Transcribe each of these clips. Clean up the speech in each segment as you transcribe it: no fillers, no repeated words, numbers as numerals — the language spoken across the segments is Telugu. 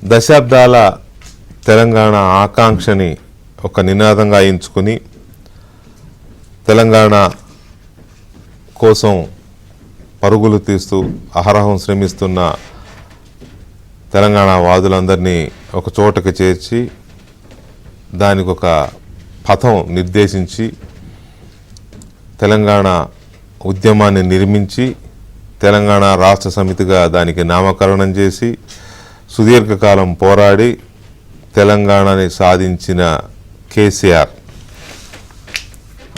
దశాబ్దాల తెలంగాణ ఆకాంక్షని ఒక నినాదంగా ఎంచుకుని తెలంగాణ కోసం పరుగులు తీస్తూ అహరహం శ్రమిస్తున్న తెలంగాణ వాదులందరినీ ఒక చోటకి చేర్చి దానికి ఒక పథం నిర్దేశించి తెలంగాణ ఉద్యమాన్ని నిర్మించి తెలంగాణ రాష్ట్ర సమితిగా దానికి నామకరణం చేసి సుదీర్ఘకాలం పోరాడి తెలంగాణని సాధించిన కేసీఆర్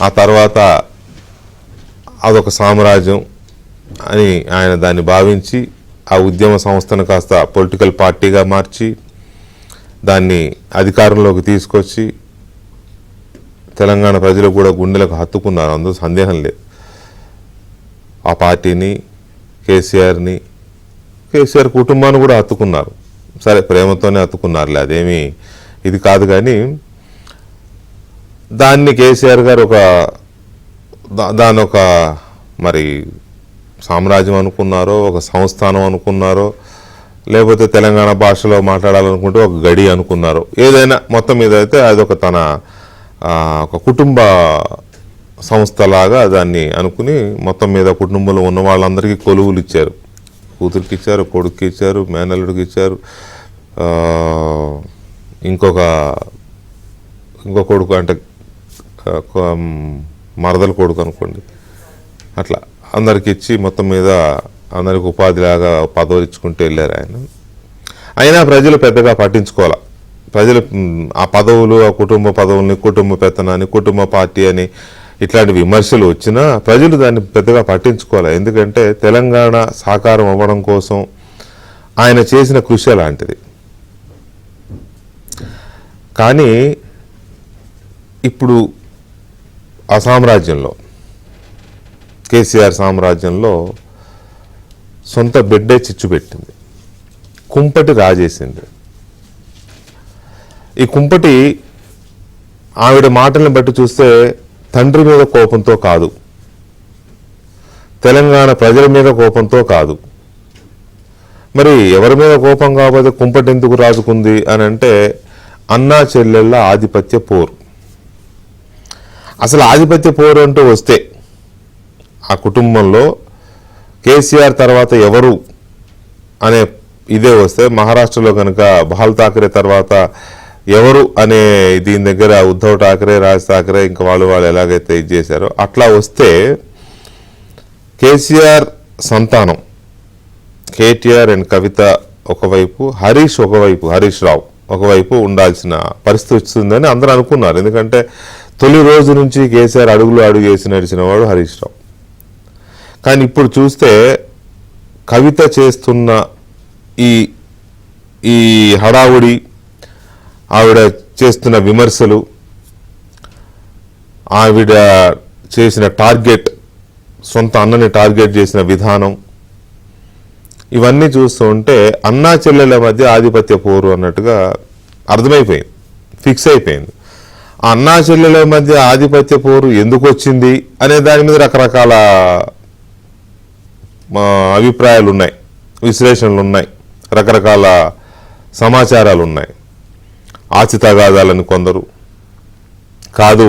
ఆ తర్వాత అదొక సామ్రాజ్యం అని ఆయన దాన్ని భావించి ఆ ఉద్యమ సంస్థను కాస్త పొలిటికల్ పార్టీగా మార్చి దాన్ని అధికారంలోకి తీసుకొచ్చి తెలంగాణ ప్రజలు కూడా గుండెలకు హత్తుకున్నారు, అందులో సందేహం లేదు. ఆ పార్టీని కేసీఆర్ కుటుంబాన్ని కూడా హత్తుకున్నారు. సరే ప్రేమతోనే హత్తుకున్నారులే, అదేమీ ఇది కాదు. కానీ దాన్ని కేసీఆర్ గారు దాని ఒక మరి సామ్రాజ్యం అనుకున్నారో, ఒక సంస్థానం అనుకున్నారో, లేకపోతే తెలంగాణ భాషలో మాట్లాడాలనుకుంటే ఒక గడి అనుకున్నారో, ఏదైనా మొత్తం మీద అయితే అదొక తన ఒక కుటుంబ సంస్థలాగా దాన్ని అనుకుని మొత్తం మీద కుటుంబంలో ఉన్న వాళ్ళందరికీ కొలువులు ఇచ్చారు. కూతురికి ఇచ్చారు, కొడుక్కి ఇచ్చారు, మేనల్లుడికి ఇచ్చారు, ఇంకో కొడుకు అంటే మరదల కొడుకు అనుకోండి, అట్లా అందరికి ఇచ్చి మొత్తం మీద అందరికి ఉపాధిలాగా పదవులు ఇచ్చుకుంటూ వెళ్ళారు ఆయన. అయినా ప్రజలు పెద్దగా పట్టించుకోవాలి. ప్రజలు ఆ పదవులు, ఆ కుటుంబ పదవుల్ని, కుటుంబ పెత్తనాన్ని, కుటుంబ పార్టీ అని ఇట్లాంటి విమర్శలు వచ్చినా ప్రజలు దాన్ని పెద్దగా పట్టించుకోవాలి. ఎందుకంటే తెలంగాణ సాకారం అవ్వడం కోసం ఆయన చేసిన కృషి అలాంటిది. కానీ ఇప్పుడు ఆ సామ్రాజ్యంలో, కేసీఆర్ సామ్రాజ్యంలో సొంత బిడ్డే చిచ్చు పెట్టింది, కుంపటి రాజేసింది. ఈ కుంపటి ఆవిడ మాటలను బట్టి చూస్తే తండ్రి మీద కోపంతో కాదు, తెలంగాణ ప్రజల మీద కోపంతో కాదు, మరి ఎవరి మీద కోపం కాకపోతే కుంపటి ఎందుకు రాజుకుంది అని అంటే అన్నా చెల్లెళ్ళ ఆధిపత్య పోరు. అసలు ఆధిపత్య పోరు అంటూ వస్తే ఆ కుటుంబంలో కేసీఆర్ తర్వాత ఎవరు అనే ఇదే వస్తే, మహారాష్ట్రలో కనుక బహల్ ఠాకరే తర్వాత ఎవరు అనే దీని దగ్గర ఉద్ధవ్ ఠాకరే, రాజ్ ఠాకరే ఇంకా వాళ్ళు ఎలాగైతే ఇది చేశారో అట్లా వస్తే కేసీఆర్ సంతానం కేటీఆర్ అండ్ కవిత ఒకవైపు, హరీష్ రావు ఒకవైపు ఉండాల్సిన పరిస్థితి వస్తుందని అందరూ అనుకున్నారు. ఎందుకంటే తొలి రోజు నుంచి కేసీఆర్ అడుగులు వేసి నడిచిన వాడు హరీష్ రావు. కానీ ఇప్పుడు చూస్తే కవిత చేస్తున్న ఈ హడావుడి, ఆవిడ చేస్తున్న విమర్శలు, ఆవిడ చేసిన టార్గెట్, సొంత అన్నని టార్గెట్ చేసిన విధానం, ఇవన్నీ చూస్తూ ఉంటే అన్నా చెల్లెల మధ్య ఆధిపత్య పోరు అన్నట్టుగా అర్థమైపోయింది, ఫిక్స్ అయిపోయింది. ఆ అన్నా చెల్లెల మధ్య ఆధిపత్య పోరు ఎందుకు వచ్చింది అనే దాని మీద రకరకాల అభిప్రాయాలు ఉన్నాయి, విశ్లేషణలు ఉన్నాయి, రకరకాల సమాచారాలు ఉన్నాయి. ఆస్తి తగాదాలని కొందరు, కాదు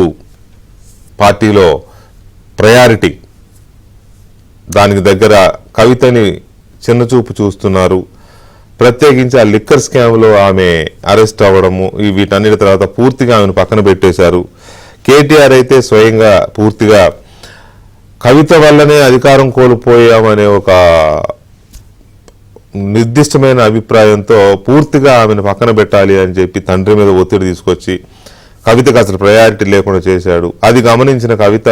పార్టీలో ప్రయారిటీ దానికి దగ్గర కవితని చిన్నచూపు చూస్తున్నారు, ప్రత్యేకించి ఆ లిక్కర్ స్కామ్లో ఆమె అరెస్ట్ అవ్వడము, వీటన్నిటి తర్వాత పూర్తిగా ఆమెను పక్కన పెట్టేశారు. కేటీఆర్ అయితే స్వయంగా పూర్తిగా కవిత వల్లనే అధికారం కోల్పోయామనే ఒక నిర్దిష్టమైన అభిప్రాయంతో పూర్తిగా ఆమెను పక్కన పెట్టాలి అని చెప్పి తండ్రి మీద ఒత్తిడి తీసుకొచ్చి కవితకు అసలు ప్రయారిటీ లేకుండా చేశాడు. అది గమనించిన కవిత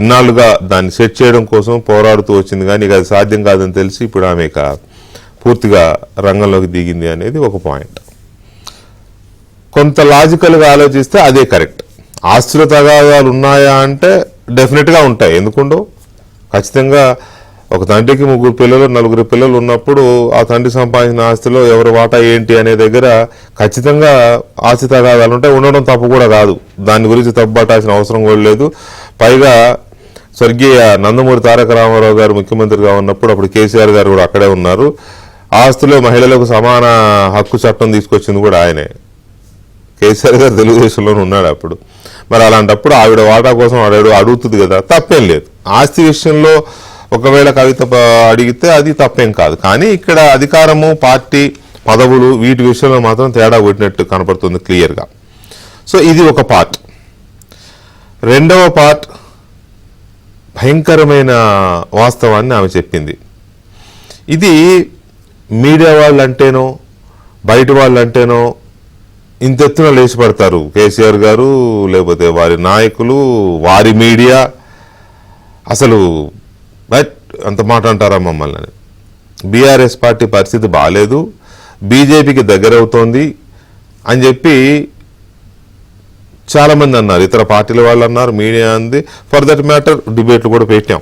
ఇన్నాళ్లుగా దాన్ని సెట్ చేయడం కోసం పోరాడుతూ వచ్చింది. కానీ అది సాధ్యం కాదని తెలిసి ఇప్పుడు ఆమె పూర్తిగా రంగంలోకి దిగింది అనేది ఒక పాయింట్. కొంత లాజికల్గా ఆలోచిస్తే అదే కరెక్ట్. ఆస్తుల తగాదాలు ఉన్నాయా అంటే డెఫినెట్గా ఉంటాయి, ఎందుకుండవు. ఖచ్చితంగా ఒక తండ్రికి 3 పిల్లలు 4 పిల్లలు ఉన్నప్పుడు ఆ తండ్రి సంపాదించిన ఆస్తిలో ఎవరి వాటా ఏంటి అనే దగ్గర ఖచ్చితంగా ఆస్తి తగాదాలు ఉంటాయి, ఉండడం తప్పు కూడా కాదు. దాని గురించి తప్పుపట్టాల్సిన అవసరం కూడా లేదు. పైగా స్వర్గీయ నందమూరి తారక రామారావు గారు ముఖ్యమంత్రిగా ఉన్నప్పుడు అప్పుడు కేసీఆర్ గారు కూడా అక్కడే ఉన్నారు. ఆస్తులో మహిళలకు సమాన హక్కు చట్టం తీసుకొచ్చింది కూడా ఆయనే. కేసీఆర్ గారు తెలుగుదేశంలోనే ఉన్నాడు అప్పుడు. మరి అలాంటప్పుడు ఆవిడ వాటా కోసం అడుగుతుంది కదా, తప్పేం లేదు. ఆస్తి విషయంలో ఒకవేళ కవిత అడిగితే అది తప్పేం కాదు. కానీ ఇక్కడ అధికారము, పార్టీ, పదవులు వీటి విషయంలో మాత్రం తేడా కొట్టినట్టు కనపడుతుంది క్లియర్గా. సో ఇది ఒక పార్ట్. రెండవ పార్ట్, భయంకరమైన వాస్తవాన్ని ఆమె చెప్పింది. ఇది మీడియా వాళ్ళంటేనో బయట వాళ్ళంటేనో ఇంతెత్తున లేచి పడతారు కేసీఆర్ గారు, లేకపోతే వారి నాయకులు, వారి మీడియా. అసలు అంత మాట అంటారా మమ్మల్ని అని. బీఆర్ఎస్ పార్టీ పరిస్థితి బాగాలేదు, బీజేపీకి దగ్గరవుతోంది అని చెప్పి చాలామంది అన్నారు. ఇతర పార్టీల వాళ్ళు అన్నారు, మీడియా అంది. ఫర్ దట్ మ్యాటర్ డిబేట్లు కూడా పెట్టాం,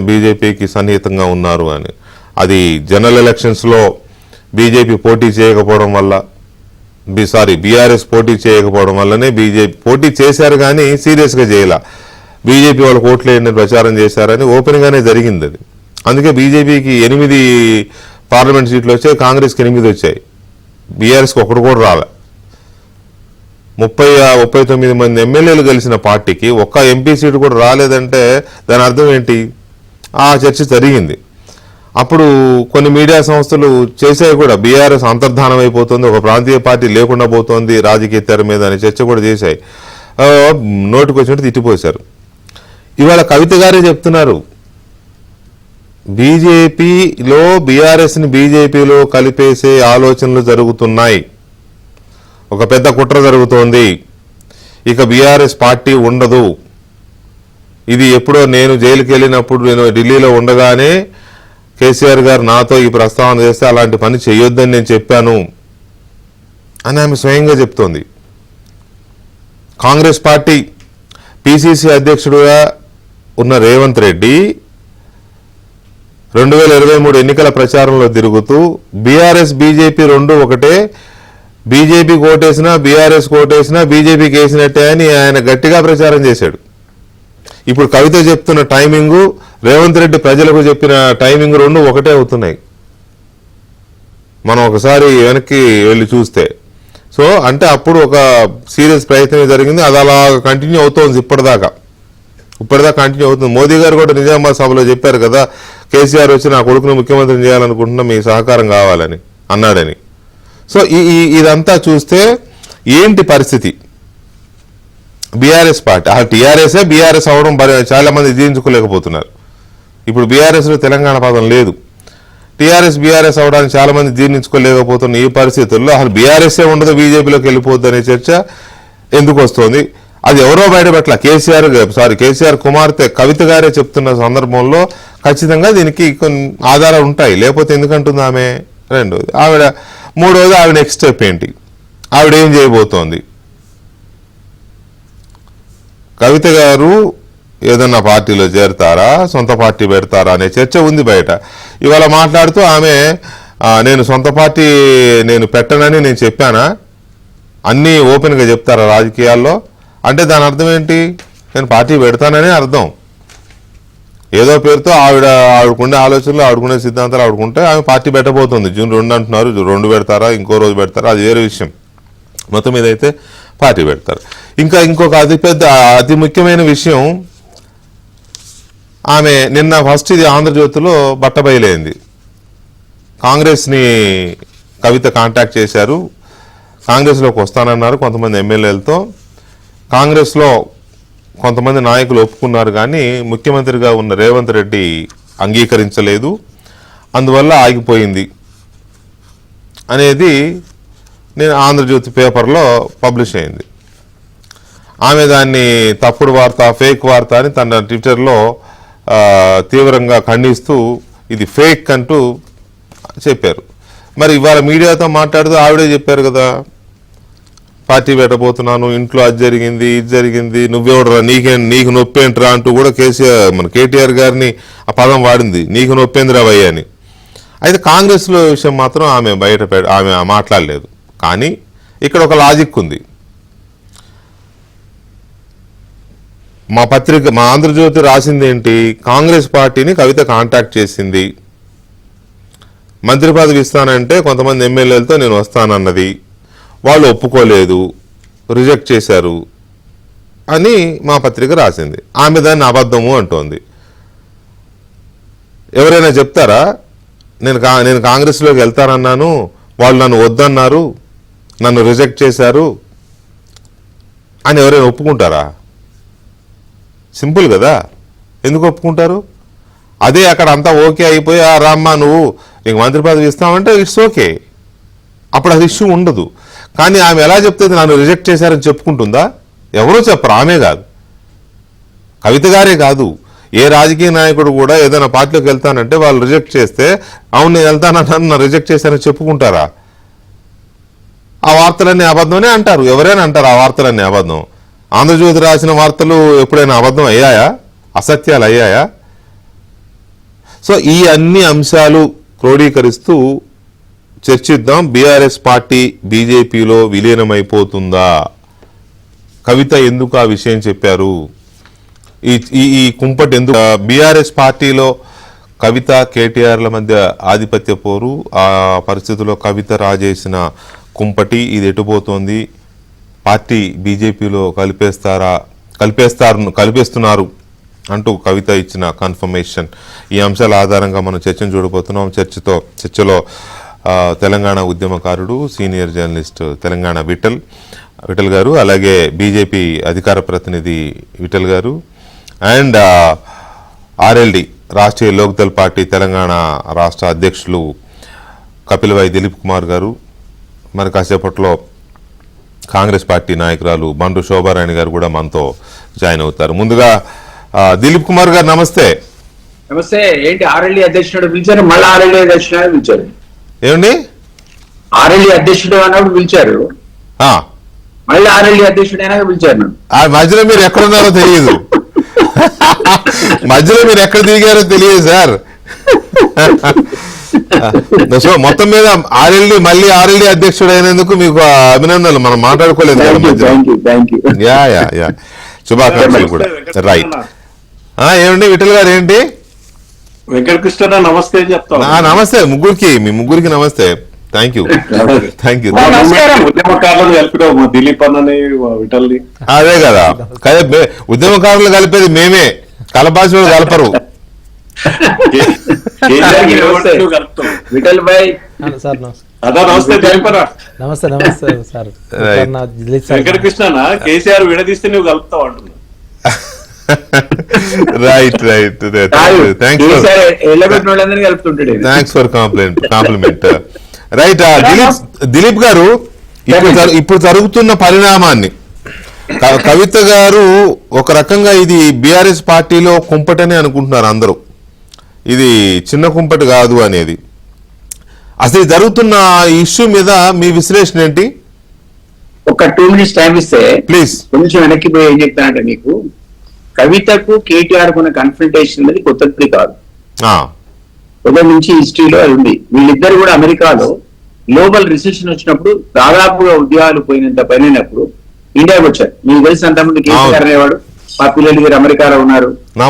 బీజేపీకి సన్నిహితంగా ఉన్నారు అని. అది జనరల్ ఎలక్షన్స్లో బీజేపీ పోటీ చేయకపోవడం వల్ల, బీఆర్ఎస్ పోటీ చేయకపోవడం వల్లనే బీజేపీ పోటీ చేశారు కానీ సీరియస్గా చేయాల. బీజేపీ వాళ్ళు ఓట్లు వేయండి ప్రచారం చేశారని ఓపెన్గానే జరిగింది అది. అందుకే బీజేపీకి 8 పార్లమెంట్ సీట్లు వచ్చాయి, కాంగ్రెస్కి 8 వచ్చాయి, బీఆర్ఎస్కి ఒకటి కూడా రాలే. 39 మంది ఎమ్మెల్యేలు గెలిచిన పార్టీకి ఒక్క ఎంపీ సీటు కూడా రాలేదంటే దాని అర్థం ఏంటి? ఆ చర్చ జరిగింది. అప్పుడు కొన్ని మీడియా సంస్థలు చేసాయి కూడా, బీఆర్ఎస్ అంతర్ధానం అయిపోతుంది, ఒక ప్రాంతీయ పార్టీ లేకుండా పోతుంది రాజకీయ తెర మీద అనే చర్చ కూడా చేశాయి. నోటికి వచ్చినట్టు తిట్టిపోశారు. ఇవాళ కవిత గారే చెప్తున్నారు, బీజేపీలో బీఆర్ఎస్ని బీజేపీలో కలిపేసే ఆలోచనలు జరుగుతున్నాయి, ఒక పెద్ద కుట్ర జరుగుతోంది, ఇక బీఆర్ఎస్ పార్టీ ఉండదు. ఇది ఎప్పుడో నేను జైలుకి వెళ్ళినప్పుడు, నేను ఢిల్లీలో ఉండగానే కేసీఆర్ గారు నాతో ఈ ప్రస్తావన చేస్తే అలాంటి పని చేయొద్దని నేను చెప్పాను అని ఆమె స్వయంగా చెప్తోంది. కాంగ్రెస్ పార్టీ పిసిసి అధ్యక్షుడుగా ఉన్న రేవంత్ రెడ్డి 2023 ఎన్నికల ప్రచారంలో తిరుగుతూ బీఆర్ఎస్ బీజేపీ రెండు ఒకటే, బీజేపీ కోటేసినా బీఆర్ఎస్ కోటేసినా బీజేపీకి వేసినట్టే అని ఆయన గట్టిగా ప్రచారం చేశాడు. ఇప్పుడు కవిత చెప్తున్న టైమింగు, రేవంత్ రెడ్డి ప్రజలకు చెప్పిన టైమింగ్ రెండు ఒకటే అవుతున్నాయి మనం ఒకసారి వెనక్కి వెళ్ళి చూస్తే. సో అంటే అప్పుడు ఒక సీరియస్ ప్రయత్నం జరిగింది, అది అలా కంటిన్యూ అవుతోంది ఇప్పటిదాకా కంటిన్యూ అవుతుంది. మోదీ గారు కూడా నిజామాబాద్ సభలో చెప్పారు కదా, కేసీఆర్ వచ్చి నా కొడుకును ముఖ్యమంత్రిని చేయాలనుకుంటున్నా, మీ సహకారం కావాలని అన్నాడని. సో ఇదంతా చూస్తే ఏంటి పరిస్థితి? బీఆర్ఎస్ పార్టీ, టీఆర్ఎస్ బీఆర్ఎస్ అవడం చాలా మంది జీర్ణించుకోలేకపోతున్నారు. ఇప్పుడు బీఆర్ఎస్లో తెలంగాణ పదం లేదు, టీఆర్ఎస్ బీఆర్ఎస్ అవడానికి చాలా మంది జీర్ణించుకోలేకపోతున్న ఈ పరిస్థితుల్లో అసలు బీఆర్ఎస్ఏ ఉండదు, బీజేపీలోకి వెళ్ళిపోద్దు అనే చర్చ ఎందుకు వస్తుంది? అది ఎవరో బయటపెట్ల, కేసీఆర్ కుమార్తె కవిత గారే చెప్తున్న సందర్భంలో ఖచ్చితంగా దీనికి కొన్ని ఆధారాలు ఉంటాయి, లేకపోతే ఎందుకంటుంది ఆమె? రెండోది ఆవిడ, మూడోది ఆవిడ నెక్స్ట్ స్టెప్ ఏంటి, ఆవిడ ఏం చేయబోతోంది? కవిత గారు ఏదన్నా పార్టీలో చేరతారా, సొంత పార్టీ పెడతారా అనే చర్చ ఉంది బయట. ఇవాళ మాట్లాడుతూ ఆమె, నేను సొంత పార్టీ నేను పెట్టనని నేను చెప్పానా, అన్నీ ఓపెన్గా చెప్తారా రాజకీయాల్లో అంటే దాని అర్థం ఏంటి? నేను పార్టీ పెడతానని అర్థం. ఏదో పేరుతో ఆవిడకుండే ఆలోచనలు, ఆవిడకుండే సిద్ధాంతాలు ఆవిడకుంటే ఆమె పార్టీ పెట్టబోతుంది. June 2 అంటున్నారు, 2 పెడతారా, ఇంకో రోజు పెడతారా, అది వేరే విషయం. మొత్తం మీద అయితే పార్టీ పెడతారు. ఇంకొక అతి ముఖ్యమైన విషయం, ఆమె నిన్న ఫస్ట్ ఇది ఆంధ్రజ్యోతిలో బట్టబయలైంది. కాంగ్రెస్ని కవిత కాంటాక్ట్ చేశారు, కాంగ్రెస్లోకి వస్తానన్నారు కొంతమంది ఎమ్మెల్యేలతో. కాంగ్రెస్లో కొంతమంది నాయకులు ఒప్పుకున్నారు కానీ ముఖ్యమంత్రిగా ఉన్న రేవంత్ రెడ్డి అంగీకరించలేదు, అందువల్ల ఆగిపోయింది అనేది నేను ఆంధ్రజ్యోతి పేపర్లో పబ్లిష్ అయింది. ఆమె దాన్ని తప్పుడు వార్త, ఫేక్ వార్త అని తన ట్విట్టర్లో తీవ్రంగా ఖండిస్తూ ఇది ఫేక్ అంటూ చెప్పారు. మరి ఇవాళ మీడియాతో మాట్లాడుతూ ఆవిడే చెప్పారు కదా, పార్టీ పెట్టబోతున్నాను, ఇంట్లో అది జరిగింది ఇది జరిగింది, నువ్వెవడరా, నీకు నొప్పేంట్రా అంటూ కూడా కేటీఆర్ గారిని ఆ పదం వాడింది, నీకు నొప్పేంద్రా భయ్య అని. అయితే కాంగ్రెస్లో విషయం మాత్రం ఆమె మాట్లాడలేదు. కానీ ఇక్కడ ఒక లాజిక్ ఉంది. మా ఆంధ్రజ్యోతి రాసింది ఏంటి, కాంగ్రెస్ పార్టీని కవిత కాంటాక్ట్ చేసింది, మంత్రి పదవి ఇస్తానంటే కొంతమంది ఎమ్మెల్యేలతో నేను వస్తానన్నది, వాళ్ళు ఒప్పుకోలేదు, రిజెక్ట్ చేశారు అని మా పత్రిక రాసింది. ఆమె దాన్ని అబద్ధము అంటోంది. ఎవరైనా చెప్తారా నేను కాంగ్రెస్లోకి వెళ్తానన్నాను, వాళ్ళు నన్ను వద్దన్నారు, నన్ను రిజెక్ట్ చేశారు అని ఎవరైనా ఒప్పుకుంటారా? సింపుల్ కదా, ఎందుకు ఒప్పుకుంటారు? అదే అక్కడ అంతా ఓకే అయిపోయి రామ్మా నువ్వు నీకు మంత్రి పదవి ఇస్తామంటే ఇట్స్ ఓకే, అప్పుడు అది ఇష్యూ ఉండదు. కానీ ఆమె ఎలా చెప్తుంది నన్ను రిజెక్ట్ చేశారని చెప్పుకుంటుందా? ఎవరో చెప్పరు, ఆమె కాదు, కవిత గారే కాదు, ఏ రాజకీయ నాయకుడు కూడా ఏదైనా పార్టీలోకి వెళ్తానంటే వాళ్ళు రిజెక్ట్ చేస్తే అవును నేను వెళ్తానన్నా రిజెక్ట్ చేశానని చెప్పుకుంటారా? ఆ వార్తలన్నీ అబద్ధమనే అంటారు, ఎవరైనా అంటారు ఆ వార్తలన్నీ అబద్ధం. ఆంధ్రజ్యోతి రాసిన వార్తలు ఎప్పుడైనా అబద్ధం అయ్యాయా? అసత్యాలు అయ్యాయా? సో ఈ అన్ని అంశాలు క్రోడీకరిస్తూ చర్చిద్దాం. బీఆర్ఎస్ పార్టీ బీజేపీలో విలీనమైపోతుందా? కవిత ఎందుకు ఆ విషయం చెప్పారు? ఈ కుంపటి ఎందుకు? బీఆర్ఎస్ పార్టీలో కవిత కేటీఆర్ల మధ్య ఆధిపత్య పోరు, ఆ పరిస్థితుల్లో కవిత రాజేసిన కుంపటి ఇది ఎటుపోతోంది? పార్టీ బీజేపీలో కలిపేస్తున్నారు అంటూ కవిత ఇచ్చిన కన్ఫర్మేషన్. ఈ అంశాల ఆధారంగా మనం చర్చను చూడబోతున్నాం. చర్చలో తెలంగాణ ఉద్యమకారుడు, సీనియర్ జర్నలిస్ట్ తెలంగాణ విఠల్ గారు, అలాగే బీజేపీ అధికార ప్రతినిధి విఠల్ గారు, and RLD Rashtriya Lok Dal party Telangana రాష్ట్ర అధ్యక్షులు కపిలవాయి దిలీప్ కుమార్ గారు, మరి కాసేపట్లో కాంగ్రెస్ పార్టీ నాయకురాలు బండ్రు శోభారాణి గారు కూడా మనతో జాయిన్ అవుతారు. ముందుగా దిలీప్ కుమార్ గారు నమస్తే. నమస్తే. ఏంటి ఆర్ఎల్డి అధ్యక్షుడు పిలిచారు, మళ్ళీ ఆర్ఎల్డి అధ్యక్షుడు పిలిచారు? ఏమండి, ఆర్ఎల్డి అధ్యక్షుడు అన్నప్పుడు పిలిచారు, మళ్ళీ ఆర్ఎల్డి అధ్యక్షుడు అయినా పిలిచారు. ఆ మధ్యలో మీరు ఎక్కడున్నారో తెలియదు, మధ్యలో మీరు ఎక్కడ దిగారో తెలియదు సార్. సో మొత్తం మీద మళ్ళీ ఆర్ఎల్డి అధ్యక్షుడు అయినందుకు మీకు అభినందనలు. మనం మాట్లాడుకోలేదు కదా, శుభాకాంక్షలు కూడా. రైట్. ఏమండి విఠల్ గారు, ఏంటి? వెంకటకృష్ణ నమస్తే చెప్తా. నమస్తే మీ ముగ్గురికి నమస్తే. Thank you. ఉద్యమకారులను కలిపినావు దిలీప్ అన్నని విఠల్ని. అదే కదా, ఉద్యమకారులు కలిపేది మేమే, కలపాల్సిన కలపరు. విఠల్ భాయ్ నమస్తే. నమస్తే నమస్తే సార్. వెంకటకృష్ణ కేసీఆర్ విడదీస్తే నువ్వు కలుపుతావు అంటున్నా. Right. Thanks for compliment. Right. Dilip గారు, ఇప్పుడు జరుగుతున్న పరిణామాన్ని కవిత గారు ఒక రకంగా ఇది బీఆర్ఎస్ పార్టీలో కుంపటనే అనుకుంటున్నారు అందరూ, ఇది చిన్న కుంపటి కాదు అనేది. అసలు జరుగుతున్న ఇష్యూ మీద మీ విశ్లేషణ ఏంటి? ఒక 2 minutes టైం ఇస్తే ప్లీజ్. కొంచెం వెనక్కి పోయి ఏం చెప్తానంటే, మీకు కవితకు కేటీఆర్ కున్న కన్ఫ్రంటేషన్ అనేది కొత్తది కాదు, ఉదయం నుంచి హిస్టరీలో అది ఉంది. వీళ్ళిద్దరు కూడా అమెరికాలో గ్లోబల్ రిసెషన్ వచ్చినప్పుడు దాదాపుగా ఉద్యోగాలు పోయినప్పుడు ఇండియాకి వచ్చారు. మీకు తెలిసినంతమంది కేసీఆర్ అనేవాడు మా పిల్లలు మీరు అమెరికాలో ఉన్నారు, నా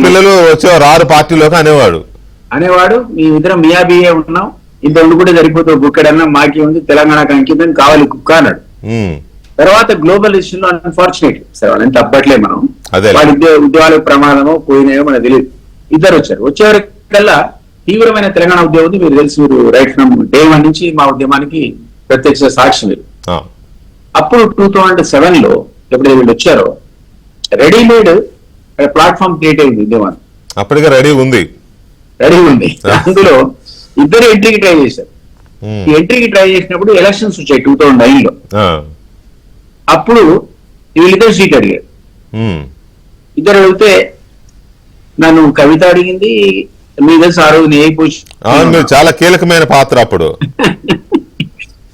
పిల్లలు వచ్చేవారు 6 పార్టీలోకి అనేవాడు మీ ఇద్దరం మియాబియే ఉన్నాం, ఇంత ఉండి కూడా సరిపోతే బుక్కడన్నా మాకి ఉంది, తెలంగాణకు అంకితం కావాలి కుక్క అన్నాడు. తర్వాత గ్లోబల్ రిసెషన్ లో అన్ఫార్చునేట్ సరే వాళ్ళని తప్పట్లే మనం, వాళ్ళ ఉద్యోగాల ప్రమాదమో పోయినాయో మనకు తెలియదు. ఇద్దరు వచ్చేవరకల్లా తీవ్రమైన తెలంగాణ ఉద్యమం ఉంది. మీరు తెలుసు, మీరు రైట్ ఫ్రమ్ డే 1 నుంచి మా ఉద్యమానికి ప్రత్యక్ష సాక్షి మీరు. అప్పుడు 2007 లో ఎప్పుడు వీళ్ళు వచ్చారో రెడీమేడ్ ప్లాట్ఫామ్ క్రియేట్ అయింది ఉద్యమాన్ని. అప్పటికే రెడీ ఉంది. అందులో ఇద్దరు ఎంట్రీకి ట్రై చేశారు. ఈ ఎంట్రీకి ట్రై చేసినప్పుడు ఎలక్షన్స్ వచ్చాయి 2009 లో. అప్పుడు వీళ్ళిద్దరు సీట్ అడిగారు. ఇద్దరు అడిగితే నన్ను కవిత అడిగింది, మీ తెలుసు ఆ రోజు ఏ పొజిషన్, చాలా కీలకమైన పాత్ర. అప్పుడు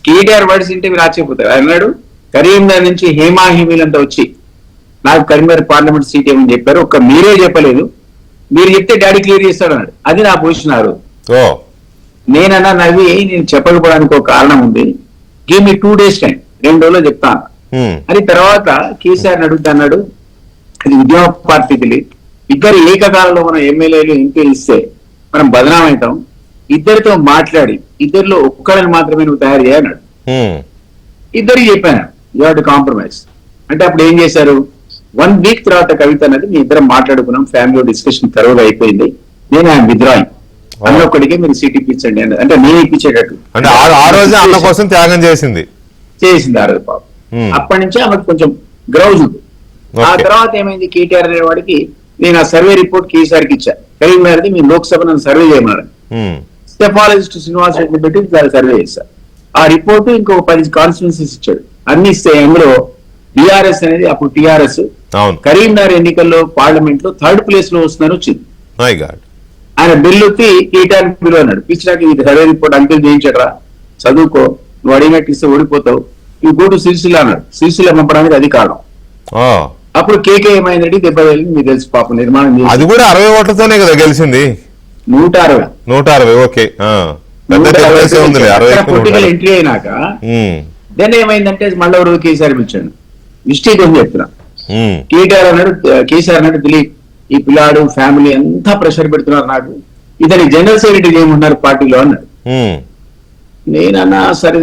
కేటీఆర్ వర్డ్స్ ఇంటే మీరు ఆశ్చర్యపోతారు. అన్నాడు కరీంనగర్ నుంచి హేమాహిమీలంతా వచ్చి నాకు కరీంనగర్ పార్లమెంట్ సీట్ ఏమని చెప్పారు, ఒక్క మీరే చెప్పలేదు, మీరు చెప్తే డాడీ క్లియర్ చేస్తాడు అన్నాడు. అది నా పొజిషన్ ఆ రోజు. నేనన్నా నవ్వి, నేను చెప్పకపోవడానికి ఒక కారణం ఉంది, గివ్ మీ 2 days టైం, 2 రోజుల్లో చెప్తాను అని. తర్వాత కేసీఆర్ అడుగుతా అన్నాడు, అది ఉద్యమ పార్టీ తెలియదు, ఇద్దరు ఏకకాలంలో మనం ఎమ్మెల్యేలు ఎంపీ ఇస్తే మనం బదనాం అవుతాం, ఇద్దరితో మాట్లాడి ఇద్దరిలో ఒక్కళ్ళని మాత్రమే నువ్వు తయారు చేయన్నాడు. ఉమ్, ఇద్దరికి చెప్పాను యూ హావ్ టు కాంప్రమైజ్ అంటే అప్పుడు ఏం చేశారు 1 వీక్ తర్వాత కవిత అనేది మీ ఇద్దరం మాట్లాడుకున్నాం, ఫ్యామిలీ డిస్కషన్ త్వరగా అయిపోయింది, నేను ఆయన విత్డ్రాయింగ్ అన్న ఒక్కడికే మీరు సీట్ ఇప్పించండి అన్నది. అంటే నేను ఇప్పించేటట్టు అంటే ఆ రోజే అన్న కోసం త్యాగం చేసింది. చేసింది ఆ రోజు పాపం. అప్పటి నుంచి ఆమెకు కొంచెం గ్రౌజ్ ఉంది. ఆ తర్వాత ఏమైంది కేటీఆర్ అనే వాడికి నేను ఆ సర్వే రిపోర్ట్ కేసీఆర్కి ఇచ్చా, కరీంనగర్ది మీ లోక్సభ నన్ను సర్వే చేయమన్నారు. స్టెఫాలజిస్ట్ శ్రీనివాస్ రెడ్డి పెట్టి దాన్ని సర్వే చేశారు. ఆ రిపోర్టు ఇంకో 10 కాన్స్టిట్యున్సీస్ ఇచ్చాడు. అన్ని ఇస్తే అందులో టిఆర్ఎస్ అనేది అప్పుడు టిఆర్ఎస్ కరీంనగర్ ఎన్నికల్లో పార్లమెంట్ లో 3rd ప్లేస్ లో వస్తుందని వచ్చింది. ఆయన బిల్లు ఎత్తి కేటీఆర్ బిల్లు అన్నాడు, పిచ్చినాకి ఇది సర్వే రిపోర్ట్ అంకిల్ చేయించడరా, చదువుకో, నువ్వు అడిగినట్టు ఇస్తే ఓడిపోతావు, ఇవి గోటు సిరిసిల్ల అన్నాడు. సిరిసిల్ల పంపడానికి అది కారణం. అప్పుడు కేకే ఏమైందంటే దెబ్బ తగిలింది, మీకు తెలుసు పాపం నిర్మాణం చేసి అది కూడా 60 ఓట్లతోనే కదా గెలిచింది. 160 ఓకే. పొలిటికల్ ఎంట్రీ అయినాక దెన్ ఏమైందంటే మళ్ళీ రోజు కేసీఆర్ పిలిచాడు. మిస్టేక్ అని చెప్తున్నా. కేసీఆర్ అన్నాడు దిలీప్ ఈ పిల్లాడు ఫ్యామిలీ అంతా ప్రెషర్ పెడుతున్నారు, నాకు ఇతని జనరల్ సెక్రటరీ ఏమున్నారు పార్టీలో అన్నాడు. నేనన్నా సరే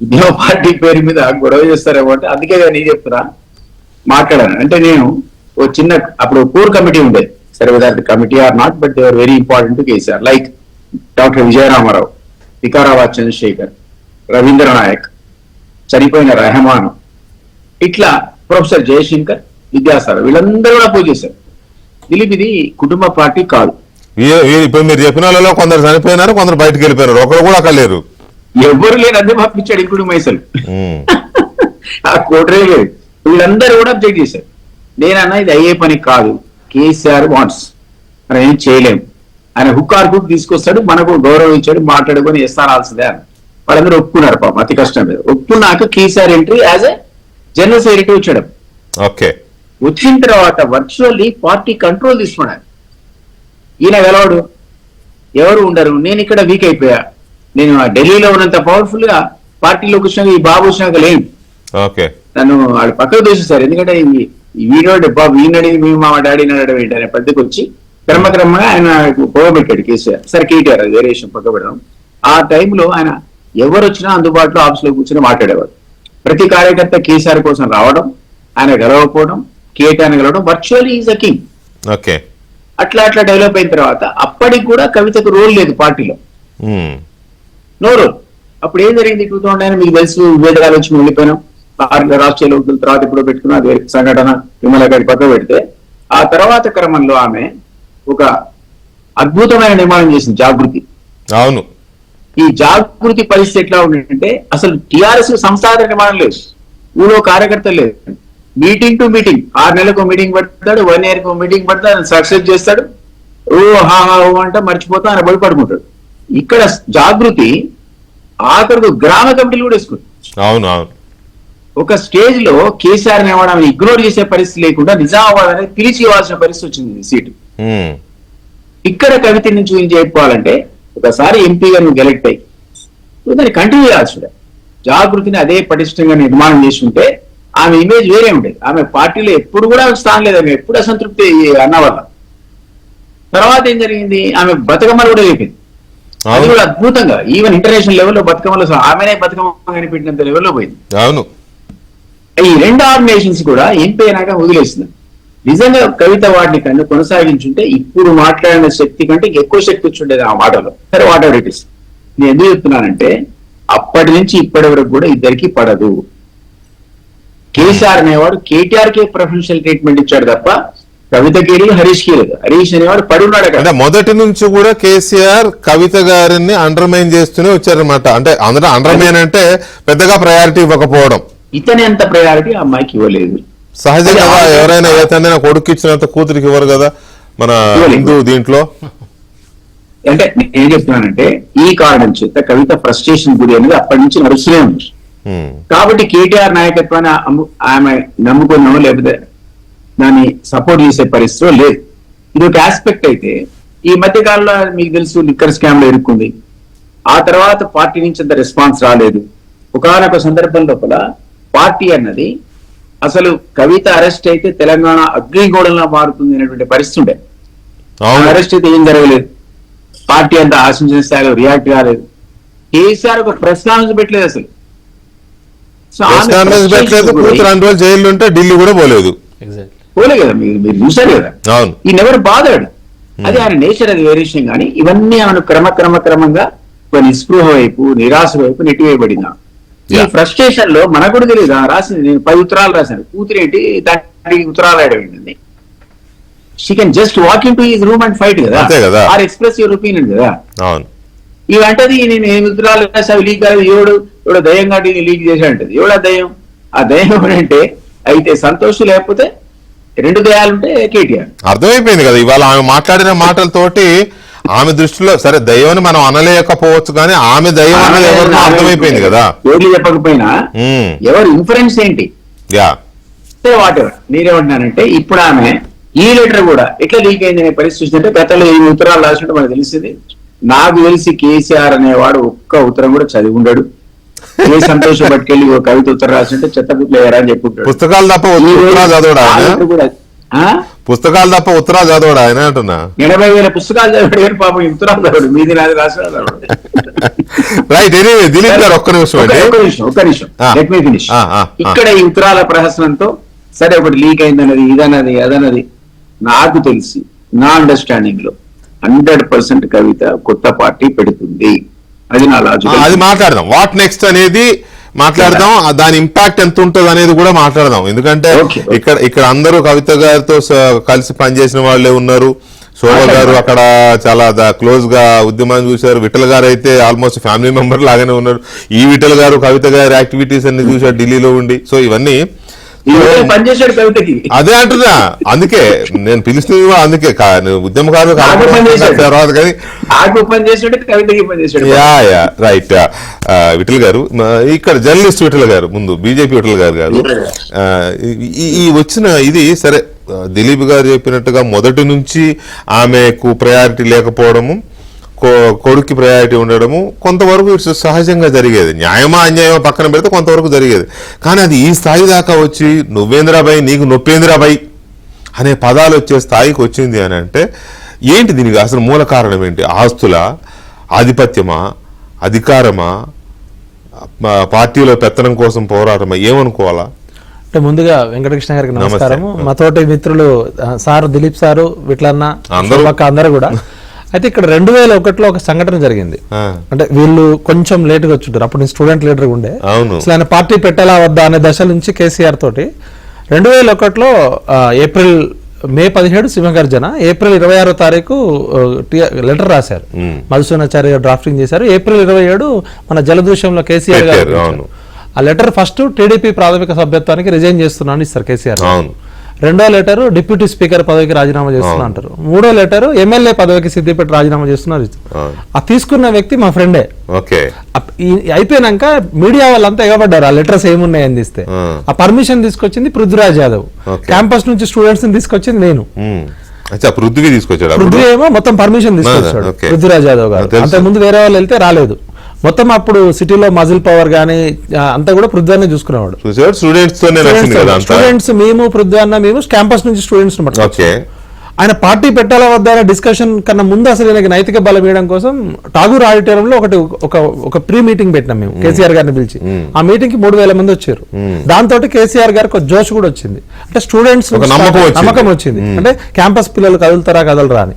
ఇదే పార్టీ పేరు మీద గొడవ చేస్తారేమో అంటే అందుకే నీ చెప్తున్నా మాట్లాడాను. అంటే నేను ఓ చిన్న అప్పుడు కోర్ కమిటీ ఉండేది, సరే విదార్థ committee or not but they are very important to KCR, like doctor Vijayaramarao, Vikarabad Chandrashekar, Ravindra Nayak, చనిపోయిన రెహమాన్, ఇట్లా ప్రొఫెసర్ జయశంకర్, విద్యాసాగర్, వీళ్ళందరూ కూడా పూజ చేశారు. దిలీప్ ఇది కుటుంబ పార్టీ కాదు. ఇప్పుడు మీరు చెప్పిన వాళ్ళలో కొందరు చనిపోయినారు, కొందరు బయటకు వెళ్ళిపోయినారు, ఒకరు కూడా అక్కడ లేరు, ఎవరు లేరు, అదే పంపించాడు ఇంకుడు మైసలు ఆ కోటరే లేదు. వీళ్ళందరూ కూడా అబ్జెక్ట్ చేశారు. నేనన్నా ఇది అయ్యే పని కాదు, కేసీఆర్ వాంట్స్ మనం ఏం చేయలేము, ఆయన హుక్ ఆర్ హుక్ తీసుకొస్తాడు, మనకు గౌరవించాడు, మాట్లాడుకొని ఇస్తానాల్సిందే అని వాళ్ళందరూ ఒప్పుకున్నారు. పాపం అతి కష్టం మీద ఒప్పుకున్నాక KCR entry as a general secretary వచ్చాడు. ఓకే, వచ్చిన తర్వాత వర్చువల్లీ పార్టీ కంట్రోల్ తీసుకున్నాడు. ఈయన గెలవడు, ఎవరు ఉండరు, నేను ఇక్కడ వీక్ అయిపోయా, నేను ఢిల్లీలో ఉన్నంత పవర్ఫుల్ గా పార్టీలోకి వచ్చినాక ఈ బాబు వచ్చినాక లేను, నన్ను వాళ్ళు పక్కకు దూసేస్తారు. ఎందుకంటే ఈ వీడియో బాబు ఈయనడి మేము మా డాడీ నడడం ఏంటనే పద్ధతికి వచ్చి క్రమక్రమంగా ఆయన పోగబెట్టాడు కేసీఆర్. సరే కేటీఆర్ అది వేరే విషయం పక్క పెడదాం. ఆ టైంలో ఆయన ఎవరు వచ్చినా అందుబాటులో ఆఫీస్ లో కూర్చొని మాట్లాడేవాడు. ప్రతి కార్యకర్త కేసీఆర్ కోసం రావడం, ఆయన గెలవకపోవడం, కేటీఆర్ గెలవడం, వర్చువల్లీ ఈజ్ అ కింగ్. అట్లా డెవలప్ అయిన తర్వాత అప్పటికి కూడా కవితకు రోల్ లేదు పార్టీలో, నో రోల్. అప్పుడు ఏం జరిగింది 2009 మీకు తెలుసు, విభేదాలు వచ్చి వెళ్ళిపోయినాం, రాష్ట్రీయ లోకుల తర్వాత ఇప్పుడు పెట్టుకున్న అది సంఘటన విమల గారి పక్క పెడితే ఆ తర్వాత క్రమంలో ఆమె ఒక అద్భుతమైన నిర్మాణం చేసింది, జాగృతి. అవును, ఈ జాగృతి పరిస్థితి ఎట్లా ఉందంటే అసలు టిఆర్ఎస్ సంస్థాగత నిర్మాణం లేదు, ఊళ్ళో కార్యకర్తలు లేదు, మీటింగ్ టు మీటింగ్ 6 నెలలకు మీటింగ్ పెడతాడు, 1 year కు మీటింగ్ పెడతాడు, ఆయన సక్సెస్ చేస్తాడు, ఓ హా అంట మర్చిపోతా ఆయన బడి పడుకుంటాడు. ఇక్కడ జాగృతి ఆఖరికి గ్రామ కమిటీలు కూడా వేసుకుంది. అవును అవును, ఒక స్టేజ్ లో కేసీఆర్ ఇవ్వడం ఇగ్నోర్ చేసే పరిస్థితి లేకుండా నిజామాబాద్ అనేది పిలిచి ఇవ్వాల్సిన పరిస్థితి వచ్చింది సీటు. ఇక్కడ కవిత నుంచి ఏం చెప్పుకోవాలంటే ఒకసారి ఎంపీగా నువ్వు గెలెక్ట్ అయ్యి నువ్వు దాన్ని కంటిన్యూ చేయాల్సి, జాగృతిని అదే పటిష్టంగా నిర్మాణం చేసుకుంటే ఆమె ఇమేజ్ వేరే ఉండేది. ఆమె పార్టీలో ఎప్పుడు కూడా స్థానం లేదు, ఆమె ఎప్పుడు అసంతృప్తి అన్న వల్ల. తర్వాత ఏం జరిగింది, ఆమె బతుకమ్మలు కూడా చెప్పింది, అది కూడా అద్భుతంగా ఈవెన్ ఇంటర్నేషనల్ లెవెల్లో బతుకమ్మలో ఆమెనే బతుకమ్మ కనిపెట్టినంత లెవెల్లో పోయింది. అవును, ఈ 2 ఆర్గనైజేషన్స్ కూడా ఎంపీ అయినాక వదిలేసింది. నిజంగా కవిత వాటిని కన్నా కొనసాగించుంటే ఇప్పుడు మాట్లాడిన శక్తి కంటే ఎక్కువ శక్తి వచ్చి ఉండేది ఆ మాటలో. సరే వాట్ ఎవర్ ఇట్ ఇస్, నేను ఎందుకు చెప్తున్నానంటే అప్పటి నుంచి ఇప్పటి వరకు కూడా ఇద్దరికి పడదు. కేసీఆర్ అనేవాడు కేటీఆర్ కే ప్రొఫెషనల్ ట్రీట్మెంట్ ఇచ్చాడు తప్ప కవితకి లేదు, హరీష్ కి లేదు. హరీష్ అనేవాడు పడి ఉన్నాడు కదా. అంటే మొదటి నుంచి కూడా కేసీఆర్ కవిత గారిని అండర్మైన్ చేస్తూనే వచ్చారనమాట. అంటే అందరూ అండర్మైన్ అంటే పెద్దగా ప్రయారిటీ ఇవ్వకపోవడం, ఇతని ఎంత ప్రయారిటీ ఆ అమ్మాయికి ఇవ్వలేదు. సహజంగా ఎవరైనా ఏ తండ్రి కొడుకు ఇచ్చినంత కూతురికి ఇవ్వరు కదా మన హిందూ దీంట్లో. అంటే ఏం చెప్తున్నానంటే ఈ కారణం చేత కవిత ఫ్రస్ట్రేషన్ గురి అనేది అప్పటి నుంచి నడుస్తూనే ఉంది. కాబట్టి కేటీఆర్ నాయకత్వాన్ని ఆమె నమ్ముకున్నామో లేకపోతే దాన్ని సపోర్ట్ చేసే పరిస్థితిలో లేదు. ఇది ఒక ఆస్పెక్ట్ అయితే ఈ మధ్య కాలంలో మీకు తెలుసు లిక్కర్ స్కామ్ లో ఇరుక్కుంది. ఆ తర్వాత పార్టీ నుంచి అంత రెస్పాన్స్ రాలేదు. ఒకనొక సందర్భం లోపల పార్టీ అన్నది అసలు కవిత అరెస్ట్ అయితే తెలంగాణ అగ్నిగోళంలో మారుతుంది అనేటువంటి పరిస్థితి ఉండే. అరెస్ట్ అయితే ఏం జరగలేదు. పార్టీ అంతా ఆశించిన స్థాయిలో రియాక్ట్ కాలేదు. కేసీఆర్ ఒక ప్రెస్ కాన్ఫరెన్స్ పెట్టలేదు అసలు. సో పెట్టలేదు, కూతురు 2 రోజులు జైల్లో ఉంటే ఢిల్లీ కూడా పోలేదు. ఎగ్జాక్ట్లీ. పోలే కదా, మీరు చూసారు కదా. అవును, ఈ నెవర్ బాదర్డ్. అది ఆయన నేచర్, అది వేరే విషయం. కానీ ఇవన్నీ ఆమెను క్రమంగా ఒక నిస్పృహ వైపు, నిరాశ వైపు నెట్టివేయబడింది. ఈ ఫ్రస్ట్రేషన్ లో మనకు కూడా తెలియదు. రాసింది, నేను 10 ఉత్తరాలు రాశాను. కూతురు ఏంటి దానికి ఉత్తరాలు రాయడం? She can just walk in to his room and fight కదా, ఆర్ ఎక్స్ప్రెస్ యువర్ ఒపీనియన్ కదా. అవును, ఇవంటది నేను 8 ఉత్తరాలు రాసి అవి లీక్ కాలేదు. ఎవడు దయ్యం కాటి లీక్ చేశాడంటది. ఎవడా దయ్యం? ఆ దయ్యం ఎవడంటే అయితే సంతోష్, లేకపోతే 2 దయాలుంటే కేటీఆర్. అర్థమైపోయింది కదా ఇవాళ ఆమె మాట్లాడిన మాటలతోటి. ఆమె దృష్టిలో సరే దయ్యం అని మనం అనలేకపోవచ్చు, కానీ ఆమె దయ్యం అన్నది ఎవరినో అర్థమైపోయింది కదా. ఎవరు చెప్పకపోయినా ఎవరు ఇన్ఫరెన్స్ ఏంటి, వాట్ ఎవర్. నేనేమంటున్నానంటే ఇప్పుడు ఆమె ఈ లెటర్ కూడా ఎట్లా లీక్ అయింది అనే పరిస్థితి అంటే, గతంలో 8 ఉత్తరాలు రాసినట్టు మనకు తెలిసింది. నాకు తెలిసి కేసీఆర్ అనేవాడు ఒక్క ఉత్తరం కూడా చదివి ఉండడు. ఏ సంతోషం పట్టుకెళ్ళి ఒక కవిత ఉత్తరం రాసింటే చెత్తపుట్లు వేయరా అని చెప్పుకుంటాడు. పుస్తకాలు తప్ప ఉత్తరాలు చదవడా ఆయన అంటున్నా. 80,000 పుస్తకాలు చదివాడు కానీ పాపం ఉత్తరాలు చదవడు. మీది నాది రాసిన రైట్. దిలీప్ గారు ఒక్క నిమిషం లెట్ మీ ఫినిష్. ఇక్కడ ఈ ఉత్తరాల ప్రహసనంతో సరే ఒకటి లీక్ అయిందన్నది, ఇదన్నది, అదన్నది. నాకు తెలిసి నా అండర్స్టాండింగ్ లో 100% కవిత కొత్త పార్టీ పెడుతుంది. అది నా లాజిక్. అది మాట్లాడదాం. వాట్ నెక్స్ట్ అనేది మాట్లాడదాం. దాని ఇంపాక్ట్ ఎంత ఉంటుంది అనేది కూడా మాట్లాడదాం. ఎందుకంటే ఇక్కడ అందరూ కవిత గారితో కలిసి పనిచేసిన వాళ్ళే ఉన్నారు. శోభ గారు అక్కడ చాలా క్లోజ్ గా ఉద్యమాన్ని చూశారు. విఠల్ గారు అయితే ఆల్మోస్ట్ ఫ్యామిలీ మెంబర్ లాగానే ఉన్నారు. ఈ విఠల్ గారు కవిత గారి యాక్టివిటీస్ అన్ని చూశారు ఢిల్లీలో ఉండి. సో ఇవన్నీ పనిచేశాడు కవితకి. అదే అంటున్నా, అందుకే నేను పిలుస్తుంది కూడా అందుకే. ఉద్యమకారులు తర్వాత కానీ రైట్. విఠల్ గారు ఇక్కడ జర్నలిస్ట్ విఠల్ గారు, ముందు బీజేపీ విఠల్ గారు ఈ వచ్చిన ఇది సరే, దిలీప్ గారు చెప్పినట్టుగా మొదటి నుంచి ఆమెకు ప్రయారిటీ లేకపోవడము, కొడుక్కి ప్రయారిటీ ఉండడము కొంతవరకు సహజంగా జరిగేది. న్యాయమా అన్యాయమా పక్కన పెడితే కొంతవరకు జరిగేది. కానీ అది ఈ స్థాయి దాకా వచ్చి నువ్వేంద్రాబాయ్ నీకు నొప్పేంద్రాబాయ్ అనే పదాలు వచ్చే స్థాయికి వచ్చింది అని అంటే ఏంటి? దీనికి అసలు మూల కారణం ఏంటి? ఆస్తుల ఆధిపత్యమా, అధికారమా, పార్టీలో పెత్తనం కోసం పోరాటమా, ఏమనుకోవాలా? అంటే ముందుగా వెంకటకృష్ణ గారికి నమస్కారము. మా తోటి మిత్రులు సారు దిలీప్ సారు, విట్లన్న, అందరూ కూడా. అయితే ఇక్కడ 2001లో ఒక సంఘటన జరిగింది. అంటే వీళ్ళు కొంచెం లేట్ గా వచ్చుంటారు. అప్పుడు నేను స్టూడెంట్ లీడర్ ఉండే. అసలు ఆయన పార్టీ పెట్టాలా వద్దా అనే దశ నుంచి కేసీఆర్ తోటి 2001లో మే 17 సింహగర్జన, ఏప్రిల్ 26వ తారీఖు లెటర్ రాశారు. మధుసూనాచార్య గారు డ్రాఫ్టింగ్ చేశారు. ఏప్రిల్ 27 మన జలదూషంలో కేసీఆర్ గారు ఆ లెటర్ ఫస్ట్ టీడీపీ ప్రాథమిక సభ్యత్వానికి రిజైన్ చేస్తున్నాను ఇస్తారు కేసీఆర్. రెండో లెటరు డిప్యూటీ స్పీకర్ పదవికి రాజీనామా చేస్తున్నా అంటారు. మూడో లెటరు ఎమ్మెల్యే పదవికి సిద్దిపేట రాజీనామా చేస్తున్నారు. ఆ తీసుకున్న వ్యక్తి మా ఫ్రెండే. అయిపోయినాక మీడియా వాళ్ళంతా ఎగబడ్డారు ఆ లెటర్స్ ఏమున్నాయి అందిస్తే. ఆ పర్మిషన్ తీసుకొచ్చింది పృథ్వీరాజ్ యాదవ్. క్యాంపస్ నుంచి స్టూడెంట్స్ ని తీసుకొచ్చింది నేను. పృథ్వీ ఏమో మొత్తం పర్మిషన్ తీసుకొచ్చాడు పృథ్వీరాజ్ యాదవ్ గారు. అంతకు ముందు వేరే వాళ్ళు వెళ్తే రాలేదు. మొత్తం అప్పుడు సిటీలో మజిల్ పవర్ గానీ అంతా కూడా పృథ్వీ చూసుకునేవాడు. స్టూడెంట్స్ మేము పృథ్వీ మేము క్యాంపస్ నుంచి స్టూడెంట్స్. ఆయన పార్టీ పెట్టాలా వద్దా అనే డిస్కషన్ కన్నా ముందు అసలు ఈయనకి నైతిక బలం ఇవ్వడం కోసం ఠాగూర్ ఆడిటోరియంలో ఒక ప్రీ మీటింగ్ పెట్టినాం మేము కేసీఆర్ గారిని పిలిచి. ఆ మీటింగ్ కి 3,000 మంది వచ్చారు. దాంతో కేసీఆర్ గారికి ఒక జోష్ కూడా వచ్చింది. అంటే స్టూడెంట్స్ నమ్మకం వచ్చింది. అంటే క్యాంపస్ పిల్లలు కదులుతారా కదలరా అని.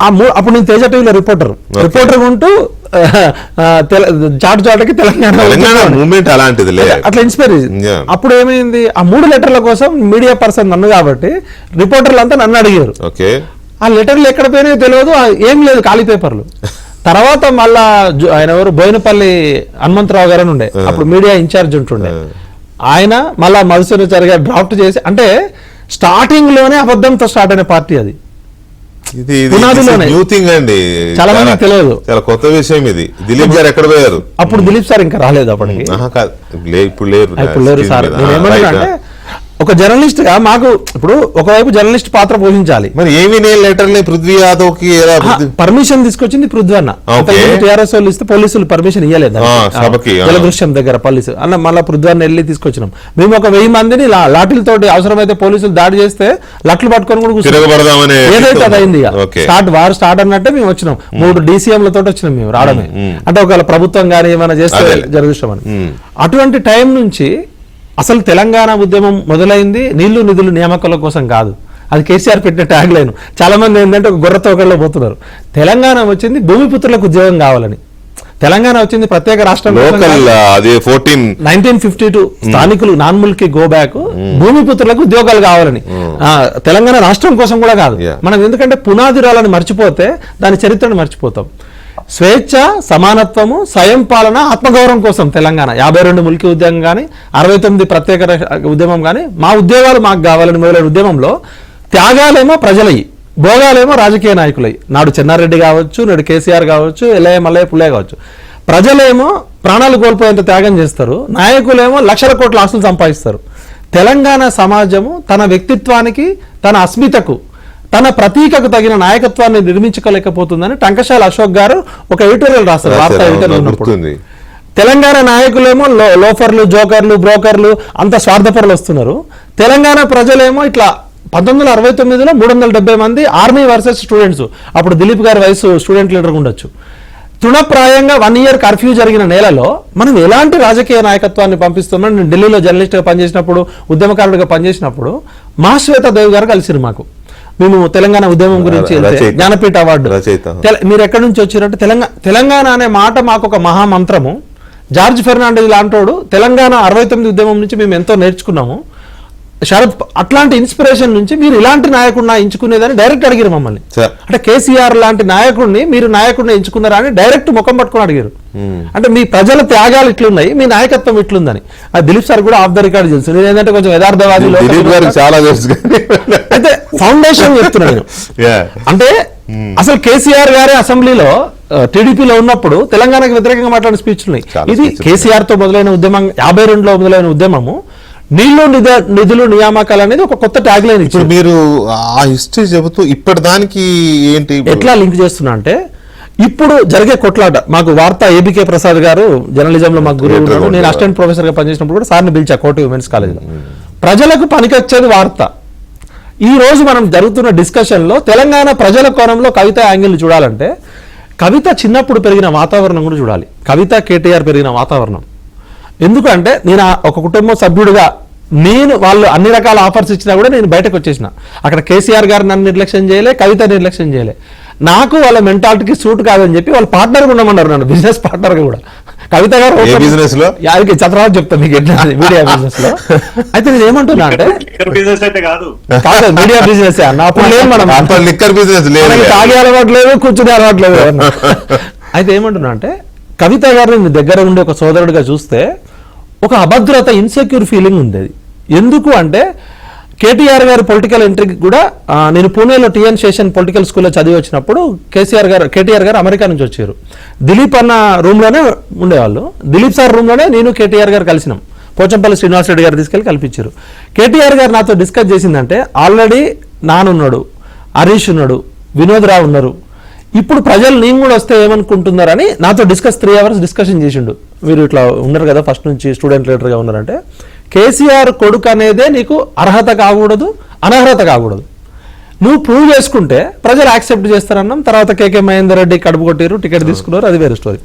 అప్పుడు నేను తేజ టీవీలో రిపోర్టర్ ఉంటూ చాటుకి తెలంగాణ మూవ్మెంట్ అలాంటిది అట్లా ఇన్స్పైర్. అప్పుడు ఏమైంది, ఆ 3 లెటర్ల కోసం మీడియా పర్సన్ నన్ను కాబట్టి రిపోర్టర్లు అంతా నన్ను అడిగారు. ఆ లెటర్లు ఎక్కడ పోయినాయో తెలియదు, ఏం లేదు, ఖాళీ పేపర్లు. తర్వాత మళ్ళా ఆయన ఎవరు బోయినపల్లి హనుమంతరావు గారు ఉండే, అప్పుడు మీడియా ఇన్ఛార్జ్ ఉంటుండే. ఆయన మళ్ళా మధుసూనాచారి గారు డ్రాఫ్ట్ చేసి, అంటే స్టార్టింగ్ లోనే అబద్ధంతో స్టార్ట్ అయిన పార్టీ అది. చాలా మంది తెలియదు, చాలా కొత్త విషయం ఇది. దిలీప్ గారు ఎక్కడ పోయారు? అప్పుడు దిలీప్ సార్ ఇంకా రాలేదు అప్పటికి. ఇప్పుడు లేరు సార్. నేను ఏమన్నా అంటే ఒక జర్నలిస్ట్ గా మాకు ఇప్పుడు ఒకవైపు జర్నలిస్ట్ పాత్ర పోషించాలి. మరి ఏమీ నేను లెటర్ పృథ్వీ యాదవ్ కి పర్మిషన్ తీసుకొచ్చింది పృథ్వీ అన్న. టీఆర్ఎస్ వాళ్ళు ఇస్తే పోలీసులు పర్మిషన్ ఇవ్వలేదు జలదృశ్యం దగ్గర పోలీసు అన్న. మళ్ళీ పృథ్వీ అన్న వెళ్ళి తీసుకొచ్చినాం. మేము ఒక 1000 మందిని లాఠీలతోటి అవసరమైతే పోలీసులు దాడి చేస్తే లట్లు పట్టుకొని కూడా కూర్చొని ఏదైతే అది అయింది వారు స్టార్ట్ అన్నట్టే మేము వచ్చినాం. 3 DCM-లతో వచ్చినాం మేము రావడమే. అంటే ఒకవేళ ప్రభుత్వం కానీ ఏమైనా చేస్తే జలదృశ్యం అని. అటువంటి టైం నుంచి అసలు తెలంగాణ ఉద్యమం మొదలైంది నీళ్లు నిధులు నియామకాల కోసం కాదు. అది కేసీఆర్ పెట్టిన ట్యాగ్ లైన్. చాలా మంది ఏంటంటే ఒక గొర్రె తోకల్లో పోతున్నారు. తెలంగాణ వచ్చింది భూమిపుత్రులకు ఉద్యోగం కావాలని. తెలంగాణ వచ్చింది ప్రత్యేక రాష్ట్రం 1952 స్థానికులు నాన్ముల్కి గో బ్యాక్ భూమిపుత్రులకు ఉద్యోగాలు కావాలని. తెలంగాణ రాష్ట్రం కోసం కూడా కాదు. మనం ఎందుకంటే పునాదిరాలను మర్చిపోతే దాని చరిత్రను మర్చిపోతాం. స్వేచ్ఛ, సమానత్వము, స్వయం పాలన, ఆత్మగౌరవం కోసం తెలంగాణ 52 ముల్కీ ఉద్యమం కానీ 69 ప్రత్యేక ఉద్యమం కానీ మా ఉద్యోగాలు మాకు కావాలని మొదలైన ఉద్యమంలో త్యాగాలేమో ప్రజలయ్యి, భోగాలేమో రాజకీయ నాయకులయ్యి. నాడు చెన్నారెడ్డి కావచ్చు, నేడు కేసీఆర్ కావచ్చు, ఎల్లయ్య మల్లయ్య పుల్లయ్య కావచ్చు. ప్రజలేమో ప్రాణాలు కోల్పోయేంత త్యాగం చేస్తారు, నాయకులేమో లక్షల కోట్ల ఆస్తులు సంపాదిస్తారు. తెలంగాణ సమాజము తన వ్యక్తిత్వానికి, తన అస్మితకు, తన ప్రతీకకు తగిన నాయకత్వాన్ని నిర్మించుకోలేకపోతుందని టంకశాల అశోక్ గారు ఒక ఎడిటోరియల్ రాస్తారు. వార్తా ఎడిటోరియల్ ఉన్నప్పుడు తెలంగాణ నాయకులేమో లోఫర్లు, జోకర్లు, బ్రోకర్లు, అంత స్వార్థపరులు వస్తున్నారు. తెలంగాణ ప్రజలేమో ఇట్లా 1969లో 370 మంది ఆర్మీ వర్సెస్ స్టూడెంట్స్. అప్పుడు దిలీప్ గారి వయసు స్టూడెంట్ లీడర్ ఉండొచ్చు. తృణప్రాయంగా 1 year కర్ఫ్యూ జరిగిన నేలలో మనం ఎలాంటి రాజకీయ నాయకత్వాన్ని పంపిస్తున్నాం. నేను ఢిల్లీలో జర్నలిస్ట్గా పనిచేసినప్పుడు, ఉద్యమకారుడిగా పనిచేసినప్పుడు మహాశ్వేత దేవ్ గారు కలిసిరు మాకు. మేము తెలంగాణ ఉద్యమం గురించి జ్ఞానపీఠ అవార్డు. మీరు ఎక్కడి నుంచి వచ్చారంటే తెలంగాణ అనే మాట మాకు ఒక మహామంత్రము. జార్జ్ ఫెర్నాండెస్ లాంటోడు తెలంగాణ 69 ఉద్యమం నుంచి మేము ఎంతో నేర్చుకున్నాము. శరత్ అట్లాంటి ఇన్స్పిరేషన్ నుంచి మీరు ఇలాంటి నాయకుడిని ఎంచుకునేదని డైరెక్ట్ అడిగారు మమ్మల్ని. అంటే కేసీఆర్ లాంటి నాయకుడిని మీరు నాయకుడిని ఎంచుకున్నారా అని డైరెక్ట్ ముఖం పట్టుకుని అడిగారు. అంటే మీ ప్రజల త్యాగాలు ఇట్లున్నాయి, మీ నాయకత్వం ఇట్లుందని. అది దిలీప్ సార్ కూడా ఆఫ్ ద రికార్డ్ తెలుసు. నేను ఏంటంటే కొంచెం యథార్థవాది చాలా అయితే ఫౌండేషన్ చెప్తున్నాను. అంటే అసలు కేసీఆర్ గారి అసెంబ్లీలో టీడీపీలో ఉన్నప్పుడు తెలంగాణకు వ్యతిరేకంగా మాట్లాడిన స్పీచ్లు ఉన్నాయి. ఇది కేసీఆర్ తో మొదలైన ఉద్యమం, 52లో మొదలైన ఉద్యమము. నీళ్లు నిధులు నియామకాలు అనేది ఒక కొత్త ట్యాగ్ లైన్. ఇప్పుడు మీరు ఆ హిస్టరీ చెబుతూ ఇప్పటిదానికి ఏంటి ఎట్లా లింక్ చేస్తున్నా అంటే, ఇప్పుడు జరిగే కొట్లాట మాకు వార్త ఏబికే ప్రసాద్ గారు జర్నలిజంలో మాకు గురువు. నేను అసిస్టెంట్ ప్రొఫెసర్ గా పనిచేసినప్పుడు కూడా సార్ని పిలిచా కోటి ఉమెన్స్ కాలేజీలో. ప్రజలకు పనికొచ్చేది వార్త. ఈ రోజు మనం జరుగుతున్న డిస్కషన్ లో తెలంగాణ ప్రజల కోణంలో కవిత యాంగిల్ చూడాలంటే, కవిత చిన్నప్పుడు పెరిగిన వాతావరణం కూడా చూడాలి. కవిత కేటీఆర్ పెరిగిన వాతావరణం. ఎందుకంటే నేను ఒక కుటుంబ సభ్యుడిగా వాళ్ళు అన్ని రకాల ఆఫర్స్ ఇచ్చినా కూడా నేను బయటకు వచ్చేసిన. అక్కడ కేసీఆర్ గారు నన్ను నిర్లక్ష్యం చేయలే, కవిత నిర్లక్ష్యం చేయలే. నాకు వాళ్ళ మెంటాలిటీకి సూట్ కాదని చెప్పి వాళ్ళు పార్ట్నర్గా ఉండమన్నారు, నన్ను బిజినెస్ పార్ట్నర్గా కూడా. కవిత గారు బిజినెస్ లో చంద్రబాబు చెప్తా మీకు ఎట్లా మీడియా బిజినెస్ లో. అయితే నేను ఏమంటున్నా అంటే కాదు మీడియా బిజినెస్ అన్న. అప్పుడు లేదు మనం లిక్కర్ బిజినెస్ లేదు, తాగే అలవాటు లేదు, కూర్చునే అలవాటు లేదు. అయితే ఏమంటున్నా అంటే, కవిత గారిని దగ్గర ఉండి ఒక సోదరుడిగా చూస్తే ఒక అభద్రత, ఇన్సెక్యూర్ ఫీలింగ్ ఉంది. అది ఎందుకు అంటే, కేటీఆర్ గారి పొలిటికల్ ఎంట్రీకి కూడా నేను పూణేలో టిఎన్ శేషన్ పొలిటికల్ స్కూల్లో చదివి వచ్చినప్పుడు కేటీఆర్ గారు అమెరికా నుంచి వచ్చారు. దిలీప్ అన్న రూమ్ లోనే ఉండేవాళ్ళు. దిలీప్ సార్ రూమ్ లోనే నేను కేటీఆర్ గారు కలిసినాం. పోచంపల్లి శ్రీనివాస్ రెడ్డి గారు తీసుకెళ్లి కల్పించారు. కేటీఆర్ గారు నాతో డిస్కస్ చేసిందంటే, ఆల్రెడీ నానున్నాడు, హరీష్ ఉన్నాడు, వినోద్ రావు ఉన్నారు, ఇప్పుడు ప్రజలు నేను కూడా వస్తే ఏమనుకుంటున్నారని నాతో 3 hours డిస్కషన్ చేసిండు. మీరు ఇట్లా ఉన్నారు కదా ఫస్ట్ నుంచి స్టూడెంట్ లీడర్గా ఉన్నారంటే, కేసీఆర్ కొడుకు అనేదే నీకు అర్హత కాకూడదు, అనర్హత కాకూడదు. నువ్వు ప్రూవ్ చేసుకుంటే ప్రజలు యాక్సెప్ట్ చేస్తారన్నాం. తర్వాత కేకే మహేందర్ రెడ్డి కడుపు కొట్టారు, టికెట్ తీసుకున్నారు, అది వేరే స్టోరీ.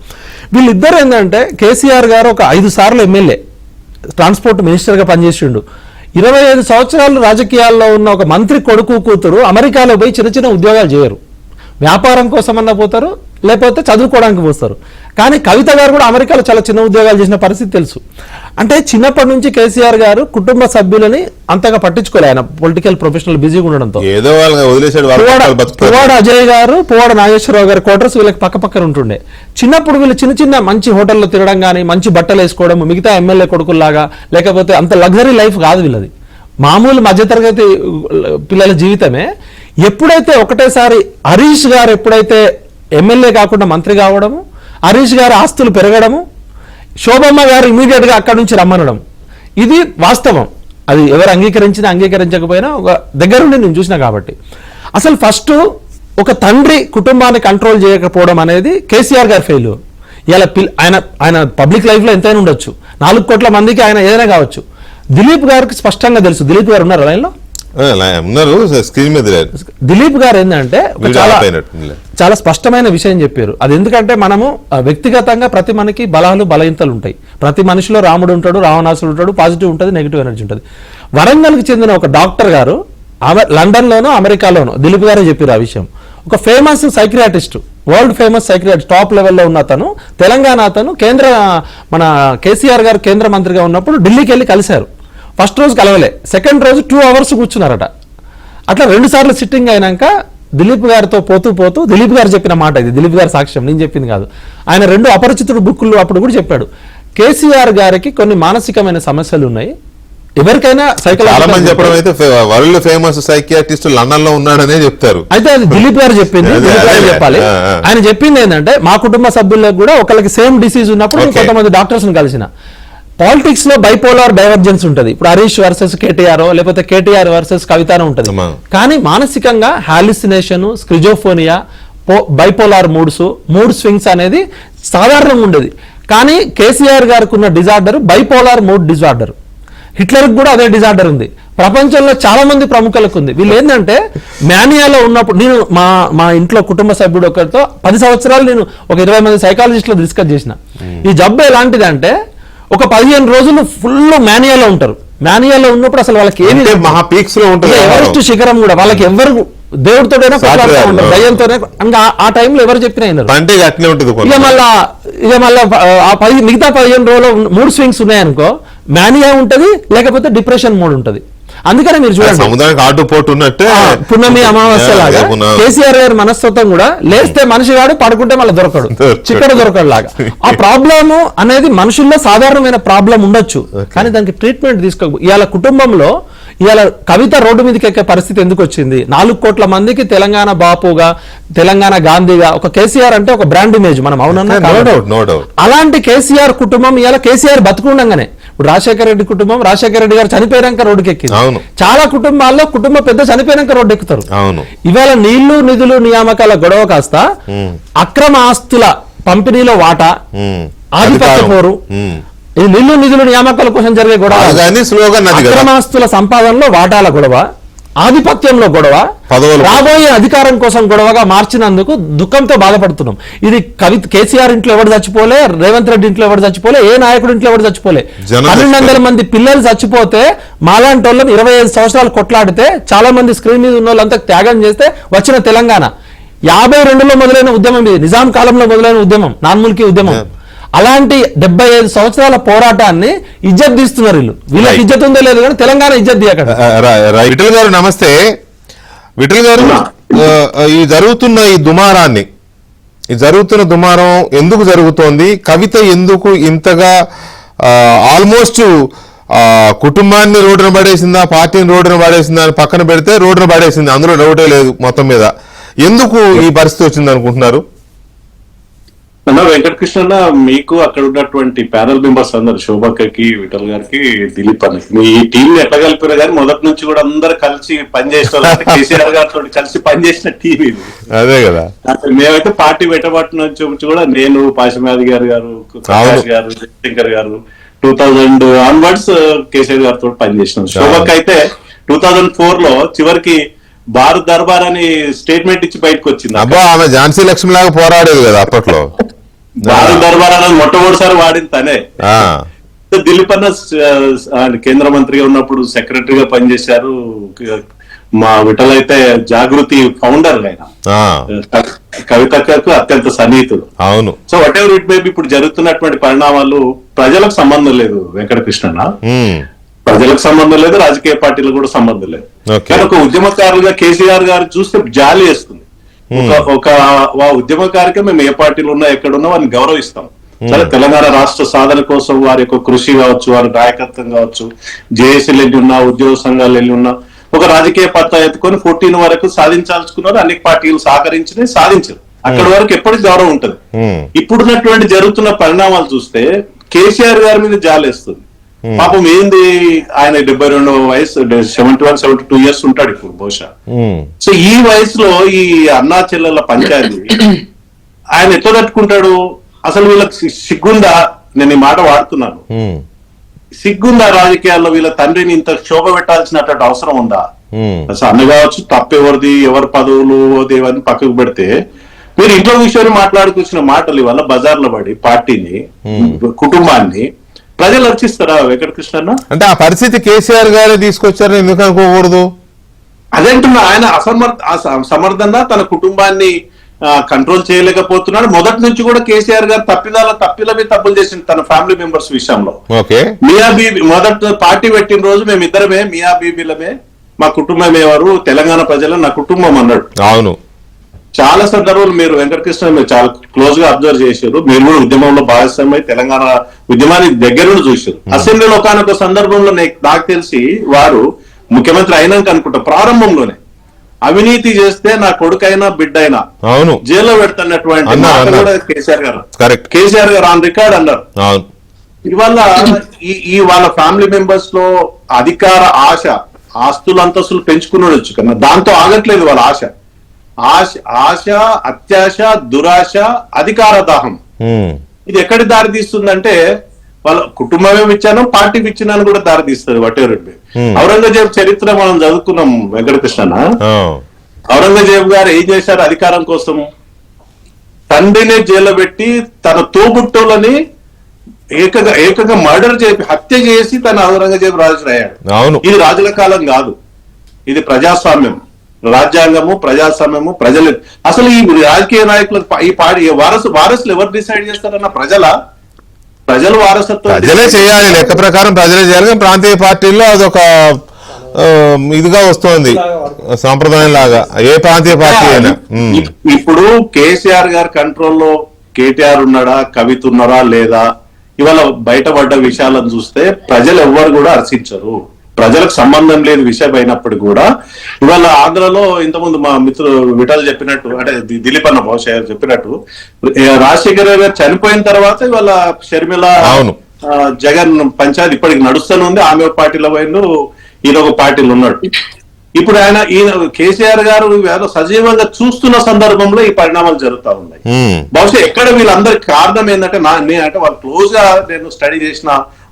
వీళ్ళిద్దరు ఏంటంటే, కేసీఆర్ గారు ఒక 5 సార్లు ఎమ్మెల్యే, ట్రాన్స్పోర్ట్ మినిస్టర్గా పనిచేసిండు. 25 సంవత్సరాలు రాజకీయాల్లో ఉన్న ఒక మంత్రి కొడుకు కూతురు అమెరికాలో పోయి చిన్న చిన్న ఉద్యోగాలు చేయరు. వ్యాపారం కోసమన్నా పోతారు, లేకపోతే చదువుకోవడానికి పోస్తారు. కానీ కవిత గారు కూడా అమెరికాలో చాలా చిన్న ఉద్యోగాలు చేసిన పరిస్థితి తెలుసు. అంటే చిన్నప్పటి నుంచి కేసీఆర్ గారు కుటుంబ సభ్యులని అంతగా పట్టించుకోలే. ఆయన పొలిటికల్ ప్రొఫెషనల్ బిజీగా ఉండడంతో పువ్వాడ అజయ్ గారు, పువ్వాడ నాగేశ్వరరావు గారు క్వార్టర్స్ వీళ్ళకి పక్క పక్కన ఉంటుండే. చిన్నప్పుడు వీళ్ళు చిన్న చిన్న మంచి హోటల్లో తిరగడం కానీ, మంచి బట్టలు వేసుకోవడం, మిగతా ఎమ్మెల్యే కొడుకుల్లాగా, లేకపోతే అంత లగ్జరీ లైఫ్ కాదు వీళ్ళది. మామూలు మధ్యతరగతి పిల్లల జీవితమే. ఎప్పుడైతే ఒకటేసారి హరీష్ గారు ఎప్పుడైతే ఎమ్మెల్యే కాకుండా మంత్రి కావడము, హరీష్ గారి ఆస్తులు పెరగడము, శోభమ్మ గారు ఇమీడియట్ గా అక్కడి నుంచి రమ్మనడం, ఇది వాస్తవం. అది ఎవరు అంగీకరించినా అంగీకరించకపోయినా ఒక దగ్గరుండి నేను చూసిన కాబట్టి అసలు ఫస్ట్ ఒక తండ్రి కుటుంబాన్ని కంట్రోల్ చేయకపోవడం అనేది కేసీఆర్ గారి ఫెయిల్యూర్. ఇలా ఆయన పబ్లిక్ లైఫ్ లో ఎంతైనా ఉండొచ్చు, 4 కోట్ల మందికి ఆయన ఏదైనా కావచ్చు. దిలీప్ గారికి స్పష్టంగా తెలుసు. దిలీప్ గారు ఉన్నారు లైన్లో, ఉన్నారు స్క్రీన్ మీద. దిలీప్ గారు ఏంటంటే చాలా స్పష్టమైన విషయం చెప్పారు. అది ఎందుకంటే మనము వ్యక్తిగతంగా ప్రతి మనకి బలాలు బలహీనతలు ఉంటాయి. ప్రతి మనిషిలో రాముడు ఉంటాడు, రావణాసుడు ఉంటాడు, పాజిటివ్ ఉంటుంది, నెగిటివ్ ఎనర్జీ ఉంటుంది. వరంగల్కి చెందిన ఒక డాక్టర్ గారు లండన్ లోనో అమెరికాలోనో దిలీప్ గారే చెప్పారు ఆ విషయం. ఒక famous psychiatrist, world famous psychiatrist, top లెవెల్లో ఉన్న అతను, తెలంగాణ అతను, మన కేసీఆర్ గారు కేంద్ర మంత్రిగా ఉన్నప్పుడు ఢిల్లీకి వెళ్ళి కలిశారు. ఫస్ట్ రోజు కలవలే, సెకండ్ రోజు 2 hours కూర్చున్నారట. అట్లా 2 సార్లు సిట్టింగ్ అయినాక దిలీప్ గారితో పోతూ దిలీప్ గారు చెప్పిన మాట ఇది, దిలీప్ గారి సాక్ష్యం, నేను చెప్పింది కాదు. ఆయన 2 అపరిచితుడు బుక్కులు అప్పుడు కూడా చెప్పాడు. కేసీఆర్ గారికి కొన్ని మానసికమైన సమస్యలు ఉన్నాయి. ఎవరికైనా సైకాలజీ చెప్పడం అయితే వరల్డ్ ఫేమస్ సైకియాట్రిస్ట్ లండన్ లో ఉన్నాడనే చెప్తారు. అయితే అది దిలీప్ గారు చెప్పింది, దిలీప్ గారు చెప్పాలి. ఆయన చెప్పింది ఏంటంటే మా కుటుంబ సభ్యులకు కూడా ఒకరికి సేమ్ డిసీజ్ ఉన్నప్పుడు కొంతమంది డాక్టర్స్ కలిసిన. పాలిటిక్స్ లో బైపోలార్ డైవర్జెన్స్ ఉంటుంది. ఇప్పుడు హరీష్ వర్సెస్ కేటీఆర్, లేకపోతే కేటీఆర్ వర్సెస్ కవితానో ఉంటుంది. కానీ మానసికంగా హాలిసినేషన్, స్క్రిజోఫోనియా, బైపోలార్ మూడ్ స్వింగ్స్ అనేది సాధారణంగా ఉండేది. కానీ కేసీఆర్ గారికి ఉన్న డిజార్డర్ బైపోలార్ మూడ్ డిజార్డర్. హిట్లర్కి కూడా అదే డిజార్డర్ ఉంది. ప్రపంచంలో చాలా మంది ప్రముఖులకు ఉంది. వీళ్ళు ఏంటంటే మానియాలో ఉన్నప్పుడు, నేను మా ఇంట్లో కుటుంబ సభ్యుడు ఒకరితో 10 సంవత్సరాలు నేను ఒక 20 మంది సైకాలజిస్టులు డిస్కస్ చేసిన. ఈ జబ్బు ఎలాంటిది అంటే ఒక 15 రోజులు ఫుల్ మానియాలో ఉంటారు. మానియాలో ఉన్నప్పుడు అసలు వాళ్ళకి ఏమి మహా పీక్స్ లో ఉంటుంది, ఎవరెస్ట్ శిఖరం కూడా వాళ్ళకి ఎవరు దేవుడితోనైనా దయ్యంతోనే ఆ టైంలో ఎవరు చెప్పినా ఇక మళ్ళా మిగతా 15 రోజులు మూడ్ స్వింగ్స్ ఉన్నాయనుకో, మానియా ఉంటది, లేకపోతే డిప్రెషన్ మోడ్ ఉంటది. అందుకనే మీరు చూడండి సముద్రానికి ఆటుపోటు ఉన్నట్టే పున్నమి అమావాస్య లాగా కేసీఆర్ గారి మనస్తత్వం కూడా, లేస్తే మనిషి వాడు, పడుకుంటే మళ్ళీ దొరకడు, చిక్కడ దొరకడు లాగా. ఆ ప్రాబ్లమ్ అనేది మనుషుల్లో సాధారణమైన ప్రాబ్లం ఉండొచ్చు, కానీ దానికి ట్రీట్మెంట్ తీసుకో. ఇవాళ కుటుంబంలో ఇవాళ కవిత రోడ్డు మీదకి ఎక్కే పరిస్థితి ఎందుకు వచ్చింది? 4 కోట్ల మందికి తెలంగాణ బాపుగా, తెలంగాణ గాంధీగా, ఒక కేసీఆర్ అంటే ఒక బ్రాండ్ ఇమేజ్, మనం అవునన్నా. అలాంటి కేసీఆర్ కుటుంబం ఇవాళ కేసీఆర్ బతుకుండగానే, ఇప్పుడు రాజశేఖర రెడ్డి కుటుంబం, రాజశేఖర రెడ్డి గారు చనిపోయాక రోడ్డుకి ఎక్కింది. చాలా కుటుంబాల్లో కుటుంబ పెద్ద చనిపోయాక రోడ్డు ఎక్కుతారు. ఇవాళ నీళ్లు నిధులు నియామకాల గొడవ కాస్త అక్రమ ఆస్తుల పంపిణీలో వాటా, ఆధిపత్య పోరు, ఈ నీళ్లు నిధులు నియామకాల కోసం జరిగే గొడవ, అక్రమాస్తుల సంపాదనలో వాటాల గొడవ, ఆధిపత్యంలో గొడవ, రాబోయే అధికారం కోసం గొడవగా మార్చినందుకు దుఃఖంతో బాధపడుతున్నాం. ఇది కేసీఆర్ ఇంట్లో ఎవరు చచ్చిపోలే, రేవంత్ రెడ్డి ఇంట్లో ఎవరు చచ్చిపోలే, ఏ నాయకుడి ఇంట్లో ఎవరు చచ్చిపోలే. 1200 మంది పిల్లలు చచ్చిపోతే మాలాంటి వాళ్ళని 25 సంవత్సరాలు కొట్లాడితే, చాలా మంది స్క్రీన్ మీద ఉన్న వాళ్ళంతా త్యాగం చేస్తే వచ్చిన తెలంగాణ 52లో మొదలైన ఉద్యమం, ఇది నిజాం కాలంలో మొదలైన ఉద్యమం, నాన్ముల్కీ ఉద్యమం. అలాంటి 75 సంవత్సరాల పోరాటాన్ని ఇజ్జత్ తీస్తున్నారు వీళ్ళకి ఇజ్జత్ ఉందో లేదు కానీ తెలంగాణ ఇజ్జత్ తీయకండి. విఠల్ గారు నమస్తే. విఠల్ గారు, ఈ జరుగుతున్న దుమారం ఎందుకు జరుగుతోంది? కవిత ఎందుకు ఇంతగా ఆల్మోస్ట్ కుటుంబాన్ని రోడ్డున పడేసిందా, పార్టీని రోడ్డున పడేసిందా అని పక్కన పెడితే రోడ్డున పడేసింది, అందులో డౌటే లేదు. మొత్తం మీద ఎందుకు ఈ పరిస్థితి వచ్చింది అనుకుంటున్నారు? వెంకటకృష్ణ, మీకు అక్కడ ఉన్నటువంటి ప్యానల్ మెంబర్స్ అందరు, శోభక్కకి, విఠల్ గారికి, దిలీప్ అన్నకి, మీ టీం ఎట్లా కలిపారు కానీ మొదటి నుంచి కూడా అందరు కలిసి పనిచేసిన కేసీఆర్ గారితో కలిసి పనిచేసిన టీం ఇది. అదే కదా, మేమైతే పార్టీ పెట్టబట్టిన నుంచి కూడా నేను, పాశమాది గారు, ప్రకాష్ గారు, జయశంకర్ గారు 2000 ఆన్వర్డ్స్ కేసీఆర్ గారితో పనిచేసినాం. శోభక్ అయితే 2004 లో చివరికి భారత్ దర్బార్ అని స్టేట్మెంట్ ఇచ్చి బయటకు వచ్చింది. అబ్బా, ఆమె ఝాన్సీ లక్ష్మి లాగా పోరాడేది కదా అప్పట్లో. భారత్ దర్బార్ అనేది మొట్టమొదటిసారి వాడింది తనే. దిలీప్ అన్న కేంద్ర మంత్రిగా ఉన్నప్పుడు సెక్రటరీగా పనిచేశారు. మా విఠల్ అయితే జాగృతి ఫౌండర్ ఆయన, కవితకు అత్యంత సన్నిహితుడు. అవును. So what ever it may be, ఇప్పుడు జరుగుతున్నటువంటి పరిణామాలు ప్రజలకు సంబంధం లేదు వెంకటకృష్ణ, ప్రజలకు సంబంధం లేదు, రాజకీయ పార్టీలకు కూడా సంబంధం లేదు. కానీ ఒక ఉద్యమకారులుగా కేసీఆర్ గారు చూస్తే జాలి వేస్తుంది. ఒక ఉద్యమకారిగా మేము ఏ పార్టీలో ఉన్నా, ఎక్కడున్నా వారిని గౌరవిస్తాం. సరే, తెలంగాణ రాష్ట్ర సాధన కోసం వారి యొక్క కృషి కావచ్చు, వారి నాయకత్వం కావచ్చు, జేఏసీలు వెళ్ళి ఉన్నా, ఉద్యోగ సంఘాలు వెళ్ళి ఉన్నా, ఒక రాజకీయ పత్తా ఎత్తుకొని 14 వరకు సాధించాల్చుకున్నారు. అన్ని పార్టీలు సహకరించినాయి, సాధించారు. అక్కడి వరకు ఎప్పటికీ గౌరవం ఉంటది. ఇప్పుడున్నటువంటి జరుగుతున్న పరిణామాలు చూస్తే కేసీఆర్ గారి మీద జాలేస్తుంది. పాపం ఏంది ఆయన 72వ వయసు, 71-72 ఇయర్స్ ఉంటాడు ఇప్పుడు బహుశా. సో ఈ వయసులో ఈ అన్నా చెల్లెల పంచాయతీ ఆయన ఎట్లా తట్టుకుంటాడు? అసలు వీళ్ళకి సిగ్గుందా? నేను ఈ మాట వాడుతున్నాను, సిగ్గుందా? రాజకీయాల్లో వీళ్ళ తండ్రిని ఇంత క్షోభ పెట్టాల్సినటువంటి అవసరం ఉందా? అసలు అన్న కావచ్చు, తప్పెవరిది, ఎవరి పదవులు దేవని పక్కకు పెడితే మీరు ఇంట్లో కూర్చొని మాట్లాడుకొచ్చిన మాటలు వల్ల బజార్లో పడి పార్టీని, కుటుంబాన్ని ప్రజలు రక్షిస్తారా వెంకటకృష్ణ? అంటే ఆ పరిస్థితి కేసీఆర్ గారే తీసుకొచ్చారని ఎందుకు అనుకోకూడదు? అదేంటున్నా, ఆయన సమర్థంగా తన కుటుంబాన్ని కంట్రోల్ చేయలేకపోతున్నాడు. మొదటి నుంచి కూడా కేసీఆర్ గారు తప్పిలమే తప్పులు చేసింది తన ఫ్యామిలీ మెంబర్స్ విషయంలో. మియా బీబీ మొదటి పార్టీ పెట్టిన రోజు మేము ఇద్దరమే మియా బీబీలమే, మా కుటుంబం ఎవరు, తెలంగాణ ప్రజలు నా కుటుంబం అన్నాడు. అవును, చాలా సందర్భాలు మీరు వెంకటకృష్ణ మీరు చాలా క్లోజ్ గా అబ్జర్వ్ చేశారు. మీరు కూడా ఉద్యమంలో భాగస్వామ్యం తెలంగాణ ఉద్యమాన్ని దగ్గర నుండి చూశారు. అసెంబ్లీలో ఒకనొక సందర్భంలో నాకు తెలిసి వారు ముఖ్యమంత్రి అయినాక అనుకుంటా ప్రారంభంలోనే అవినీతి చేస్తే నా కొడుకైనా బిడ్డైనా అవును జైల్లో పెడుతున్నటువంటి మాట కూడా కేసీఆర్ గారు ఆన్ రికార్డ్ అన్నారు. ఇవాళ ఈ వాళ్ళ ఫ్యామిలీ మెంబర్స్ లో అధికార ఆశ, ఆస్తులు అంతస్తులు పెంచుకునొచ్చు కన్నా దాంతో ఆగట్లేదు వాళ్ళ ఆశ. ఆశ, అత్యాశ, దురాశ, అధికార దాహం. ఇది ఎక్కడి దారి తీస్తుందంటే వాళ్ళ కుటుంబమే ఇచ్చాను, పార్టీ ఇచ్చినాను కూడా దారి తీస్తుంది. వట్టేరెడ్డి ఔరంగజేబు చరిత్ర మనం చదువుకున్నాం వెంకటకృష్ణ. ఔరంగజేబు గారు ఏం చేశారు అధికారం కోసం? తండ్రిని జైల్లో పెట్టి తన తోబుట్టోలని ఏకంగా మర్డర్ చేసి హత్య చేసి తన ఔరంగజేబు రాజు అయ్యాడు. ఇది రాజుల కాలం కాదు, ఇది ప్రజాస్వామ్యం. రాజ్యాంగము, ప్రజాస్వామ్యము, ప్రజలు. అసలు ఈ రాజకీయ నాయకులకు ఈ పార్టీ వారసులు ఎవరు డిసైడ్ చేస్తారన్న ప్రజలు వారసత్వం ప్రజలే చేయాలి, లెక్క ప్రకారం ప్రజలే చేయాలి. ప్రాంతీయ పార్టీల్లో అదొక ఇదిగా వస్తోంది సాంప్రదాయం లాగా ఏ ప్రాంతీయ పార్టీ అయినా. ఇప్పుడు కేసీఆర్ గారి కంట్రోల్లో కేటీఆర్ ఉన్నాడా, కవిత ఉన్నారా లేదా, ఇవాళ బయటపడ్డ విషయాలను చూస్తే ప్రజలు ఎవ్వరు కూడా హర్షించరు. ప్రజలకు సంబంధం లేని విషయం అయినప్పుడు కూడా ఇవాళ ఆంధ్రలో ఇంతకుముందు మా మిత్రుడు విఠల్ చెప్పినట్టు, అంటే దిలీప్ అన్న బహుశా చెప్పినట్టు, రాజశేఖర గారు చనిపోయిన తర్వాత ఇవాళ షర్మిల జగన్ పంచాయతీ ఇప్పటికి నడుస్తూనే ఉంది. ఆమె పార్టీలో పోయిండు, ఈయన ఒక పార్టీలో ఉన్నాడు. ఇప్పుడు ఈయన కేసీఆర్ గారు సజీవంగా చూస్తున్న సందర్భంలో ఈ పరిణామాలు జరుగుతా ఉన్నాయి. బహుశా ఎక్కడ వీళ్ళందరికి కారణం ఏంటంటే నేనంటే వాళ్ళు క్లోజ్ గా నేను స్టడీ చేసిన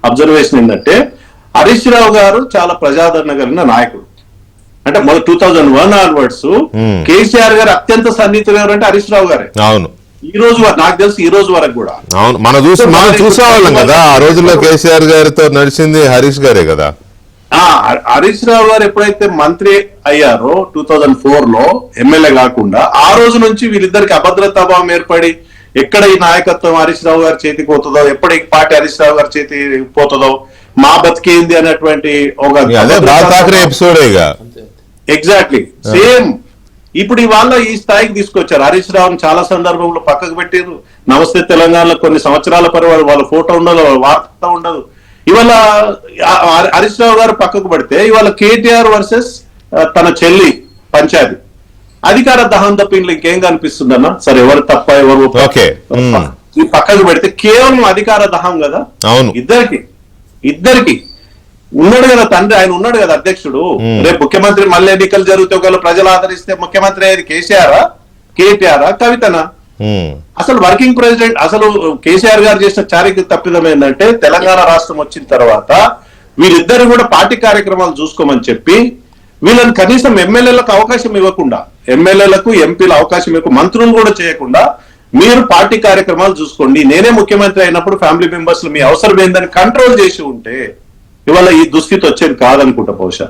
అబ్జర్వేషన్ ఏంటంటే హరీష్ రావు గారు చాలా ప్రజాదరణ కలిగిన నాయకుడు. అంటే మొదటి 2001 ఆన్వర్డ్స్ కేసీఆర్ గారు అత్యంత సన్నిహితులు ఎవరంటే హరీష్ రావు గారే. అవును, ఈ రోజు నాకు తెలిసి ఈ రోజు వరకు కూడా. అవును, మనం చూసేవాళ్ళం కదా ఆ రోజుల్లో కేసీఆర్ గారితో నడిచింది హరీష్ గారే కదా. హరీష్ రావు గారు ఎప్పుడైతే మంత్రి అయ్యారో 2004 లో ఎమ్మెల్యే కాకుండా, ఆ రోజు నుంచి వీళ్ళిద్దరికి అభద్రతాభావం ఏర్పడి ఎక్కడ ఈ నాయకత్వం హరీష్ రావు గారి చేతికి పోతుందో, ఎప్పుడు ఈ పార్టీ హరీష్ రావు గారి చేతికి పోతుందో, మా బతికేంది అన్నటువంటి ఒక ఎగ్జాక్ట్లీ సేమ్ ఇప్పుడు ఇవాళ ఈ స్థాయికి తీసుకొచ్చారు. హరీష్ రావుని చాలా సందర్భంలో పక్కకు పెట్టారు. నమస్తే తెలంగాణలో కొన్ని సంవత్సరాల పరివారు వాళ్ళ ఫోటో ఉండదు, వాళ్ళ వార్త ఉండదు. ఇవాళ హరీష్ రావు గారు పక్కకు పడితే ఇవాళ కేటీఆర్ వర్సెస్ తన చెల్లి పంచాయతీ అధికార దహం తప్పింది ఇంకేం కనిపిస్తుందన్నా? సరే ఎవరు తప్ప ఎవరు ఈ పక్కకు పెడితే కేవలం అధికార దహం కదా. అవును, ఇద్దరికి ఉన్నాడు కదా తండ్రి, ఆయన ఉన్నాడు కదా అధ్యక్షుడు. రేపు ముఖ్యమంత్రి మళ్ళీ ఎన్నికలు జరిగితే ఒకవేళ ప్రజలు ఆదరిస్తే ముఖ్యమంత్రి అయ్యేది కేసీఆరా, కేటీఆరా, కవితనా? అసలు వర్కింగ్ ప్రెసిడెంట్ అసలు కేసీఆర్ గారు చేసిన చారిత్రక తప్పిదం ఏంటంటే తెలంగాణ రాష్ట్రం వచ్చిన తర్వాత వీళ్ళిద్దరు కూడా పార్టీ కార్యక్రమాలు చూసుకోమని చెప్పి వీళ్ళని కనీసం ఎమ్మెల్యేలకు అవకాశం ఇవ్వకుండా, ఎమ్మెల్యేలకు ఎంపీల అవకాశం ఇవ్వకుండా, మంత్రులు కూడా చేయకుండా మీరు పార్టీ కార్యక్రమాలు చూసుకోండి, నేనే ముఖ్యమంత్రి అయినప్పుడు ఫ్యామిలీ మెంబర్స్ మీ అవసరం ఏందని కంట్రోల్ చేసి ఉంటే ఇవాళ ఈ దుస్థితి వచ్చేది కాదనుకుంటా. బహుశా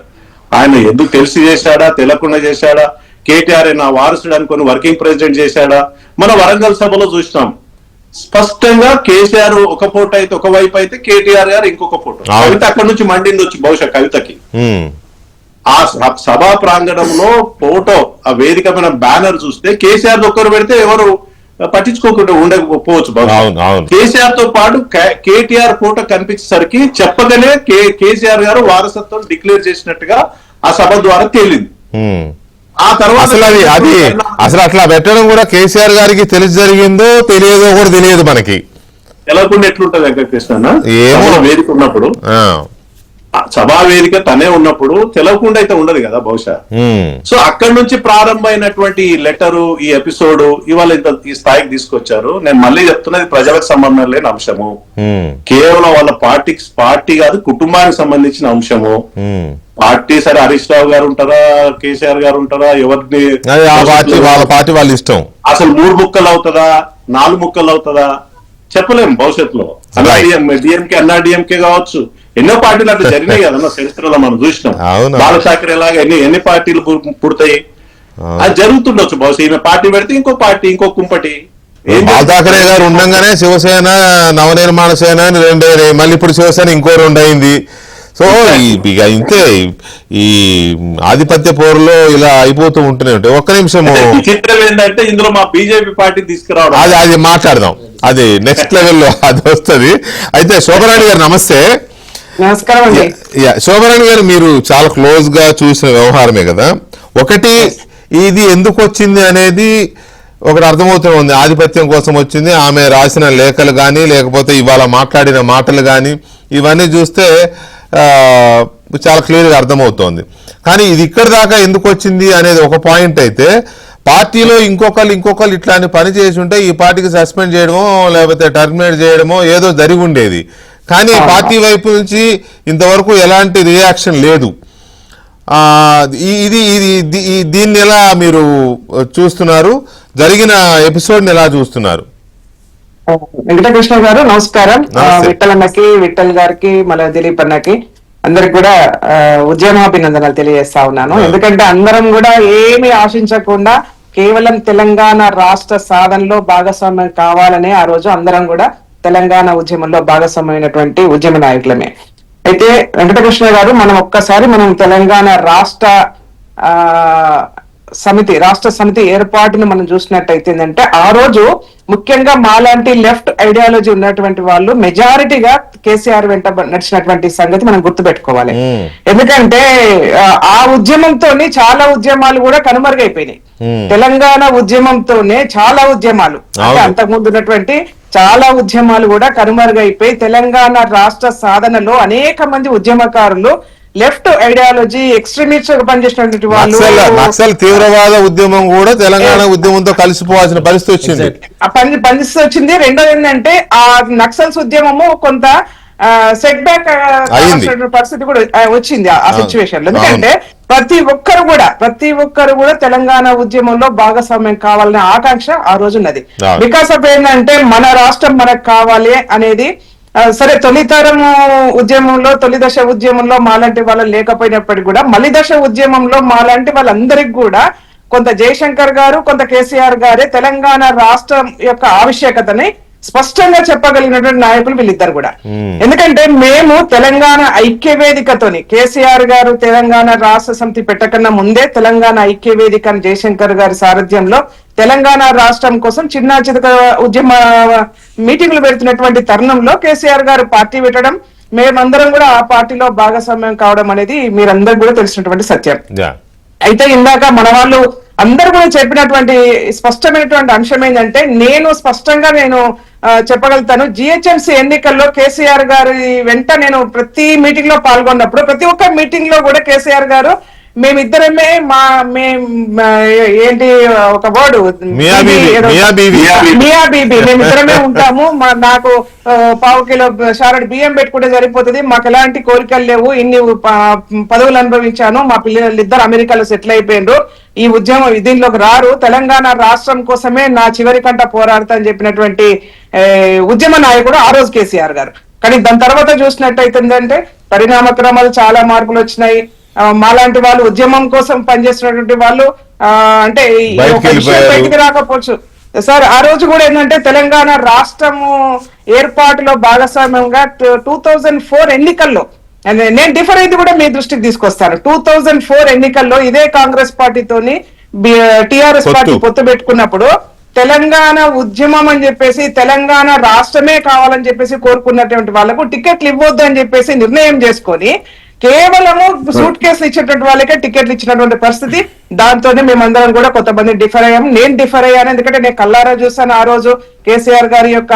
ఆయన ఎందుకు తెలిసి చేశాడా, తెలియకుండా చేశాడా, కేటీఆర్ నా వారసుడు అనుకుని వర్కింగ్ ప్రెసిడెంట్ చేశాడా? మన వరంగల్ సభలో చూసినాం స్పష్టంగా కేసీఆర్ ఒక ఫోటో అయితే ఒకవైపు అయితే కేటీఆర్ గారు ఇంకొక ఫోటో. కవిత అక్కడి నుంచి మండింది వచ్చి బహుశా కవితకి ఆ సభా ప్రాంగణంలో ఫోటో, ఆ వేదిక మీద బ్యానర్ చూస్తే కేసీఆర్ ఒక్కరు పెడితే ఎవరు పట్టించుకోకుండా ఉండకపోవచ్చు. కేసీఆర్ తో పాటు కేటీఆర్ ఫోటో కనిపించేసరికి చెప్పగానే కేసీఆర్ గారు వారసత్వం డిక్లేర్ చేసినట్టుగా ఆ సభ ద్వారా తేలింది. ఆ తర్వాత అసలు అట్లా పెట్టడం కూడా కేసీఆర్ గారికి తెలిసి జరిగిందో తెలియదో కూడా తెలియదు మనకి. తెలవకుండా ఎట్లుంటది వెంకటకృష్ణ? ఏమో. వేదిక ఉన్నప్పుడు, సభా వేదిక తనే ఉన్నప్పుడు తెలవకుండా అయితే ఉండదు కదా బహుశా. సో అక్కడి నుంచి ప్రారంభమైనటువంటి ఈ లెటరు, ఈ ఎపిసోడ్ ఇవాళ ఇంత ఈ స్థాయికి తీసుకొచ్చారు. నేను మళ్ళీ చెప్తున్నది ప్రజలకు సంబంధం లేని అంశము, కేవలం వాళ్ళ పార్టీ కాదు కుటుంబానికి సంబంధించిన అంశము. పార్టీ సరే హరీష్ రావు గారు ఉంటారా, కేసీఆర్ గారు ఉంటారా, ఎవరిని వాళ్ళ పార్టీ వాళ్ళ ఇష్టం. అసలు 3 ముక్కలు అవుతుందా 4 ముక్కలు అవుతుందా చెప్పలేము భవిష్యత్తులో. డిఎంకే అన్నాడీఎంకే కావచ్చు, ఎన్నో పార్టీలు అట్లా జరిగినాయి కదన్నా చరిత్రలో మనం చూసినాం. బాలశాఖర్ ఎలాగా ఎన్ని పార్టీలు పుడతాయి, అది జరుగుతుండొచ్చు బహుశా. ఈమె పార్టీ పెడితే ఇంకో పార్టీ, ఇంకో కుంపటి. బాలఠాకరే గారు ఉండగానే శివసేన, నవనిర్మాణ సేన అని 2 అయినాయి, మళ్ళీ ఇప్పుడు శివసేన ఇంకో 2 అయింది. సో ఇక ఇంతే ఈ ఆధిపత్య పోరులో ఇలా అయిపోతూ ఉంటూనే ఉంటాయి. ఒక్క నిమిషము, విచిత్రం ఏంటంటే ఇందులో మా బీజేపీ పార్టీ తీసుకురావడం, అది మాట్లాడదాం, అది నెక్స్ట్ లెవెల్లో అది వస్తుంది. అయితే శోభరాణి గారు నమస్తే. నమస్కారం అండి. శోభరాణి గారు, మీరు చాలా క్లోజ్ గా చూసిన వ్యవహారమే కదా. ఒకటి, ఇది ఎందుకు వచ్చింది అనేది ఒకటి అర్థమవుతూ ఉంది. ఆధిపత్యం కోసం వచ్చింది. ఆమె రాసిన లేఖలు కానీ, లేకపోతే ఇవాళ మాట్లాడిన మాటలు కానీ, ఇవన్నీ చూస్తే చాలా క్లియర్గా అర్థమవుతోంది. కానీ ఇది ఇక్కడి దాకా ఎందుకు వచ్చింది అనేది ఒక పాయింట్ అయితే, పార్టీలో ఇంకొకళ్ళు ఇట్లాంటి పని చేసి ఉంటే ఈ పార్టీకి సస్పెండ్ చేయడమో లేకపోతే టర్మినేట్ చేయడమో ఏదో జరిగి ఉండేది. కానీ పార్టీ వైపు నుంచి ఇంతవరకు ఎలాంటి రియాక్షన్ లేదు. దీన్ని ఎలా మీరు చూస్తున్నారు? జరిగిన ఎపిసోడ్ ఎలా చూస్తున్నారు? వెంకటకృష్ణ గారు నమస్కారం. విఠల్ అన్నకి, విఠల్ గారికి, మళ్ళీ దిలీప్ అన్నకి అందరికి కూడా ఉద్యమాభినందనలు తెలియజేస్తా ఉన్నాను. ఎందుకంటే అందరం కూడా ఏమి ఆశించకుండా కేవలం తెలంగాణ రాష్ట్ర సాధనలో భాగస్వామ్యం కావాలనే ఆ రోజు అందరం కూడా తెలంగాణ ఉద్యమంలో భాగస్వామ్యమైనటువంటి ఉద్యమ నాయకులమే. అయితే వెంకటకృష్ణ గారు, మనం తెలంగాణ రాష్ట్ర సమితి ఏర్పాటును మనం చూసినట్టయితే ఏంటంటే, ఆ రోజు ముఖ్యంగా మాలాంటి లెఫ్ట్ ఐడియాలజీ ఉన్నటువంటి వాళ్ళు మెజారిటీగా కేసీఆర్ వెంట నడిచినటువంటి సంగతి మనం గుర్తుపెట్టుకోవాలి. ఎందుకంటే ఆ ఉద్యమంతో చాలా ఉద్యమాలు కూడా కనుమరుగైపోయినాయి. తెలంగాణ ఉద్యమంతోనే చాలా ఉద్యమాలు, అంటే అంతకుముందు ఉన్నటువంటి చాలా ఉద్యమాలు కూడా కనుమరుగైపోయి తెలంగాణ రాష్ట్ర సాధనలో అనేక మంది ఉద్యమకారులు లెఫ్ట్ ఐడియాలజీ ఎక్స్ట్రీమిస్ట్ గా పనిచేసినటువంటి వాళ్ళు, నక్సల్ తీవ్రవాద ఉద్యమం కూడా తెలంగాణ ఉద్యమంతో కలిసిపోవాల్సిన పరిస్థితి వచ్చింది. రెండోది ఏంటంటే ఆ నక్సల్స్ ఉద్యమము కొంత సెట్ బ్యాక్ పరిస్థితి కూడా వచ్చింది ఆ సిచ్యువేషన్ లో. ఎందుకంటే ప్రతి ఒక్కరు కూడా తెలంగాణ ఉద్యమంలో భాగస్వామ్యం కావాలనే ఆకాంక్ష ఆ రోజు ఉన్నది. బికాస్ ఆఫ్ ఏంటంటే మన రాష్ట్రం మనకు కావాలి అనేది. సరే, తొలితరము ఉద్యమంలో, తొలి దశ ఉద్యమంలో మాలాంటి వాళ్ళు లేకపోయినప్పటికీ కూడా మలి దశ ఉద్యమంలో మాలాంటి వాళ్ళందరికీ కూడా కొంత జయశంకర్ గారు, కొంత కేసీఆర్ గారే తెలంగాణ రాష్ట్రం యొక్క ఆవశ్యకతని స్పష్టంగా చెప్పగలిగినటువంటి నాయకులు వీళ్ళిద్దరు కూడా. ఎందుకంటే మేము తెలంగాణ ఐక్య వేదికతోని, కేసీఆర్ గారు తెలంగాణ రాష్ట్ర సమితి పెట్టకన్నా ముందే తెలంగాణ ఐక్య వేదిక జయశంకర్ గారి సారథ్యంలో తెలంగాణ రాష్ట్రం కోసం చిన్న చితక ఉద్యమ మీటింగ్లు పెడుతున్నటువంటి తరుణంలో కేసీఆర్ గారు పార్టీ పెట్టడం, మేమందరం కూడా ఆ పార్టీలో భాగస్వామ్యం కావడం అనేది మీరందరూ కూడా తెలిసినటువంటి సత్యం. అయితే ఇందాక మన వాళ్ళు అందరూ కూడా చెప్పినటువంటి స్పష్టమైనటువంటి అంశం ఏంటంటే, నేను స్పష్టంగా చెప్పగలుగుతాను. జిహెచ్ఎంసీ ఎన్నికల్లో కేసీఆర్ గారి వెంట నేను ప్రతి మీటింగ్ లో పాల్గొన్నప్పుడు, ప్రతి ఒక్క మీటింగ్ లో కూడా కేసీఆర్ గారు మేమిద్దరమే ఏంటి ఒక వర్డ్ మియా బీబీ మేమిద్దరమే ఉంటాము. నాకు 1/4 కిలో షారెడ్ బియ్యం పెట్టుకుంటే సరిపోతుంది, మాకు ఎలాంటి కోరికలు లేవు, ఇన్ని పదవులు అనుభవించాను, మా పిల్లలిద్దరు అమెరికాలో సెటిల్ అయిపోయినారు, ఈ ఉద్యమం దీనిలోకి రారు, తెలంగాణ రాష్ట్రం కోసమే నా చివరి కంట పోరాడతా అని చెప్పినటువంటి ఉద్యమ నాయకుడు ఆ రోజు కేసీఆర్ గారు. కానీ దాని తర్వాత చూసినట్టయితే ఏంటంటే పరిణామక్రమాలు చాలా మార్పులు వచ్చినాయి. మాలాంటి వాళ్ళు ఉద్యమం కోసం పనిచేస్తున్నటువంటి వాళ్ళు అంటే బయటికి రాకపోవచ్చు సార్. ఆ రోజు కూడా ఏంటంటే తెలంగాణ రాష్ట్రము ఏర్పాటులో భాగస్వామ్యంగా 2004 ఎన్నికల్లో నేను డిఫర్ అయితే కూడా మీ దృష్టికి తీసుకొస్తాను. 2004 ఎన్నికల్లో ఇదే కాంగ్రెస్ పార్టీతోని టిఆర్ఎస్ పార్టీ పొత్తు పెట్టుకున్నప్పుడు తెలంగాణ ఉద్యమం అని చెప్పేసి, తెలంగాణ రాష్ట్రమే కావాలని చెప్పేసి కోరుకున్నటువంటి వాళ్ళకు టికెట్లు ఇవ్వద్దు అని చెప్పేసి నిర్ణయం చేసుకొని కేవలము సూట్ కేసులు ఇచ్చేటువంటి వాళ్ళకే టికెట్లు ఇచ్చినటువంటి పరిస్థితి. దాంతోనే మేమందరం కూడా కొంతమంది డిఫర్ అయ్యాము. నేను డిఫర్ అయ్యాను, ఎందుకంటే నేను కల్లారా చూసాను ఆ రోజు కేసీఆర్ గారి యొక్క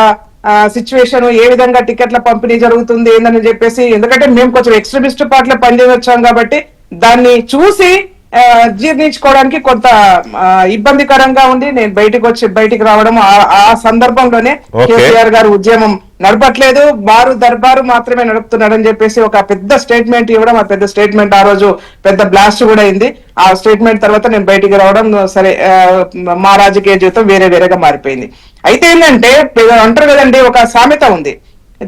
సిచ్యువేషన్, ఏ విధంగా టికెట్ల పంపిణీ జరుగుతుంది ఏందని చెప్పేసి, ఎందుకంటే మేము కొంచెం ఎక్స్ట్రీమిస్ట్ పార్టీలో పనిచేసి వచ్చాం కాబట్టి దాన్ని చూసి జీర్ణించుకోవడానికి కొంత ఇబ్బందికరంగా ఉంది. నేను బయటికి రావడం ఆ సందర్భంలోనే కేసీఆర్ గారు ఉద్యమం నడపట్లేదు, దర్బారు మాత్రమే నడుపుతున్నాడని చెప్పేసి ఒక పెద్ద స్టేట్మెంట్ ఇవ్వడం, ఆ పెద్ద స్టేట్మెంట్ ఆ రోజు పెద్ద బ్లాస్ట్ కూడా అయింది. ఆ స్టేట్మెంట్ తర్వాత నేను బయటికి రావడం, సరే మా రాజకీయ జీవితం వేరేగా మారిపోయింది. అయితే ఏంటంటే అంటారు కదండి, ఒక సామెత ఉంది,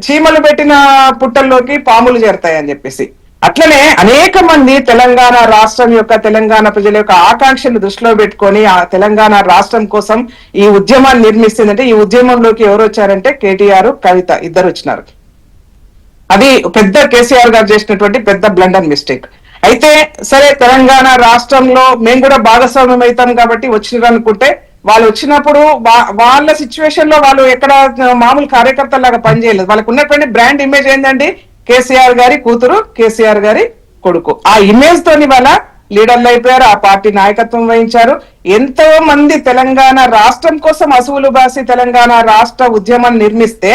చీమలు పెట్టిన పుట్టల్లోకి పాములు చేరతాయి అని చెప్పేసి. అట్లనే అనేక మంది తెలంగాణ రాష్ట్రం యొక్క, తెలంగాణ ప్రజల యొక్క ఆకాంక్షలు దృష్టిలో పెట్టుకొని ఆ తెలంగాణ రాష్ట్రం కోసం ఈ ఉద్యమాన్ని నిర్మిస్తుందంటే, ఈ ఉద్యమంలోకి ఎవరు వచ్చారంటే కేటీఆర్, కవిత ఇద్దరు వచ్చినారు. అది పెద్ద కేసీఆర్ గారు చేసినటువంటి పెద్ద బ్లండర్ మిస్టేక్. అయితే సరే, తెలంగాణ రాష్ట్రంలో మేము కూడా భాగస్వామ్యం అవుతాం కాబట్టి వచ్చినారు అనుకుంటే, వాళ్ళు వచ్చినప్పుడు వాళ్ళ సిచ్యువేషన్ లో వాళ్ళు ఎక్కడ మామూలు కార్యకర్తలాగా పనిచేయలేదు. వాళ్ళకు ఉన్నటువంటి బ్రాండ్ ఇమేజ్ ఏంటండి, కేసీఆర్ గారి కూతురు, కేసీఆర్ గారి కొడుకు. ఆ ఇమేజ్ తోని వాళ్ళ లీడర్లు అయిపోయారు, ఆ పార్టీ నాయకత్వం వహించారు. ఎంతో మంది తెలంగాణ రాష్ట్రం కోసం అసువులు బాసి తెలంగాణ రాష్ట్ర ఉద్యమాన్ని నిర్మిస్తే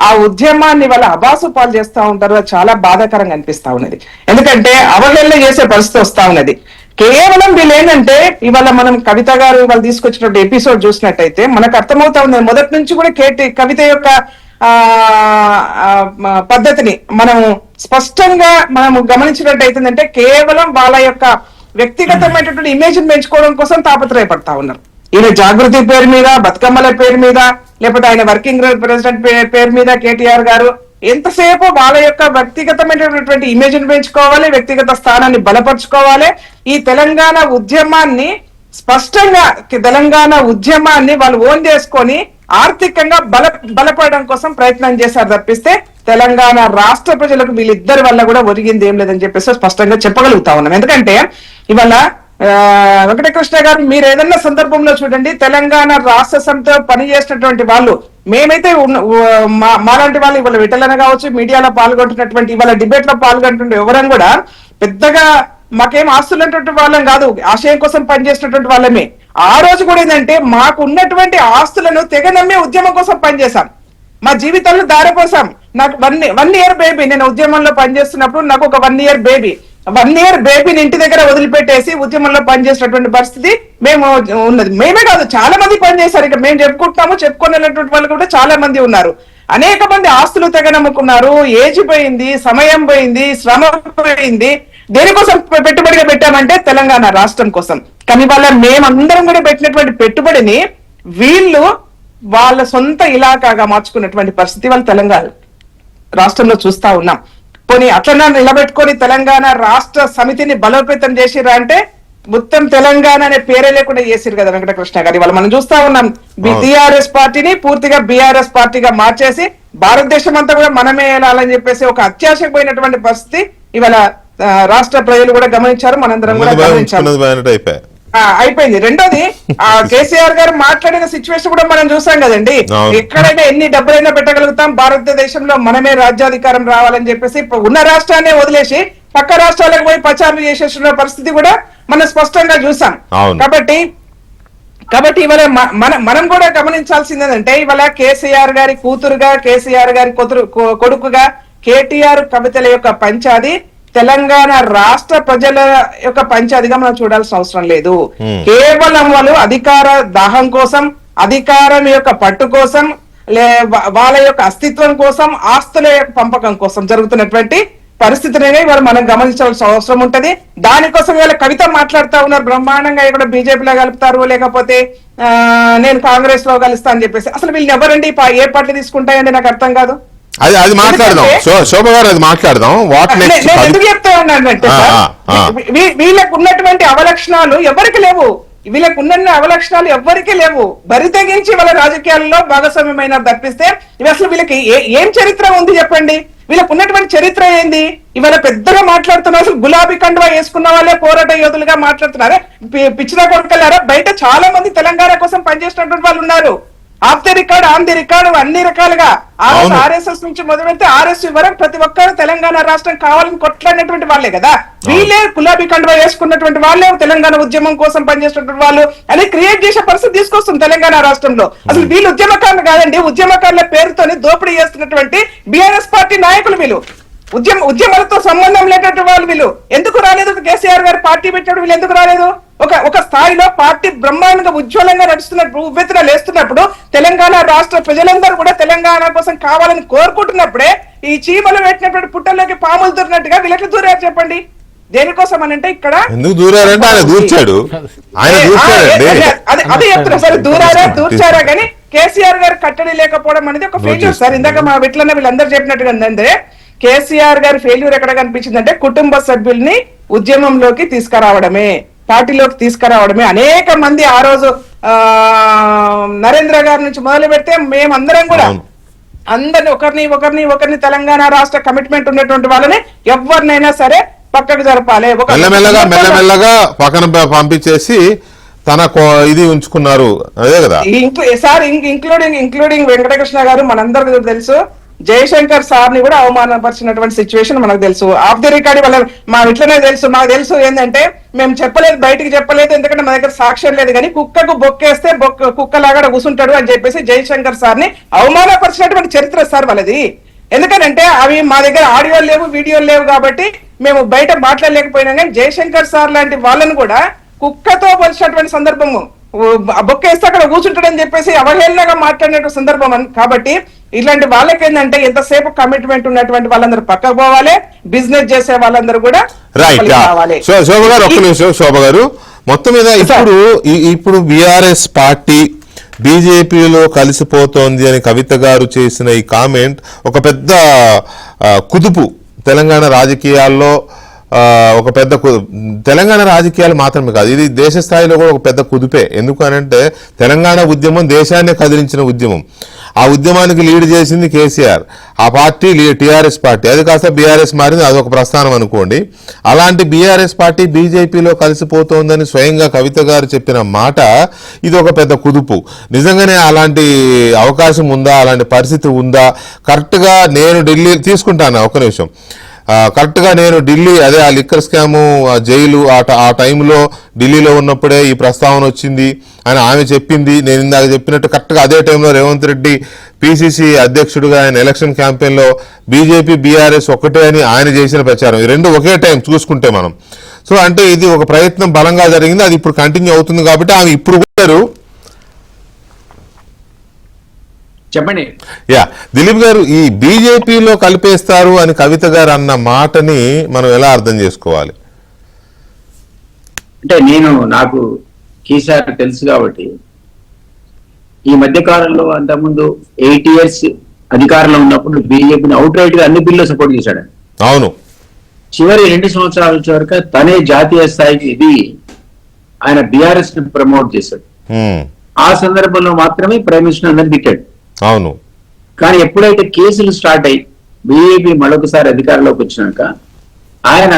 ఆ ఉద్యమాన్ని వాళ్ళ అబాసు పాలు చేస్తా ఉంటారు. అది చాలా బాధాకరంగా అనిపిస్తా ఉన్నది. ఎందుకంటే అవహేళన చేసే పరిస్థితి వస్తా ఉన్నది. కేవలం వీళ్ళు ఏంటంటే, ఇవాళ మనం కవిత గారు వాళ్ళు తీసుకొచ్చినటువంటి ఎపిసోడ్ చూసినట్టయితే మనకు అర్థమవుతా ఉంది, మొదటి నుంచి కూడా కవిత యొక్క పద్ధతిని మనం స్పష్టంగా మనం గమనించినట్టయితుందంటే, కేవలం వాళ్ళ యొక్క వ్యక్తిగతమైనటువంటి ఇమేజ్ పెంచుకోవడం కోసం తాపత్రయపడతా ఉన్నారు. ఈయన జాగృతి పేరు మీద, బతుకమ్మల పేరు మీద, లేకపోతే ఆయన వర్కింగ్ ప్రెసిడెంట్ పేరు మీద కేటీఆర్ గారు ఎంతసేపు వాళ్ళ యొక్క వ్యక్తిగతమైనటువంటి ఇమేజ్ ని పెంచుకోవాలి, వ్యక్తిగత స్థానాన్ని బలపరుచుకోవాలి. ఈ తెలంగాణ ఉద్యమాన్ని స్పష్టంగా వాళ్ళు ఓన్ చేసుకొని ఆర్థికంగా బలపడడం కోసం ప్రయత్నం చేశారు తప్పిస్తే తెలంగాణ రాష్ట్ర ప్రజలకు వీళ్ళిద్దరి వల్ల కూడా ఒరిగింది ఏం లేదని చెప్పేసి స్పష్టంగా చెప్పగలుగుతా ఉన్నాం. ఎందుకంటే ఇవాళ వెంకటకృష్ణ గారు, మీరు ఏదన్నా సందర్భంలో చూడండి, తెలంగాణ రాష్ట్ర సమితిలో పనిచేసినటువంటి వాళ్ళు, మేమైతే మాలాంటి వాళ్ళు ఇవాళ విటలన కావచ్చు, మీడియాలో పాల్గొంటున్నటువంటి, ఇవాళ డిబేట్ లో పాల్గొంటున్న ఎవరైనా కూడా పెద్దగా మాకేం ఆస్తులు అనేటువంటి వాళ్ళం కాదు, ఆశయం కోసం పనిచేసినటువంటి వాళ్ళమే. ఆ రోజు కూడా ఏంటంటే, మాకు ఉన్నటువంటి ఆస్తులను తెగ నమ్మి ఉద్యమం కోసం పనిచేశాం, మా జీవితాలను దారిపోసాం. నాకు 1 year బేబీ, నేను ఉద్యమంలో పనిచేస్తున్నప్పుడు నాకు ఒక 1 year బేబీ, 1 year బేబీని ఇంటి దగ్గర వదిలిపెట్టేసి ఉద్యమంలో పనిచేసినటువంటి పరిస్థితి మేము ఉన్నది. మేమే కాదు, చాలా మంది పనిచేశారు. ఇక మేము చెప్పుకునేటువంటి వాళ్ళు కూడా చాలా మంది ఉన్నారు. అనేక మంది ఆస్తులు తెగ నమ్ముకున్నారు. ఏజ్ పోయింది, సమయం పోయింది, శ్రమ పోయింది. దేనికోసం పెట్టుబడిగా పెట్టామంటే తెలంగాణ రాష్ట్రం కోసం. కానీ వాళ్ళ మేమందరం కూడా పెట్టినటువంటి పెట్టుబడిని వీళ్ళు వాళ్ళ సొంత ఇలాకాగా మార్చుకున్నటువంటి పరిస్థితి వాళ్ళు తెలంగాణ రాష్ట్రంలో చూస్తా ఉన్నాం. పోనీ అట్లన్నా నిలబెట్టుకొని తెలంగాణ రాష్ట్ర సమితిని బలోపేతం చేసిరా అంటే మొత్తం తెలంగాణ అనే పేరే లేకుండా చేసిరు కదా వెంకటకృష్ణ గారు. ఇవాళ మనం చూస్తా ఉన్నాం, టీఆర్ఎస్ పార్టీని పూర్తిగా బీఆర్ఎస్ పార్టీగా మార్చేసి భారతదేశం అంతా కూడా మనమే వెళ్ళాలని చెప్పేసి ఒక అత్యాశకు పోయినటువంటి పరిస్థితి ఇవాళ రాష్ట్ర ప్రజలు కూడా గమనించారు, మనందరం కూడా గమనించారు. అయిపోయింది. రెండోది, కేసీఆర్ గారు మాట్లాడిన సిచ్యువేషన్ కూడా మనం చూసాం కదండి. ఎక్కడైనా ఎన్ని డబ్బులైనా పెట్టగలుగుతాం, భారతదేశంలో మనమే రాజ్యాధికారం రావాలని చెప్పేసి ఉన్న రాష్ట్రాన్ని వదిలేసి పక్క రాష్ట్రాలకు పోయి ప్రచారం చేసేసిన పరిస్థితి కూడా మనం స్పష్టంగా చూసాం. కాబట్టి ఇవాళ మనం కూడా గమనించాల్సింది ఏంటంటే, ఇవాళ కేసీఆర్ గారి కూతురుగా, కేసీఆర్ గారి కొడుకుగా కేటీఆర్ కవితల యొక్క పంచాది తెలంగాణ రాష్ట్ర ప్రజల యొక్క పంచాదిగా మనం చూడాల్సిన అవసరం లేదు. కేవలం వాళ్ళు అధికార దాహం కోసం, అధికారం యొక్క పట్టు కోసం, వాళ్ళ యొక్క అస్తిత్వం కోసం, ఆస్తుల పంపకం కోసం జరుగుతున్నటువంటి పరిస్థితిని ఇవాళ మనం గమనించాల్సిన అవసరం ఉంటది. దానికోసం ఇవాళ కవిత మాట్లాడుతూ ఉన్నారు, బ్రహ్మాండంగా ఇక్కడ బీజేపీలో కలుపుతారు, లేకపోతే నేను కాంగ్రెస్ లో కలుస్తా అని చెప్పేసి. అసలు వీళ్ళు ఎవరండి, ఏ పార్టీ తీసుకుంటాయండి నాకు అర్థం కాదు. అది మాట్లాడదాం, శోభ గారు, అది మాట్లాడదాం. నేను ఎందుకు చెప్తా ఉన్నానంటే, వీళ్ళకు ఉన్నటువంటి అవలక్షణాలు ఎవరికి లేవు, వీళ్ళకు ఉన్న అవలక్షణాలు ఎవరికి లేవు. బరి తెగించి వాళ్ళ రాజకీయాల్లో భాగస్వామ్యమైన తప్పిస్తే ఇవి అసలు వీళ్ళకి ఏం చరిత్ర ఉంది చెప్పండి. వీళ్ళకు ఉన్నటువంటి చరిత్ర ఏంది? ఇవాళ పెద్దగా మాట్లాడుతున్నారు, అసలు గులాబీ కండువా వేసుకున్న వాళ్ళే పోరాట యోధులుగా మాట్లాడుతున్నారా? పిచ్చిన కొడుకలారా, బయట చాలా మంది తెలంగాణ కోసం పనిచేసినటువంటి వాళ్ళు ఉన్నారు. Of the record, on the record, అన్ని రకాలుగా ఆర్ఎస్ఎస్ నుంచి మొదలైతే ఆర్ఎస్ వరకు ప్రతి ఒక్కరు తెలంగాణ రాష్ట్రం కావాలని కొట్లాడినటువంటి వాళ్ళే కదా. వీళ్ళే గులాబీ కండువా వేసుకున్నటువంటి వాళ్ళే తెలంగాణ ఉద్యమం కోసం పనిచేసినటువంటి వాళ్ళు అని క్రియేట్ చేసే పరిస్థితి తీసుకొస్తుంది తెలంగాణ రాష్ట్రంలో. అసలు వీళ్ళు ఉద్యమకారులు కాదండి, ఉద్యమకారుల పేరుతోని దోపిడీ చేస్తున్నటువంటి బీఆర్ఎస్ పార్టీ నాయకులు వీళ్ళు. ఉద్యమాలతో సంబంధం లేనటువంటి వాళ్ళు వీళ్ళు. ఎందుకు రాలేదు? కేసీఆర్ గారు పార్టీ పెట్టాడు, వీళ్ళు ఎందుకు రాలేదు? ఒక స్థాయిలో పార్టీ బ్రహ్మాండంగా ఉజ్వలంగా నడుస్తున్నప్పుడు, ఉవ్వెత్తున లేస్తున్నప్పుడు, తెలంగాణ రాష్ట్ర ప్రజలందరూ కూడా తెలంగాణ కోసం కావాలని కోరుకుంటున్నప్పుడే ఈ చీమలు పెట్టినటువంటి పుట్టల్లోకి పాములు దూరినట్టుగా వీళ్ళకి దూరారు చెప్పండి. దేనికోసం అని అంటే ఇక్కడ ఎందుకు దూరారంటే ఆయన దూర్చాడు, అదే చెప్తున్నా సార్. దూర్చారా కానీ కేసీఆర్ గారు కట్టడి లేకపోవడం అనేది ఒక ఫెయిల్యూర్ సార్. ఇందాక మా విట్లన్న వీళ్ళందరూ చెప్పినట్టుగా ఏంటంటే కేసీఆర్ గారి ఫెయిల్యూర్ ఎక్కడ కనిపించిందంటే కుటుంబ సభ్యుల్ని ఉద్యమంలోకి తీసుకురావడమే, పార్టీలోకి తీసుకురావడమే. అనేక మంది ఆ రోజు నరేంద్ర గారి నుంచి మొదలు పెడితే మేమందరం కూడా అందరిని ఒకరిని తెలంగాణ రాష్ట్ర కమిట్మెంట్ ఉన్నటువంటి వాళ్ళని ఎవరినైనా సరే పక్కకు జరపాలి. మెల్లమెల్లగా పక్కన పంపించేసి తన ఇది ఉంచుకున్నారు. అదే కదా సార్. ఇంక్లూడింగ్ వెంకటకృష్ణ గారు మనందరికీ తెలుసు, జయశంకర్ సార్ ని కూడా అవమానపరిచినటువంటి సిచ్యువేషన్ మనకు తెలుసు. ఆఫ్ ది రికార్డ్ వాళ్ళ మా ఇట్లనే తెలుసు. మాకు తెలుసు ఏంటంటే మేము చెప్పలేదు, బయటికి చెప్పలేదు, ఎందుకంటే మా దగ్గర సాక్ష్యం లేదు. కానీ కుక్కకు బొక్కేస్తే కుక్కలాగా కూసుంటాడు అని చెప్పేసి జయశంకర్ సార్ ని అవమానపరిచినటువంటి చరిత్ర సార్ వాళ్ళది. ఎందుకంటే అవి మా దగ్గర ఆడియోలు లేవు, వీడియోలు లేవు కాబట్టి మేము బయట మాట్లాడలేకపోయినా. కానీ జయశంకర్ సార్ లాంటి వాళ్ళని కూడా కుక్కతో పోల్చినటువంటి సందర్భము, బొక్కేస్తే అక్కడ కూర్చుంటాడని చెప్పేసి అవహేళనగా మాట్లాడిన సందర్భం. కాబట్టి ఇలాంటి వాళ్ళకి ఏంటంటే ఎంతసేపు కమిట్మెంట్ ఉన్నటువంటి వాళ్ళందరూ పక్కకు పోవాలి, బిజినెస్ చేసే వాళ్ళందరూ కూడా రావాలి. శోభ గారు ఒక్క నిమిషం. శోభ గారు మొత్తం మీద ఇప్పుడు బీఆర్ఎస్ పార్టీ బీజేపీలో కలిసిపోతోంది అని కవిత గారు చేసిన ఈ కామెంట్ ఒక పెద్ద కుదుపు తెలంగాణ రాజకీయాల్లో. ఒక పెద్ద తెలంగాణ రాజకీయాలు మాత్రమే కాదు, ఇది దేశ స్థాయిలో కూడా ఒక పెద్ద కుదిపే. ఎందుకనంటే తెలంగాణ ఉద్యమం దేశాన్ని కదిలించిన ఉద్యమం. ఆ ఉద్యమానికి లీడ్ చేసింది కేసీఆర్, ఆ పార్టీ టీఆర్ఎస్ పార్టీ. అది కాస్త బీఆర్ఎస్ మారింది, అదొక ప్రస్థానం అనుకోండి. అలాంటి బీఆర్ఎస్ పార్టీ బీజేపీలో కలిసిపోతోందని స్వయంగా కవిత గారు చెప్పిన మాట ఇది ఒక పెద్ద కుదుపు. నిజంగానే అలాంటి అవకాశం ఉందా, అలాంటి పరిస్థితి ఉందా? కరెక్ట్గా నేను ఢిల్లీ తీసుకుంటాను, ఒక నిమిషం. కరెక్ట్గా నేను ఢిల్లీ, అదే ఆ లిక్కర్ స్కాము, ఆ జైలు, ఆ టైంలో ఢిల్లీలో ఉన్నప్పుడే ఈ ప్రస్తావన వచ్చింది అని ఆమె చెప్పింది. నేను ఇందాక చెప్పినట్టు కరెక్ట్గా అదే టైంలో రేవంత్ రెడ్డి పిసిసి అధ్యక్షుడిగా ఆయన ఎలక్షన్ క్యాంపెయిన్లో బీజేపీ బీఆర్ఎస్ ఒక్కటే అని ఆయన చేసిన ప్రచారం. ఈ రెండు ఒకే టైం చూసుకుంటే మనం. సో అంటే ఇది ఒక ప్రయత్నం బలంగా జరిగింది, అది ఇప్పుడు కంటిన్యూ అవుతుంది. కాబట్టి ఆమె ఇప్పుడు కూడా చెప్పండి. దిలీప్ గారు, ఈ బీజేపీలో కలిపేస్తారు అని కవిత గారు అన్న మాటని మనం ఎలా అర్థం చేసుకోవాలి? అంటే నాకు కేసీఆర్ తెలుసు కాబట్టి ఈ మధ్య కాలంలో అంతకుముందు 8 years అధికారంలో ఉన్నప్పుడు బీజేపీని అవుట్ రైట్ గా అన్ని బిల్లు సపోర్ట్ చేశాడు. అవును. చివరి 2 సంవత్సరాల వచ్చే వరకు తనే జాతీయ స్థాయికి ఇది ఆయన బీఆర్ఎస్ ని ప్రమోట్ చేశాడు. ఆ సందర్భంలో మాత్రమే ప్రైమ్ మినిస్టర్ అందరిని తిట్టాడు. అవును. కానీ ఎప్పుడైతే కేసులు స్టార్ట్ అయ్యి బీజేపీ మరొకసారి అధికారంలోకి వచ్చినాక ఆయన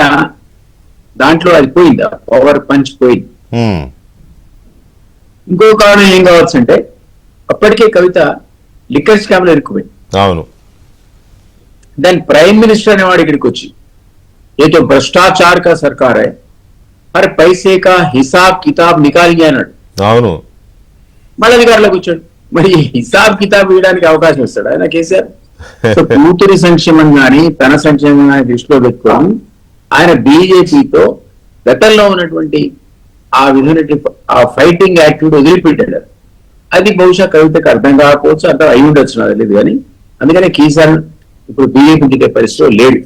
దాంట్లో అది పోయింది, పవర్ పంచ్ పోయింది. ఇంకో కారణం ఏం కావచ్చు అంటే అప్పటికే కవిత లిక్కర్ స్కామ్ లో ఇరుక్కుపోయింది. అవును. దాని ప్రైమ్ మినిస్టర్ అనేవాడు ఇక్కడికి వచ్చి ఏదో భ్రష్టాచార్ కా సర్కార్ హై, హర్ పైసే కా హిసాబ్ కితాబ్ నికాలియా అన్నాడు. అవును. మళ్ళీ అధికారంలోకి వచ్చాడు. మరి హిసాబ్ కితాబ్ ఇవ్వడానికి అవకాశం ఇస్తాడు ఆయన కేసీఆర్? సో కూతురి సంక్షేమం కానీ తన సంక్షేమం కానీ దృష్టిలో పెట్టుకొని ఆయన బీజేపీతో గతంలో ఉన్నటువంటి ఆ విధమైన ఆ ఫైటింగ్ యాటిట్యూడ్ వదిలిపెట్టాడు. అది బహుశా కవితకు అర్థం కాకపోవచ్చు, అర్థం అయి ఉండొచ్చు, నాకు తెలియదు. కానీ అందుకనే కేసీఆర్ ఇప్పుడు బీజేపీ దిగే పరిస్థితిలో లేడు.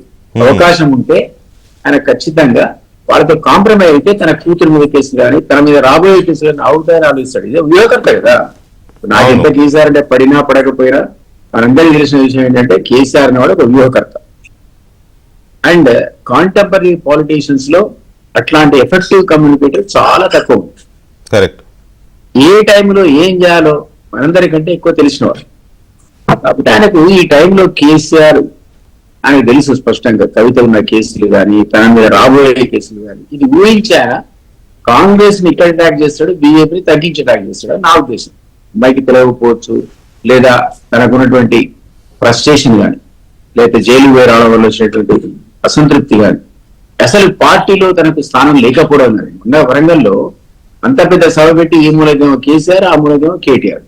అవకాశం ఉంటే ఆయన ఖచ్చితంగా వాళ్ళతో కాంప్రమైజ్ అయితే తన కూతురు మీద కేసులు కానీ తన మీద రాబోయే కేసులు కానీ అవుతాయని ఆలోచిస్తాడు. ఇదే వ్యూహకర్త కదా. నాకు ఎంత కేసీఆర్ అంటే పడినా పడకపోయినా మనందరికీ తెలిసిన విషయం ఏంటంటే కేసీఆర్ అనేవాడు ఒక వ్యూహకర్త. అండ్ కాంటెంపరీ పాలిటీషియన్స్ లో అట్లాంటి ఎఫెక్టివ్ కమ్యూనికేటర్ చాలా తక్కువ ఉంది. కరెక్ట్. ఏ టైంలో ఏం చేయాలో మనందరికంటే ఎక్కువ తెలిసినవాడు. కాబట్టి ఆయనకు ఈ టైంలో కేసీఆర్ ఆయనకు తెలుసు స్పష్టంగా కవిత ఉన్న కేసులు కానీ తన మీద రాబోయే కేసులు కానీ ఇది ఊహించా కాంగ్రెస్ ని ఇక్కడ అటాక్ చేస్తాడు, బీజేపీని తగ్గించి అటాక్ చేస్తాడు నా ఉద్దేశం. అమ్మాయికి తెలియకపోవచ్చు, లేదా తనకున్నటువంటి ఫ్రస్ట్రేషన్ కానీ, లేదా జైలు పోయి రావడం వల్ల వచ్చినటువంటి అసంతృప్తి కానీ, అసలు పార్టీలో తనకు స్థానం లేకపోవడం కానీ. ఉన్న వరంగల్లో అంత పెద్ద సభ పెట్టి ఈ మూలకేమో కేసీఆర్, ఆ మూలకేమో కేటీఆర్.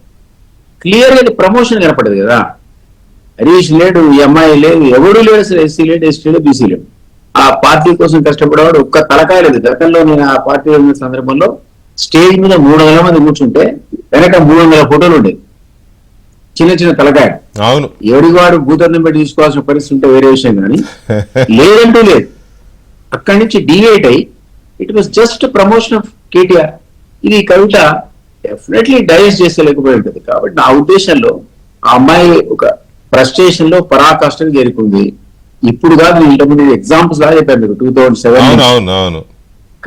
క్లియర్ గా ప్రమోషన్ కనపడదు కదా. హరీష్ లేడు, ఈ అమ్మాయి లేదు, ఎవడు లేడు, అసలు ఎస్సీ లేడు, ఎస్టీ లేడు, బీసీ లేడు. ఆ పార్టీ కోసం కష్టపడేవాడు ఒక్క తలకాయ లేదు. గతంలో నేను ఆ పార్టీ ఉన్న సందర్భంలో స్టేజ్ మీద 300 మంది కూర్చుంటే వెనక 300 ఫోటోలు ఉండేవి, చిన్న చిన్న తలకాయ. అవును, ఎవరికి వాడు భూతంతం పెట్టి తీసుకోవాల్సిన పరిస్థితి ఉంటే వేరే విషయం, కానీ లేదంటూ లేదు. అక్కడి నుంచి డివేట్ అయ్యి it was just promotion of KTR. ఇది కవిత డెఫినెట్లీ డైజెస్ట్ చేసేలేకపోయి ఉంటుంది. కాబట్టి నా ఉద్దేశంలో ఆ అమ్మాయి ఒక ఫ్రస్ట్రేషన్ లో పరాకాష్ఠకు చేరుకుంది. ఇప్పుడు కాదు, ఇంతకుముందు ఎగ్జాంపుల్స్ లాగా చెప్పాను మీకు 2007.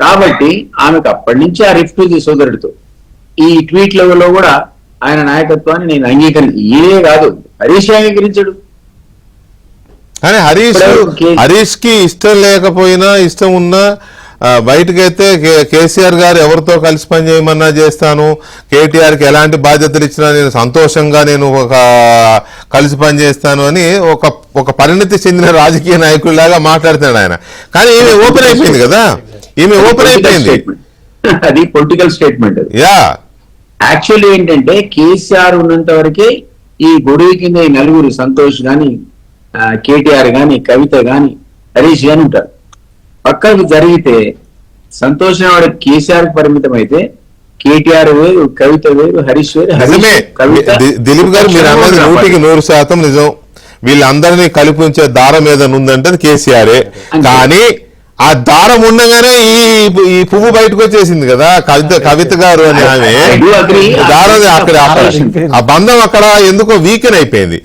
కాబట్టి ఆమెకు అప్పటి నుంచి ఆ రిఫ్ట్ ఉంది సోదరుడితో. ఈ ట్వీట్ లెవెల్లో కూడా ఆయన నాయకత్వాన్ని నేను ఈయనే కాదు, హరీష్ అంగీకరించాడు. కానీ హరీష్ కి ఇష్టం లేకపోయినా ఇష్టం ఉన్నా బయటకైతే కేసీఆర్ గారు ఎవరితో కలిసి పని చేయమన్నా చేస్తాను, కేటీఆర్ కి ఎలాంటి బాధ్యతలు ఇచ్చినా నేను సంతోషంగా నేను కలిసి పని చేస్తాను అని ఒక పరిణతి చెందిన రాజకీయ నాయకుడిలాగా మాట్లాడుతున్నాడు ఆయన. కానీ ఈమె ఓపెన్ అయిపోయింది కదా, ఈమె ఓపెన్ అయిపోయింది. అది పొలిటికల్ స్టేట్మెంట్. యా, యాక్చువల్లీ ఏంటంటే కేసీఆర్ ఉన్నంత వరకే ఈ గొడవ కింద ఈ నలుగురు, సంతోష్ గాని, కేటీఆర్ గాని, కవిత గాని, హరీష్ గాని ఉంటారు. పక్కకు జరిగితే సంతోషం వాడు కేసీఆర్ పరిమితం అయితే కేటీఆర్ వేరు, కవిత వేరు, హరీష్ వేరు. నిజమే దిలీప్ గారు మీరు అన్నది 100% నిజం. వీళ్ళందరినీ కలిపి ఉంచే దారం ఏదైనా ఉందంటే అది కేసీఆరే. కానీ ఆ దారం ఉండగానే ఈ పువ్వు బయటకు వచ్చేసింది కదా కవిత గారు అని ఆమె. దారం అక్కడ ఆ బంధం అక్కడ ఎందుకో వీకెన్ అయిపోయింది.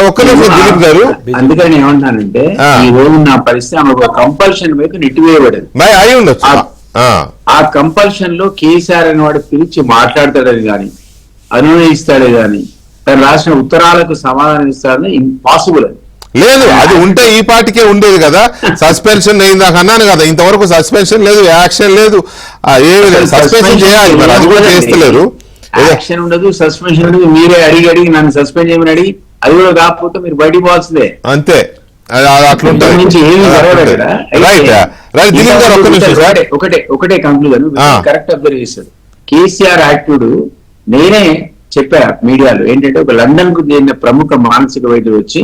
ఒక్క నిమిషం దిలీప్ గారు. అందుకని ఏమంటానంటే ఈ రోజు నా పరిస్థితి ఆమె ఒక కంపల్షన్ వైపు నెట్టివేయబడింది. అయి ఉండొచ్చు. ఆ కంపల్షన్ లో కేసీఆర్ అని వాడు పిలిచి మాట్లాడతాడని కానీ, అనునయిస్తాడే గాని, తను రాసిన ఉత్తరాలకు సమాధానం ఇస్తాడని ఇంపాసిబుల్ అది. లేదు, అది ఉంటే ఈ పార్టీకే ఉండేది కదా. సస్పెన్షన్ అయిందాక అన్నాను కదా, ఇంతవరకు సస్పెన్షన్ లేదు, యాక్షన్ లేదు, ఏమి లేదు. సస్పెన్షన్ చేయాలి, మరి అది కూడా చేస్తలేరు. యాక్షన్ ఉండదు, సస్పెన్షన్ ఉండదు. మీరే అడిగి నన్ను సస్పెండ్ చేయమని అడిగి అది కూడా కాకపోతే మీరు బయటికి పోవాల్సిందే. అంతే, అట్లుంటుంది. ఒకటే కంక్లూజన్ కరెక్ట్ అబ్జర్వ్ చేశాడు. కేసీఆర్ యాక్టివ్డ్ నేనే చెప్పా మీడియాలో ఏంటంటే, ఒక లండన్ కు చెందిన ప్రముఖ మానసిక వైద్యుడు వచ్చి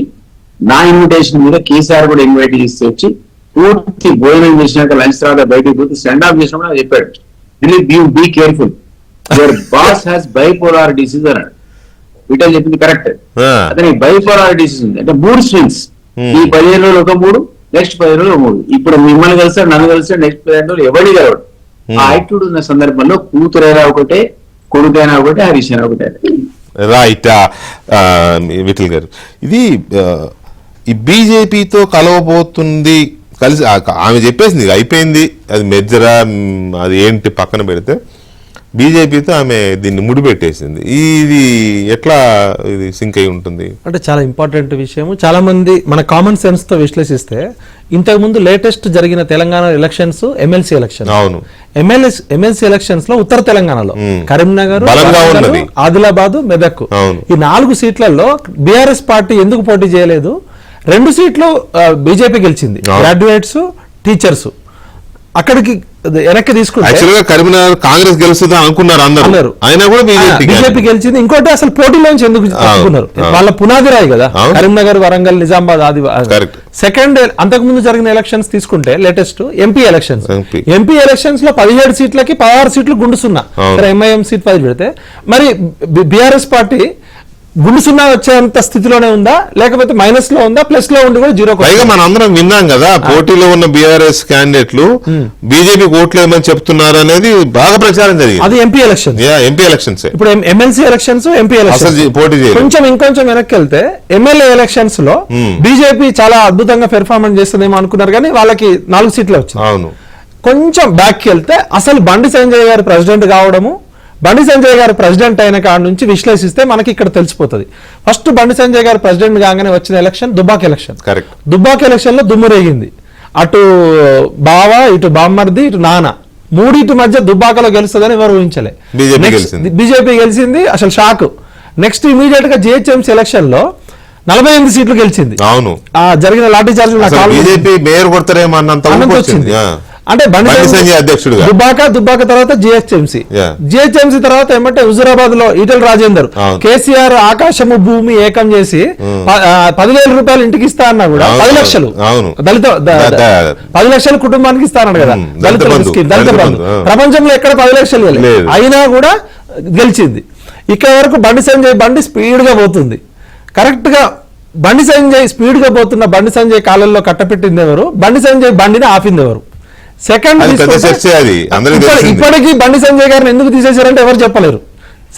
నా ఇన్విటేషన్ మీద కేసీఆర్ కూడా ఇన్వైట్ చేసి వచ్చి పూర్తి భోజనం చేసినాక లంచ్ తర్వాత బయటకు పోతే సెండ్ ఆఫ్ చేసినప్పుడు చెప్పాడు, Dilip you be careful, your boss has bipolar disease అన్నాడు. వీటల్ చెప్పింది కరెక్ట్. అతని బైపోలార్ డిసీజ్ ఉంది అంటే 3 స్వింగ్స్. ఈ 15 రోజులు ఒక 3, నెక్స్ట్ 15 రోజులు 3. ఇప్పుడు మిమ్మల్ని కలిసాడు, నన్ను కలిసాడు, నెక్స్ట్ 15 రోజులు ఎవరి కలవాడు. ఆ యాక్టివ్డ్ ఉన్న సందర్భంలో కూతురైనా ఒకటే, కొడుకైనా ఒకటే, హరీష్ అయినా ఒకటే. రైట్. విఠల్ గారు, ఇది ఈ బీజేపీతో కలవబోతుంది కలిసి ఆమె చెప్పేసింది, అయిపోయింది, అది మెర్జరా అది ఏంటి పక్కన పెడితే బీజేపీతో ఆమె దీన్ని ముడిపెట్టేసింది. ఇది ఎట్లా ఇది సింక్ అయి ఉంటుంది అంటే చాలా ఇంపార్టెంట్ విషయం. చాలా మంది మన కామన్ సెన్స్ తో విశ్లేషిస్తే ఇంతకు ముందు లేటెస్ట్ జరిగిన తెలంగాణ ఎలక్షన్స్ ఎమ్మెల్సీ ఎలక్షన్. అవును, ఎమ్మెల్సీ ఎలక్షన్స్ లో ఉత్తర తెలంగాణలో కరీంనగర్, ఆదిలాబాద్, మెదక్ ఈ 4 సీట్లలో బీఆర్ఎస్ పార్టీ ఎందుకు పోటీ చేయలేదు? 2 సీట్లు బీజేపీ గెలిచింది, గ్రాడ్యుయేట్స్, టీచర్స్. అక్కడికి వెనక్కి తీసుకుంటే కరీంనగర్ కాంగ్రెస్ గెలుస్తుంది అనుకున్నారు అందరూ, అయినా కూడా బీజేపీ గెలిచింది. ఇంకోటి అసలు పోటీలోంచి ఎందుకు అనుకున్నారు? వాళ్ళ పునాది రాయి కదా కరీంనగర్, వరంగల్, నిజామాబాద్, ఆదిలాబాద్. సెకండ్ అంతకుముందు జరిగిన ఎలక్షన్స్ తీసుకుంటే లేటెస్ట్ ఎంపీ ఎలక్షన్స్ లో 17 సీట్లకి 16 సీట్లు గుండు సున్నా. ఎంఐఎం సీట్ 10 పెడితే మరి బీఆర్ఎస్ పార్టీ గుండు సున్నా వచ్చేంత స్థితిలోనే ఉందా, లేకపోతే మైనస్ లో ఉందా, ప్లస్ లో ఉండి కూడా 0? పైగా మనం అందరం విన్నాం కదా, పోటీలో ఉన్న బీఆర్ఎస్ క్యాండిడేట్లు బీజేపీ ఓట్లు ఏమని చెప్తున్నారు అనేది బాగా ప్రచారం జరిగింది. అది ఎంపీ ఎలక్షన్స్. ఇప్పుడు ఎమ్మెల్సీ ఎలక్షన్స్, ఎంపీ ఎలక్షన్స్ పోటీ ఇంకొంచెం వెనక్కి వెళ్తే ఎమ్మెల్యే ఎలక్షన్స్ లో బీజేపీ చాలా అద్భుతంగా పెర్ఫార్మెన్స్ చేస్తుందేమో అనుకున్నారు, కానీ వాళ్ళకి 4 సీట్లు వచ్చింది. అవును, కొంచెం బ్యాక్ వెళ్తే అసలు బండి సంజయ్ గారు ప్రెసిడెంట్ కావడము, బండి సంజయ్ గారు ప్రెసిడెంట్ అయిన కాడ నుంచి విశ్లేషిస్తే మనకి ఇక్కడ తెలిసిపోతుంది. ఫస్ట్ బండి సంజయ్ గారు ప్రెసిడెంట్ కాగానే వచ్చిన election Dubbaka election. Dubbaka election లో దుమ్ము రేగింది. అటు బావ, ఇటు బామ్మర్ది, ఇటు నాన్న మూడింటి మధ్య దుబ్బాకలో గెలుస్తుందని ఎవరు ఊహించలే. బీజేపీ గెలిచింది, అసలు షాక్. నెక్స్ట్ ఇమీడియట్ గా జిహెచ్ఎంసీ ఎలక్షన్ లో 48 సీట్లు గెలిచింది. అవును, జరిగిన లాఠీ చార్జ్ బీజేపీ మేయర్ కొడతారేమో అన్నంత వచ్చింది. అంటే దుబ్బాక తర్వాత జిహెచ్ఎంసీ తర్వాత ఏమంటే హుజూరాబాద్ లో ఈటెల రాజేందర్ కేసీఆర్ ఆకాశము భూమి ఏకం చేసి 10,000 రూపాయలు ఇంటికి ఇస్తా అన్నా కూడా 10 లక్షలు దళిత 10 లక్షలు కుటుంబానికి ఇస్తా అన్నాడు కదా, దళిత బంధు. ప్రపంచంలో ఎక్కడ 10 లక్షలు అయినా కూడా గెలిచింది. ఇక్కడ వరకు బండి స్పీడ్ గా పోతుంది. కరెక్ట్ గా స్పీడ్ గా పోతున్న బండి సంజయ్ కాలంలో కట్టపెట్టింది ఎవరు, బండిని ఆపింది ఎవరు? సెకండ్ ఇప్పటికీ బండి సంజయ్ గారిని ఎందుకు తీసేశారంటే ఎవరు చెప్పలేరు.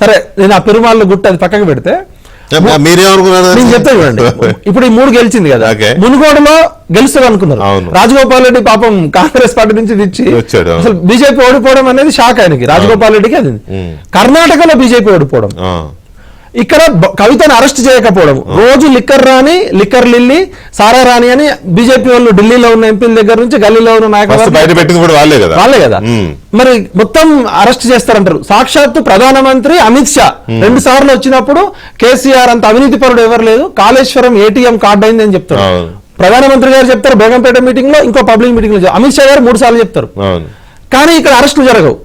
సరే, నేను ఆ పెరుమాళ్ళ గుట్ట అది పక్కకు పెడితే నేను చెప్తా చూడండి. ఇప్పుడు ఈ 3 గెలిచింది కదా, మునుగోడులో గెలుస్తుంది అనుకున్నారు. రాజగోపాల్ రెడ్డి పాపం కాంగ్రెస్ పార్టీ నుంచి తెచ్చి అసలు బీజేపీ ఓడిపోవడం అనేది షాక్ ఆయనకి, రాజగోపాల్ రెడ్డికి. అది కర్ణాటకలో బీజేపీ ఓడిపోవడం, ఇక్కడ కవితను అరెస్ట్ చేయకపోవడం, రోజు లిక్కర్ లిల్లీ సారా రాణి అని బీజేపీ వాళ్ళు ఢిల్లీలో ఉన్న ఎంపీల దగ్గర నుంచి గల్లీలో ఉన్న నాయకులు వాళ్ళే కదా, మరి మొత్తం అరెస్ట్ చేస్తారంటారు. సాక్షాత్తు ప్రధానమంత్రి అమిత్ షా 2 సార్లు వచ్చినప్పుడు కేసీఆర్ అంత అవినీతి పరుడు ఎవరు లేదు, కాళేశ్వరం ఏటీఎం కార్డు అయింది అని చెప్తారు. ప్రధానమంత్రి గారు చెప్తారు బేగంపేట మీటింగ్ లో, ఇంకో పబ్లిక్ మీటింగ్ లో అమిత్ షా గారు 3 సార్లు చెప్తారు. కానీ ఇక్కడ అరెస్టులు జరగవు.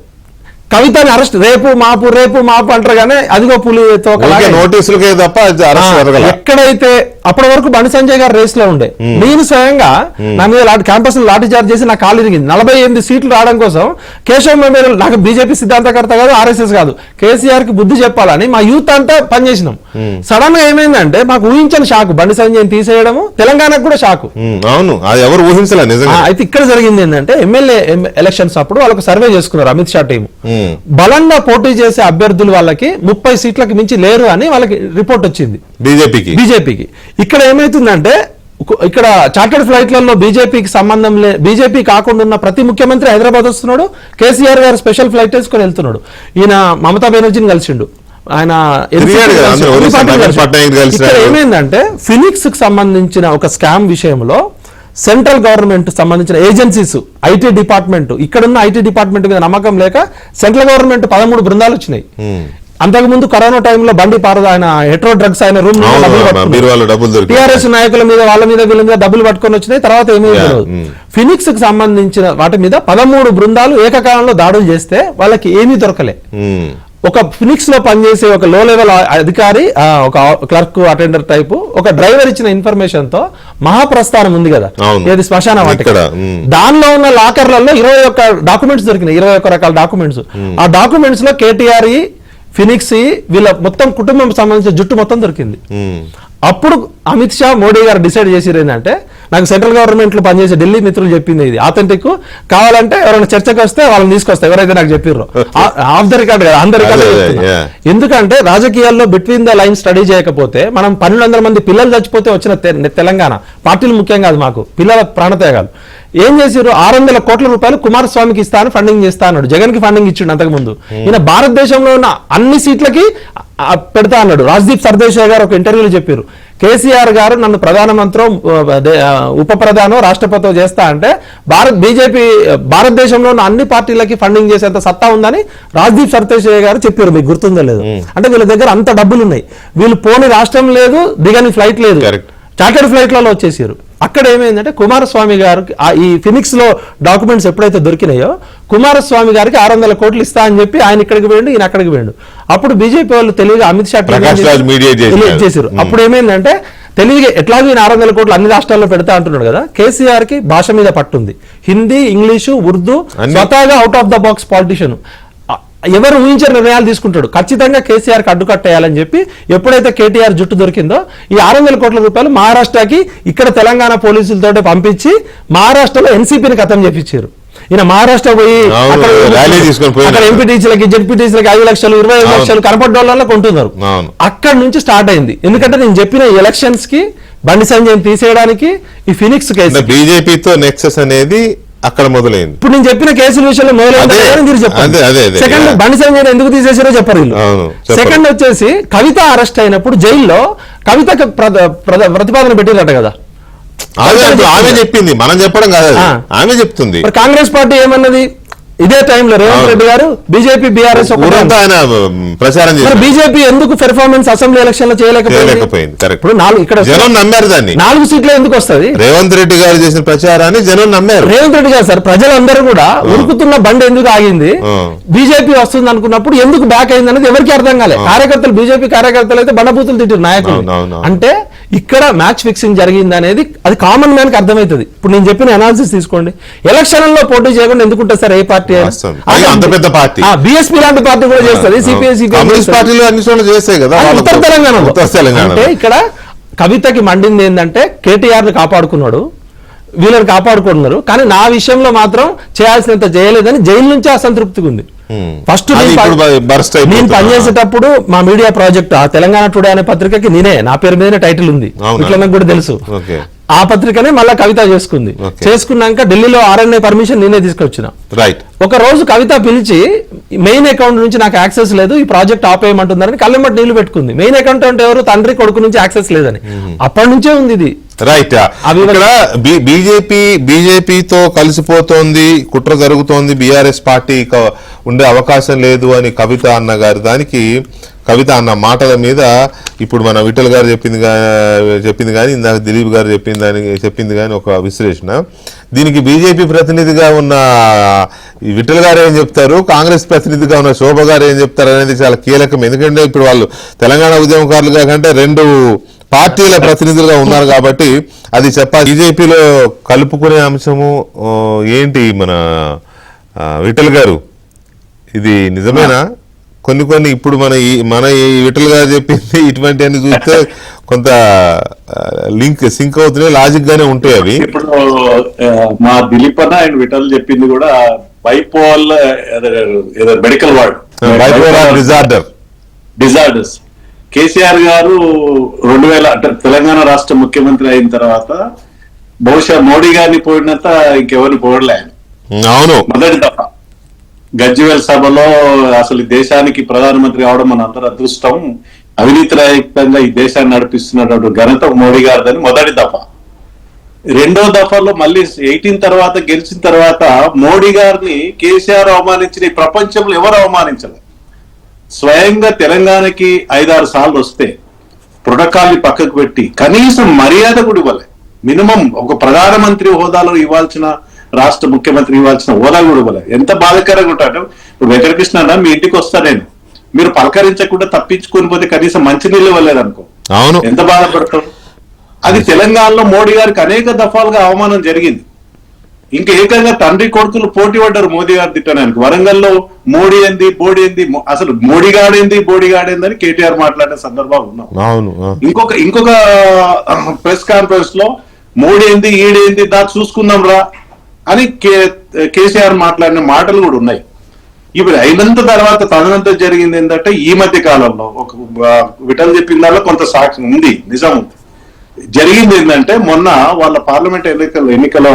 కవితని అరెస్ట్ రేపు మాపు అంటారు కానీ అదిగో పులితో నోటీసులకే తప్ప ఎక్కడైతే అప్పటి వరకు బండి సంజయ్ గారు రేస్ లో ఉండే, నేను స్వయంగా నా మీద క్యాంపస్ లో లాఠీ చార్జ్ చేసి నా కాలు ఇరిగింది. 48 సీట్లు రావడం కోసం కేశవ్ మెమోరియల్, నాకు బీజేపీ సిద్ధాంతకర్త కాదు, ఆర్ఎస్ఎస్ కాదు, కేసీఆర్ కి బుద్ధి చెప్పాలని మా యూత్ అంతా పనిచేసినాం. సడన్ గా ఏమైందంటే మాకు ఊహించని షాక్, బండి సంజయ్ తీసేయడము, తెలంగాణకు కూడా షాక్. అవును, అది ఎవరు ఊహించలే నిజంగా. అయితే ఇక్కడ జరిగింది ఏంటంటే ఎమ్మెల్యే ఎలక్షన్స్ అప్పుడు వాళ్ళకు సర్వే చేసుకున్నారు అమిత్ షా టీం. బలంగా పోటీ చేసే అభ్యర్థులు వాళ్ళకి 30 సీట్లకు మించి లేరు అని వాళ్ళకి రిపోర్ట్ వచ్చింది బీజేపీకి. ఇక్కడ ఏమైతుందంటే ఇక్కడ చార్టర్డ్ ఫ్లైట్లలో బీజేపీకి సంబంధం బీజేపీ కాకుండా ఉన్న ప్రతి ముఖ్యమంత్రి హైదరాబాద్ వస్తున్నాడు, కేసీఆర్ గారు స్పెషల్ ఫ్లైట్ వేసుకొని వెళ్తున్నాడు. ఈయన మమతా బెనర్జీని కలిసిండు, ఆయన ఇక్కడ ఏమైందంటే ఫినిక్స్ కి సంబంధించిన ఒక స్కామ్ విషయంలో సెంట్రల్ గవర్నమెంట్ సంబంధించిన ఏజెన్సీస్, ఐటీ డిపార్ట్మెంట్, ఇక్కడున్న ఐటీ డిపార్ట్మెంట్ మీద నమ్మకం లేక సెంట్రల్ గవర్నమెంట్ 13 బృందాలు వచ్చినాయి. అంతకుముందు కరోనా టైంలో బండి పారద ఆయన హెట్రో డ్రగ్స్ ఆయన రూమ్ టీఆర్ఎస్ నాయకుల మీద వీళ్ళ మీద డబ్బులు పట్టుకొని వచ్చినాయి. తర్వాత ఏమైంది, ఫినిక్స్ కి సంబంధించిన వాటి మీద 13 బృందాలు ఏకకాలంలో దాడులు చేస్తే వాళ్ళకి ఏమీ దొరకలే. ఒక ఫినిక్స్ లో పనిచేసే ఒక లో లెవెల్ అధికారి, ఒక క్లర్క్ అటెండర్ టైపు ఒక డ్రైవర్ ఇచ్చిన ఇన్ఫర్మేషన్ తో మహాప్రస్థానం ఉంది కదా, ఏది శ్మశాన వాటిక, దానిలో ఉన్న లాకర్లలో 21 డాక్యుమెంట్స్ దొరికినాయి, 21 రకాల డాక్యుమెంట్స్. ఆ డాక్యుమెంట్స్ లో కేటీఆర్, ఫినిక్స్ వీళ్ళ మొత్తం కుటుంబం సంబంధించిన జుట్టు మొత్తం దొరికింది. అప్పుడు అమిత్ షా మోడీ గారు డిసైడ్ చేసేది ఏంటంటే, నాకు సెంట్రల్ గవర్నమెంట్ లో పనిచేసే ఢిల్లీ మిత్రులు చెప్పింది ఇది ఆథెంటిక్, కావాలంటే ఎవరైనా చర్చకు వస్తే వాళ్ళని తీసుకొస్తా, ఎవరైతే నాకు చెప్పిర్రో ఆఫ్ ద రికార్డ్ కదా, ఆన్ ద రికార్డ్. ఎందుకంటే రాజకీయాల్లో బిట్వీన్ ద లైన్ స్టడీ చేయకపోతే, మనం 1200 మంది పిల్లలు చచ్చిపోతే వచ్చిన తెలంగాణ, పార్టీలు ముఖ్యం కాదు మాకు, పిల్లల ప్రాణత్యాగాలు ఏం చేశారు, 600 కోట్ల రూపాయలు కుమారస్వామికి ఇస్తాను, ఫండింగ్ చేస్తా అన్నాడు. జగన్ కి ఫండింగ్ ఇచ్చిండు అంతకుముందు. ఈయన భారతదేశంలో ఉన్న అన్ని సీట్లకి పెడతా అన్నాడు. రాజ్దీప్ సర్దేశాయ్ గారు ఒక ఇంటర్వ్యూలో చెప్పారు, కేసీఆర్ గారు నన్ను ప్రధానమంత్రి, ఉప ప్రధానో, రాష్ట్రపతి చేస్తా అంటే బీజేపీ భారతదేశంలో ఉన్న అన్ని పార్టీలకి ఫండింగ్ చేసేంత సత్తా ఉందని రాజ్దీప్ సర్దేశాయ్ గారు చెప్పారు. మీకు గుర్తుందో లేదు, అంటే వీళ్ళ దగ్గర అంత డబ్బులు ఉన్నాయి. వీళ్ళు పోని రాష్ట్రం లేదు, దిగని ఫ్లైట్ లేదు, చార్టర్డ్ ఫ్లైట్లలో వచ్చేసారు. అక్కడ ఏమైందంటే కుమారస్వామి గారికి ఈ ఫినిక్స్ లో డాక్యుమెంట్స్ ఎప్పుడైతే దొరికినాయో, కుమారస్వామి గారికి 600 కోట్లు ఇస్తా అని చెప్పి ఆయన ఇక్కడికి పోయిండు, ఈయన అక్కడికి పోయిండు. అప్పుడు బీజేపీ వాళ్ళు తెలివిగా అమిత్ షా చేశారు. అప్పుడు ఏమైందంటే తెలివిగా ఎట్లాగో ఈయన 600 కోట్లు అన్ని రాష్ట్రాల్లో పెడతా అంటున్నాడు కదా, కేసీఆర్ కి భాష మీద పట్టుంది, హిందీ, ఇంగ్లీషు, ఉర్దూ, స్వతహాగా out of the box politician, ఎవరు ఊహించిన నిర్ణయాలు తీసుకుంటాడు. ఖచ్చితంగా కేసీఆర్ కి అడ్డుకట్టేయాలని చెప్పి ఎప్పుడైతే కేటీఆర్ జుట్టు దొరికిందో, ఈ 600 కోట్ల రూపాయలు మహారాష్ట్రకి ఇక్కడ తెలంగాణ పోలీసులతో పంపించి మహారాష్ట్రలో ఎన్సీపీని ఖతం చేపించారు. ఈయన మహారాష్ట్ర పోయి అక్కడ ఎంపీటీసీలకి, జెడ్పీటీసీలకి 5 లక్షలు, 25 లక్షలు కనపడ్డోళ్ళలో కొంటున్నారు. అక్కడ నుంచి స్టార్ట్ అయింది. ఎందుకంటే నేను చెప్పిన ఎలక్షన్స్ కి బండి సంజయ్ తీసేయడానికి ఈ ఫినిక్స్ కేసు, బీజేపీతో నెక్సెస్ అనేది అక్కడ మొదలైంది. ఇప్పుడు నేను చెప్పిన కేసుల విషయంలో మొదలైందని మీరు చెప్పండి. సెకండ్, బండి సంజయ్ ఎందుకు తీసేసారో చెప్పరు వీళ్ళు. సెకండ్ వచ్చేసి కవిత అరెస్ట్ అయినప్పుడు జైల్లో కవిత ప్రతిపాదన పెట్టిరట కదా, ఆమె చెప్పింది, మనం చెప్పడం కాదు, ఆమె చెప్తుంది. కాంగ్రెస్ పార్టీ ఏమన్నది, ఇదే టైంలో రేవంత్ రెడ్డి గారు బీజేపీ బీఆర్ఎస్ ఊరంతా ఆయన ప్రచారం చేశారు. బీజేపీ ఎందుకు పెర్ఫార్మెన్స్ అసెంబ్లీ ఎలక్షన్ లో చేయలేకపోయింది? కరెక్ట్. ఇప్పుడు ఇక్కడ జనం నమ్మారు దాన్ని. 4 సీట్లు ఎందుకు వస్తుంది? రేవంత్ రెడ్డి గారు చేసిన ప్రచారాన్ని జనం నమ్మారు. రేవంత్ రెడ్డి గారు సార్ ప్రజలందరూ కూడా ఉరుకుతున్న బండి ఎందుకు ఆగింది, బీజేపీ వస్తుంది అనుకున్నప్పుడు ఎందుకు బ్యాక్ అయింది అనేది ఎవరికి అర్థం కాలే. కార్యకర్తలు బీజేపీ కార్యకర్తలు అయితే బండబూతులు తిట్టారు నాయకులు. అంటే ఇక్కడ మ్యాచ్ ఫిక్సింగ్ జరిగింది అనేది అది కామన్ మ్యాన్ కి అర్థమవుతుంది. ఇప్పుడు నేను చెప్పిన అనాలిసిస్ తీసుకోండి. ఎలక్షన్ లో పోటీ చేయకుండా ఎందుకుంటుంది సార్ ఏ పార్టీ? అంత పెద్ద పార్టీ బీఎస్పీ లాంటి పార్టీ కూడా చేస్తుంది, కమ్యూనిస్ట్ పార్టీలు అన్ని చోట్ల చేస్తాయి కదా ఉత్తర తెలంగాణ. అంటే ఇక్కడ కవితకి మండింది ఏంటంటే కేటీఆర్ ని కాపాడుకున్నాడు, వీళ్ళని కాపాడుకుంటున్నారు, కానీ నా విషయంలో మాత్రం చేయాల్సినంత చేయలేదని జైలు నుంచి అసంతృప్తిగా ఉంది. ఫస్ట్ నేను పనిచేసేటప్పుడు మా మీడియా ప్రాజెక్ట్ ఆ తెలంగాణ టుడే అనే పత్రికకి నా పేరు మీదనే టైటిల్ ఉంది, ఇట్లా నాకు కూడా తెలుసు. ఆ పత్రికనే మళ్ళా కవిత చేసుకున్నాక ఢిల్లీలో RNA పర్మిషన్ నేనే తీసుకొచ్చిన. ఒక రోజు కవిత పిలిచి మెయిన్ అకౌంట్ నుంచి నాకు యాక్సెస్ లేదు, ఈ ప్రాజెక్ట్ ఆపేయమంటుందని కళ్ళెమ్మటి నీళ్లు పెట్టుకుంది. మెయిన్ అకౌంట్ అంటే ఎవరు? తండ్రి కొడుకు నుంచి యాక్సెస్ లేదని. అప్పటి నుంచే ఉంది ఇది. రైట్. ఇక్కడ బీజేపీతో కలిసిపోతోంది, కుట్ర జరుగుతోంది, బీఆర్ఎస్ పార్టీ ఉండే అవకాశం లేదు అని కవిత అన్న గారి దానికి, కవిత అన్న మాటల మీద ఇప్పుడు మన విఠల్ గారు చెప్పింది కానీ ఇందాక దిలీప్ గారు చెప్పింది కానీ ఒక విశ్లేషణ. దీనికి బీజేపీ ప్రతినిధిగా ఉన్న విఠల్ గారు ఏం చెప్తారు, కాంగ్రెస్ ప్రతినిధిగా ఉన్న శోభ గారు ఏం చెప్తారు అనేది చాలా కీలకం. ఎందుకంటే ఇప్పుడు వాళ్ళు తెలంగాణ ఉద్యమకారులుగా కంటే 2 పార్టీల ప్రతినిధులుగా ఉన్నారు కాబట్టి అది చెప్పాలి. బీజేపీలో కలుపుకునే అంశము ఏంటి మన విఠల్ గారు, ఇది నిజమేనా? కొన్ని ఇప్పుడు మన ఈ విఠల్ గారు చెప్పింది ఇటువంటి అన్ని చూస్తే కొంత సింక్ అవుతున్నాయి, లాజిక్ గానే ఉంటాయి అవి. ఇప్పుడు మా దిలీప్ అన్న ఆయన విఠల్ చెప్పింది కూడా bypoll medical ward, bipolar disorders. KCR గారు 2000 అంటే తెలంగాణ రాష్ట్ర ముఖ్యమంత్రి అయిన తర్వాత బహుశా మోడీ గారిని పోయినంత ఇంకెవరిని పోవడలే ఆయన. అవును, మొదటి దఫా గజ్వేల్ సభలో అసలు దేశానికి ప్రధానమంత్రి అవడం మన అందరి అదృష్టం, అవినీతి రహితంగా ఈ దేశాన్ని నడిపిస్తున్నటువంటి ఘనత మోడీ గారిదని మొదటి దఫా. రెండో దఫాలో మళ్ళీ 18 తర్వాత గెలిచిన తర్వాత మోడీ గారిని కేసీఆర్ అవమానించిన ఈ ప్రపంచంలో ఎవరు అవమానించలేదు. స్వయంగా తెలంగాణకి 5-6 సార్లు వస్తే ప్రోటోకాల్ని పక్కకు పెట్టి కనీసం మర్యాద కూడా ఇవ్వలే. మినిమం ఒక ప్రధానమంత్రి హోదాలో ఇవ్వాల్సిన, రాష్ట్ర ముఖ్యమంత్రి ఇవ్వాల్సిన హోదా కూడా ఇవ్వలే. ఎంత బాధాకరంగా ఉంటాడు. ఇప్పుడు వెంకటకృష్ణ అన్న మీ ఇంటికి వస్తా నేను, మీరు పలకరించకుండా తప్పించుకొని పోతే కనీసం మంచినీళ్ళు ఇవ్వలేదు అనుకో, ఎంత బాధపడతాం. అది తెలంగాణలో మోడీ గారికి అనేక దఫాలుగా అవమానం జరిగింది. ఇంకా ఏకంగా తండ్రి కొడుకులు పోటీ పడ్డారు మోదీ గారు తిట్టడానికి. వరంగల్లో మోడీ ఏంది బోడీ ఏంది, అసలు మోడీ గాడేంది బోడీ గాడేందని కేటీఆర్ మాట్లాడిన సందర్భాలు ఉన్నాం. ఇంకొక ప్రెస్ కాన్ఫరెన్స్ లో మోడీ ఏంది ఈడేంది దా చూసుకుందాం రా అని కేసీఆర్ మాట్లాడిన మాటలు కూడా ఉన్నాయి. ఇప్పుడు అయినంత తర్వాత తదనంతరం జరిగింది ఏంటంటే ఈ మధ్య కాలంలో ఒక విఠల్ చెప్పిన దానిలో కొంత సాక్ష్యం ఉంది, నిజం ఉంది. జరిగింది ఏంటంటే మొన్న వాళ్ళ పార్లమెంట్ ఎన్నికల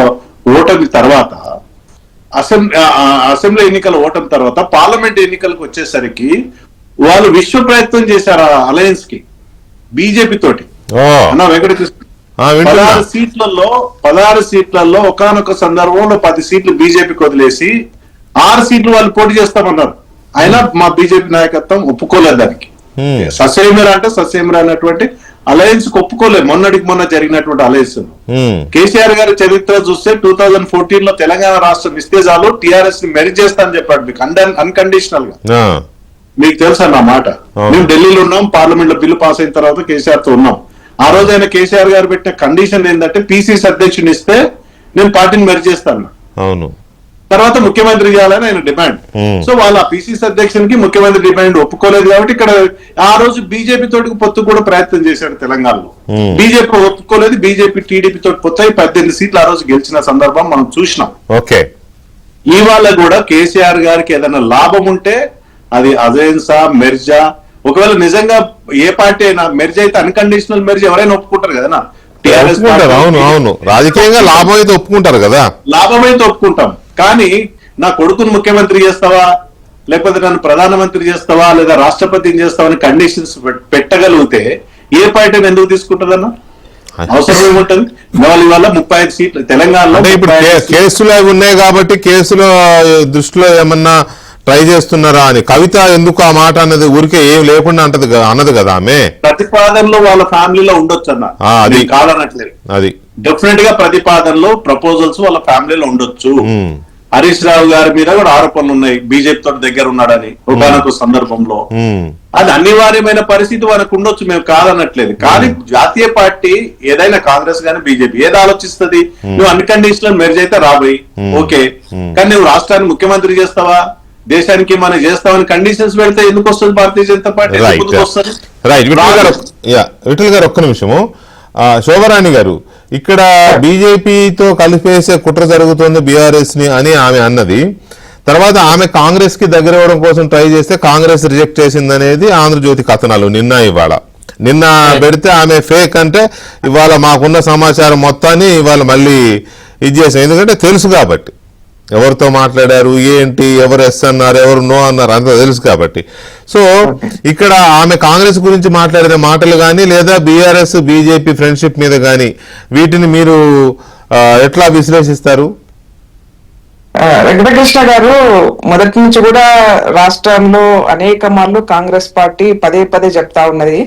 ఓటమి తర్వాత, అసెంబ్లీ ఎన్నికల ఓటమి తర్వాత పార్లమెంట్ ఎన్నికలకు వచ్చేసరికి వాళ్ళు విశ్వ ప్రయత్నం చేశారు అలయన్స్ కి బీజేపీ తోటి. అన్న వెంకటకృష్ణ 16 సీట్లలో ఒకానొక సందర్భంలో 10 సీట్లు బీజేపీకి వదిలేసి 6 సీట్లు వాళ్ళు పోటీ చేస్తామన్నారు. అయినా మా బీజేపీ నాయకత్వం ఒప్పుకోలేదు దానికి. ససేమిరా అంటే ససేమిరా అన్నటువంటి అలయన్స్ ఒప్పుకోలేదు. మొన్న జరిగినటువంటి అలయన్స్ కేసీఆర్ గారి చరిత్ర చూస్తే 2014 లో తెలంగాణ రాష్ట్రం ఇస్తే చాలు టీఆర్ఎస్ ని మెరిట్ చేస్తా అని చెప్పాడు మీకు అన్కండిషనల్ గా. మీకు తెలుసా నా మాట. మేము ఢిల్లీలో ఉన్నాం, పార్లమెంట్ లో బిల్లు పాస్ అయిన తర్వాత కేసీఆర్ తో ఉన్నాం. ఆ రోజు ఆయన కేసీఆర్ గారు పెట్టిన కండిషన్ ఏంటంటే పిసిసి అధ్యక్షుని ఇస్తే నేను పార్టీని మెరిట్ చేస్తాను. అవును. తర్వాత ముఖ్యమంత్రి చేయాలని ఆయన డిమాండ్. సో వాళ్ళ పిసిసి అధ్యక్షునికి ముఖ్యమంత్రి డిమాండ్ ఒప్పుకోలేదు కాబట్టి ఇక్కడ ఆ రోజు బీజేపీ తోటి పొత్తు కూడా ప్రయత్నం చేశాడు తెలంగాణలో. బీజేపీ ఒప్పుకోలేదు, బీజేపీ టీడీపీ తోటి పొత్తు అయి 18 సీట్లు ఆ రోజు గెలిచిన సందర్భం మనం చూసినాం. ఓకే. ఇవాళ కూడా కేసీఆర్ గారికి ఏదైనా లాభం ఉంటే అది అజయన్సా మెర్జా, ఒకవేళ నిజంగా ఏ పార్టీ అయినా మెర్జ్ అయితే అన్కండిషనల్ మెర్జ్ ఎవరైనా ఒప్పుకుంటారు కదా. టీఆర్ఎస్ అవును, రాజకీయంగా లాభం అయితే ఒప్పుకుంటారు కదా, లాభం అయితే ఒప్పుకుంటాం. కానీ నా కొడుకును ముఖ్యమంత్రి చేస్తావా, లేకపోతే నన్ను ప్రధానమంత్రి చేస్తావా, లేదా రాష్ట్రపతిని చేస్తావా అని కండిషన్స్ పెట్టగలిగితే ఏ పార్టీని ఎందుకు తీసుకుంటుందన్నా? అవసరం ఏముంటది? ఇవాళ 35 సీట్లు తెలంగాణలో. అంటే ఇప్పుడు కేసులు అవి ఉన్నాయి కాబట్టి కేసుల దృష్టిలో ఏమన్నా ట్రై చేస్తున్నారా అని. కవిత ఎందుకు ఆ మాట అన్నది ఊరికే ఏం లేకుండా అన్నది కదా ఆమె. ప్రతిపాదనలో వాళ్ళ ఫ్యామిలీలో ఉండొచ్చు అన్న, అది కాదనట్లేదు. అది డెఫినెట్ గా ప్రతిపాదనలో ప్రపోజల్స్ వాళ్ళ ఫ్యామిలీలో ఉండొచ్చు. హరీష్ రావు గారి మీద కూడా ఆరోపణలు ఉన్నాయి, బీజేపీ తోటి దగ్గర ఉన్నాడని ఒకనొక సందర్భంలో. అది అనివార్యమైన పరిస్థితి వాళ్ళకు ఉండొచ్చు, మేము కాదనట్లేదు. కానీ జాతీయ పార్టీ ఏదైనా కాంగ్రెస్ గానీ బీజేపీ ఏది ఆలోచిస్తుంది, నువ్వు అన్ని కండిషన్లను మెర్జ్ అయితే రాబోయి ఓకే, కానీ నువ్వు రాష్ట్రాన్ని ముఖ్యమంత్రి చేస్తావా, దేశానికి మనం చేస్తామని కండిషన్స్ పెడితే ఎందుకు వస్తుంది భారతీయ జనతా పార్టీ? వస్తుంది. విఠల్ గారు ఒక్క నిమిషము. శోభరాణి గారు, ఇక్కడ బీజేపీతో కలిపేసే కుట్ర జరుగుతోంది బీఆర్ఎస్ ని అని ఆమె అన్నది. తర్వాత ఆమె కాంగ్రెస్ కి దగ్గర అవ్వడం కోసం ట్రై చేస్తే కాంగ్రెస్ రిజెక్ట్ చేసింది అనేది ఆంధ్రజ్యోతి కథనాలు నిన్న పెడితే ఆమె ఫేక్ అంటే ఇవాళ మాకున్న సమాచారం మొత్తాన్ని ఇవాళ మళ్ళీ ఇది చేసాం. ఎందుకంటే తెలుసు కాబట్టి ఎవరితో మాట్లాడారు, ఏంటి, ఎవరు ఎస్ అన్నారు, ఎవరు నో అన్నారు, అంత తెలుసు కాబట్టి. సో ఇక్కడ ఆమె కాంగ్రెస్ గురించి మాట్లాడిన మాటలు కానీ లేదా బీఆర్ఎస్ బీజేపీ ఫ్రెండ్షిప్ మీద కానీ వీటిని మీరు ఎట్లా విశ్లేషిస్తారు? వెంకటకృష్ణ గారు మొదటి నుంచి కూడా రాష్ట్రంలో అనేక మార్లు కాంగ్రెస్ పార్టీ పదే పదే చెప్తా ఉన్నది,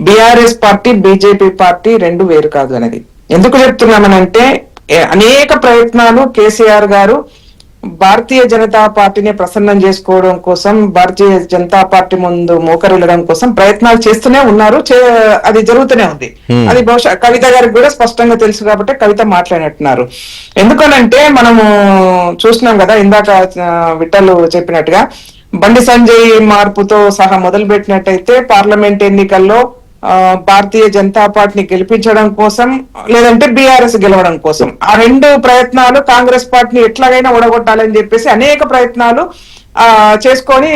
బీఆర్ఎస్ పార్టీ బీజేపీ పార్టీ రెండు వేరు కాదు అనేది. ఎందుకు చెప్తున్నామనంటే అనేక ప్రయత్నాలు కేసీఆర్ గారు భారతీయ జనతా పార్టీని ప్రసన్నం చేసుకోవడం కోసం, భారతీయ జనతా పార్టీ ముందు మోకరిల్లడం కోసం ప్రయత్నాలు చేస్తూనే ఉన్నారు. అది జరుగుతూనే ఉంది. అది బహుశా కవిత గారికి కూడా స్పష్టంగా తెలుసు కాబట్టి కవిత మాట్లాడినట్టున్నారు. ఎందుకనంటే మనము చూసినాం కదా, ఇందాక విఠల్ చెప్పినట్టుగా బండి సంజయ్ మార్పుతో సహా మొదలు పెట్టినట్టయితే పార్లమెంట్ ఎన్నికల్లో భారతీయ జనతా పార్టీని గెలిపించడం కోసం లేదంటే బీఆర్ఎస్ గెలవడం కోసం ఆ రెండు ప్రయత్నాలు కాంగ్రెస్ పార్టీని ఎట్లాగైనా ఓడగొట్టాలని చెప్పేసి అనేక ప్రయత్నాలు చేసుకొని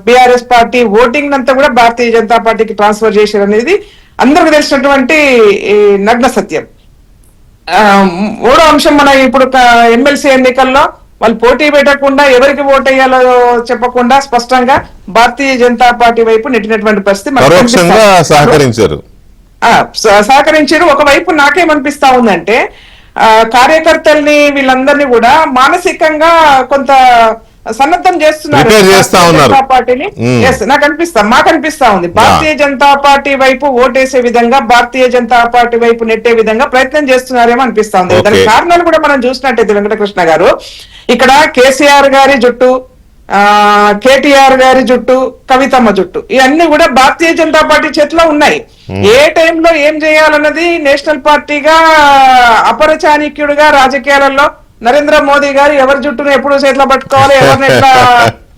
బీఆర్ఎస్ పార్టీ ఓటింగ్ అంతా కూడా భారతీయ జనతా పార్టీకి ట్రాన్స్ఫర్ చేశారు అనేది అందరికి తెలిసినటువంటి నగ్న సత్యం. మూడో అంశం, మన ఇప్పుడు ఎమ్మెల్సీ ఎన్నికల్లో వాళ్ళు పోటీ పెట్టకుండా ఎవరికి ఓటు వేయాలో చెప్పకుండా స్పష్టంగా భారతీయ జనతా పార్టీ వైపు నెట్టినటువంటి పరిస్థితి సహకరించారు. ఒకవైపు నాకేమనిపిస్తా ఉందంటే కార్యకర్తల్ని వీళ్ళందరినీ కూడా మానసికంగా కొంత సన్నద్ధం చేస్తున్నారు జనతా పార్టీని. మాకు అనిపిస్తా ఉంది భారతీయ జనతా పార్టీ వైపు ఓటేసే విధంగా, భారతీయ జనతా పార్టీ వైపు నెట్టే విధంగా ప్రయత్నం చేస్తున్నారేమో అనిపిస్తా ఉంది. దానికి కారణాలు కూడా మనం చూసినట్టయితే వెంకటకృష్ణ గారు, ఇక్కడ కేసీఆర్ గారి జుట్టు, కేటీఆర్ గారి జుట్టు, కవితమ్మ జుట్టు, ఇవన్నీ కూడా భారతీయ జనతా పార్టీ చేతిలో ఉన్నాయి. ఏ టైంలో ఏం చేయాలన్నది నేషనల్ పార్టీగా అపర చాణక్యుడిగా రాజకీయాలలో నరేంద్ర మోదీ గారు ఎవరి జుట్టును ఎప్పుడు చేతిలో పట్టుకోవాలి, ఎవరిని ఎట్లా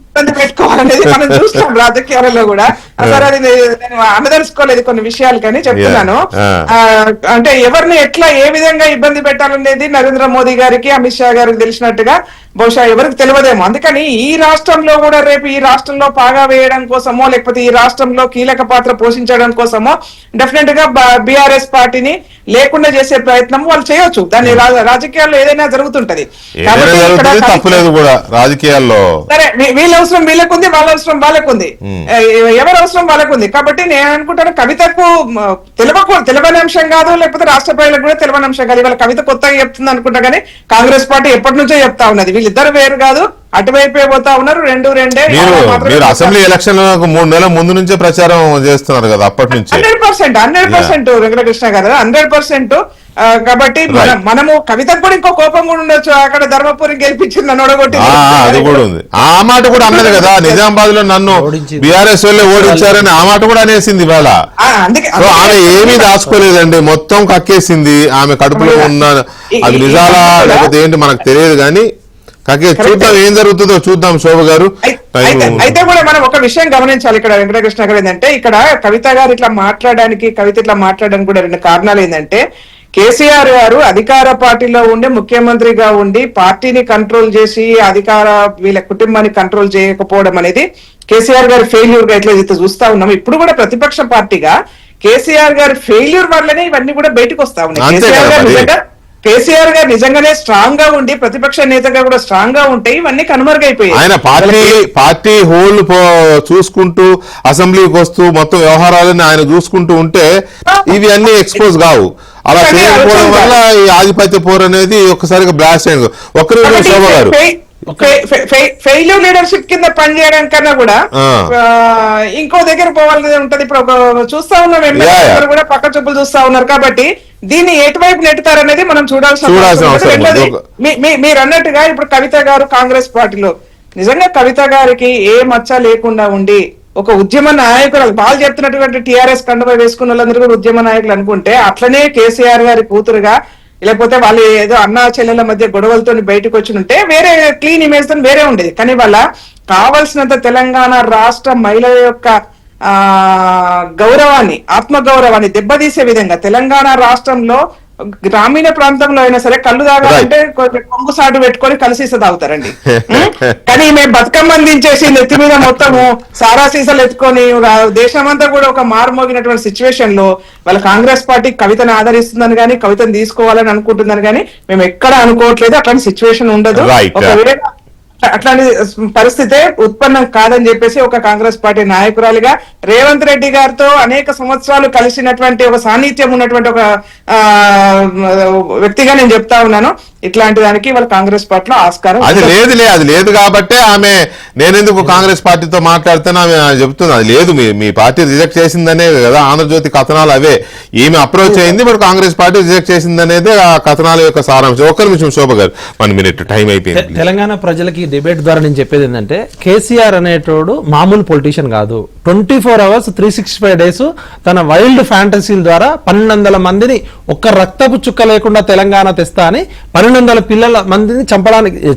ఇబ్బంది పెట్టుకోవాలనేది మనం చూస్తాం రాజకీయాలలో కూడా. సరే, అది నేను అనదలుచుకోలేదు కొన్ని విషయాలు కానీ చెప్తున్నాను. అంటే ఎవరిని ఎట్లా ఏ విధంగా ఇబ్బంది పెట్టాలనేది నరేంద్ర మోదీ గారికి అమిత్ షా గారికి తెలిసినట్టుగా బహుశా ఎవరికి తెలియదేమో. అందుకని ఈ రాష్ట్రంలో కూడా రేపు ఈ రాష్ట్రంలో పాగా వేయడం కోసమో లేకపోతే ఈ రాష్ట్రంలో కీలక పాత్ర పోషించడం కోసమో డెఫినెట్ గా బీఆర్ఎస్ పార్టీని లేకుండా చేసే ప్రయత్నం వాళ్ళు చేయొచ్చు. దాని రాజకీయాల్లో ఏదైనా జరుగుతుంటది. తప్పులేదు కూడా రాజకీయాల్లో. సరే, వీళ్ళ అవసరం వీళ్ళకుంది, వాళ్ళ అవసరం వాళ్ళకుంది, ఎవరి అవసరం వాళ్ళకుంది. కాబట్టి నేను అనుకుంటాను కవితకు తెలియని అంశం కాదు, లేకపోతే రాష్ట్ర ప్రజలకు కూడా తెలియని అంశం కాదు. ఇవాళ కవిత కొత్తగా చెప్తుంది అనుకుంటా కానీ కాంగ్రెస్ పార్టీ ఎప్పటి నుంచో చెప్తా ఉన్నది వీళ్ళిద్దరు వేరు కాదు, అటువైపే పోతా ఉన్నారు, రెండే. మీరు అసెంబ్లీ ఎలక్షన్ 3 నెలల ముందు నుంచే ప్రచారం చేస్తున్నారు కదా, అప్పటి నుంచి 100% వెంకటకృష్ణ గారు 100%. కాబట్టి మనము కవితకు కూడా ఇంకో కోపం కూడా ఉండొచ్చు, అక్కడ ధర్మపురి గెలిపించింది నన్ను ఓడగొట్టి, అది కూడా ఉంది. ఆ మాట కూడా అన్నది కదా, నిజామాబాద్ లో నన్ను బీఆర్ఎస్ వాళ్ళే ఓడించారని ఆ మాట కూడా అనేసింది ఇవాళ. ఆమె ఏమీ దాచుకోలేదండి, మొత్తం కక్కేసింది. ఆమె కడుపులో ఉన్న అది నిజాలా లేకపోతే ఏంటి మనకు తెలియదు కానీ చూద్దాం ఏం జరుగుతుందో చూద్దాం. శోభ గారు, అయితే కూడా మనం ఒక విషయం గమనించాలి ఇక్కడ వెంకటకృష్ణ గారు, ఏంటంటే ఇక్కడ కవిత గారు ఇట్లా మాట్లాడడానికి, కవిత ఇట్లా మాట్లాడడానికి కూడా 2 కారణాలు. ఏంటంటే కేసీఆర్ గారు అధికార పార్టీలో ఉండి ముఖ్యమంత్రిగా ఉండి పార్టీని కంట్రోల్ చేసి వీళ్ళ కుటుంబాన్ని కంట్రోల్ చేయకపోవడం అనేది కేసీఆర్ గారి ఫెయిల్యూర్ గా ఎట్లయితే చూస్తా ఉన్నాము. ఇప్పుడు కూడా ప్రతిపక్ష పార్టీగా కేసీఆర్ గారి ఫెయిల్యూర్ వల్లనే ఇవన్నీ కూడా బయటకు వస్తా ఉన్నాయి. కేసీఆర్ గారు కేసీఆర్ గారు నిజంగానే స్ట్రాంగ్ గా ఉండి ప్రతిపక్ష నేతగా కూడా స్ట్రాంగ్ గా ఉంటే ఇవన్నీ కనుమరుగైపోయాయి. ఆయన పార్టీ హోల్ చూసుకుంటూ అసెంబ్లీకి వస్తూ మొత్తం వ్యవహారాలను ఆయన చూసుకుంటూ ఉంటే ఇవి అన్ని ఎక్స్పోజ్ కావు. అలా చేయకపోవడం వల్ల ఈ ఆధిపత్య పోరు అనేది ఒక్కసారిగా బ్లాస్ట్ అయింది. ఒక్కరు శోభ గారు ఫెయిల్యూర్ లీడర్షిప్ కింద పనిచేయడం కన్నా కూడా ఇంకో దగ్గర పోవాల్సి ఉంటది. ఇప్పుడు చూస్తా ఉన్నాం, ఎమ్మెల్యే కూడా పక్క చూపులు చూస్తా ఉన్నారు. కాబట్టి దీన్ని ఎటువైపు నెట్టుతారనేది మనం చూడాల్సిన అవసరం. మీరు అన్నట్టుగా ఇప్పుడు కవిత గారు కాంగ్రెస్ పార్టీలో నిజంగా కవిత గారికి ఏ మచ్చ లేకుండా ఉండి ఒక ఉద్యమ నాయకులు, వాళ్ళు చెప్తున్నటువంటి టీఆర్ఎస్ కండువా వేసుకున్న వాళ్ళందరూ కూడా ఉద్యమ నాయకులు అనుకుంటే, అట్లనే కేసీఆర్ గారి కూతురుగా లేకపోతే వాళ్ళు ఏదో అన్నా చెల్లెల మధ్య గొడవలతో బయటకు వచ్చి ఉంటే వేరే క్లీన్ ఇమేజ్ తో వేరే ఉండేది. కానీ వాళ్ళ కావలసినంత తెలంగాణ రాష్ట్ర మహిళల యొక్క గౌరవాన్ని, ఆత్మగౌరవాన్ని దెబ్బతీసే విధంగా తెలంగాణ రాష్ట్రంలో గ్రామీణ ప్రాంతంలో అయినా సరే కళ్ళు తాగాలంటే కొంగు సాటు పెట్టుకొని కలిసి తాగుతారండి. కానీ మేము బతుకమ్మ దించేసి నెత్తి మీద మొత్తము సారా సీసాలు ఎత్తుకొని దేశమంతా కూడా ఒక మారుమోగినటువంటి సిచ్యువేషన్ లో వాళ్ళ కాంగ్రెస్ పార్టీ కవితను ఆదరిస్తుందని కానీ కవితను తీసుకోవాలని అనుకుంటుందని కానీ మేము ఎక్కడ అనుకోవట్లేదు. అట్లాంటి సిచ్యువేషన్ ఉండదు. ఒకవేళ అట్లాంటి పరిస్థితే ఉత్పన్నం కాదని చెప్పేసి ఒక కాంగ్రెస్ పార్టీ నాయకురాలిగా రేవంత్ రెడ్డి గారితో అనేక సంవత్సరాలు కలిసినటువంటి ఒక సాన్నిధ్యం ఉన్నటువంటి ఒక వ్యక్తిగా నేను చెప్తా ఉన్నాను. ఇట్లాంటి దానికి వాళ్ళ కాంగ్రెస్ పార్టీలో ఆస్కారం అది లేదు కాబట్టే ఆమె నేనెందుకు కాంగ్రెస్ పార్టీతో మాట్లాడుతున్నా ఆమె చెప్తుంది. అది లేదు, మీ పార్టీ రిజెక్ట్ చేసిందనే కదా ఆంధ్రజ్యోతి కథనాలు అవే. ఈమె అప్రోచ్ అయింది, మరి కాంగ్రెస్ పార్టీ రిజెక్ట్ చేసిందనేదే ఆ కథనాల యొక్క సారాంశం. ఒక్క నిమిషం శోభ గారు, 1 minute టైం అయిపోయింది. తెలంగాణ ప్రజలకి డిబేట్ ద్వారా నేను చెప్పేది ఏంటంటే, కేసీఆర్ అనేటోడు మామూలు పొలిటీషియన్ కాదు. 24 hours 365 days తన వైల్డ్ ఫ్యాంటసీల ద్వారా 1200 మందిని ఒక్క రక్తపు చుక్క లేకుండా తెలంగాణ తెస్తా అని 1200 పిల్లల మందిని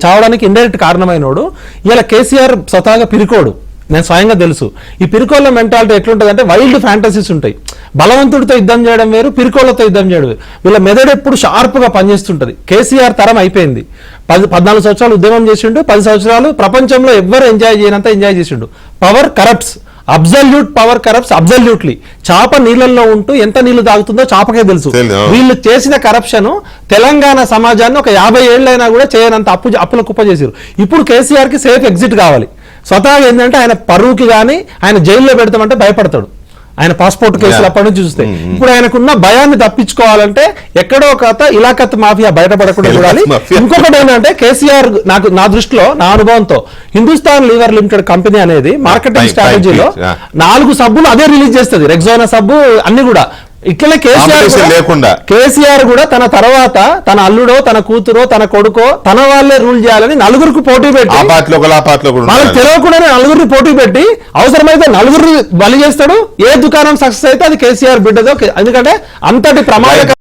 చావడానికి ఇండైరెక్ట్ కారణమైనోడు. ఇలా కేసీఆర్ స్వతహాగా పిరికోడు, నేను స్వయంగా తెలుసు. ఈ పిరికోళ్ళ మెంటాలిటీ ఎట్లుంటుంది అంటే వైల్డ్ ఫ్యాంటసీస్ ఉంటాయి. బలవంతుడితో యుద్ధం చేయడం వేరు, పిరికోళ్లతో యుద్ధం చేయడం వేరు. వీళ్ళ మెదడు ఎప్పుడు షార్ప్ గా పనిచేస్తుంటది. కేసీఆర్ తరం అయిపోయింది. 14 సంవత్సరాలు ఉద్యమం చేసిండు, 10 సంవత్సరాలు ప్రపంచంలో ఎవ్వరు ఎంజాయ్ చేయనంత ఎంజాయ్ చేసిండు. Power corrupts, absolute power corrupts absolutely. చాప నీళ్ళల్లో ఉంటూ ఎంత నీళ్లు తాగుతుందో చాపకే తెలుసు. వీళ్ళు చేసిన కరప్షన్ తెలంగాణ సమాజాన్ని ఒక 50 ఏళ్ళైనా కూడా చేయనంత అప్పుల కుప్ప చేశారు. ఇప్పుడు కేసీఆర్ కి సేఫ్ ఎగ్జిట్ కావాలి. స్వతహాగా ఏంటంటే ఆయన పరువుకి కానీ ఆయన జైల్లో పెడతామంటే భయపడతాడు. ఆయన పాస్పోర్ట్ కేసులు అప్పటి నుంచి చూస్తే ఇప్పుడు ఆయనకున్న భయాన్ని తప్పించుకోవాలంటే ఎక్కడో కథ ఇలాకత్ మాఫియా బయటపడకుండా చూడాలి. ఇంకొకటి ఏంటంటే కేసీఆర్ నా దృష్టిలో, నా అనుభవంతో, హిందుస్థాన్ లీవర్ లిమిటెడ్ కంపెనీ అనేది మార్కెటింగ్ స్ట్రాటజీలో 4 సబ్బులు అదే రిలీజ్ చేస్తుంది, రెక్సోనా సబ్బు అన్ని కూడా. ఇట్లనే కేసీఆర్ కూడా తన తర్వాత తన అల్లుడో తన కూతురో తన కొడుకో తన వాళ్ళే రూల్ చేయాలని 4 పోటీ పెట్టి వాళ్ళకి తెలియకుండానే 4 పోటీ పెట్టి అవసరమైతే 4 బలి చేస్తాడు. ఏ దుకాణం సక్సెస్ అయితే అది కేసీఆర్ బిడ్డదో. ఎందుకంటే అంతటి ప్రమాదకర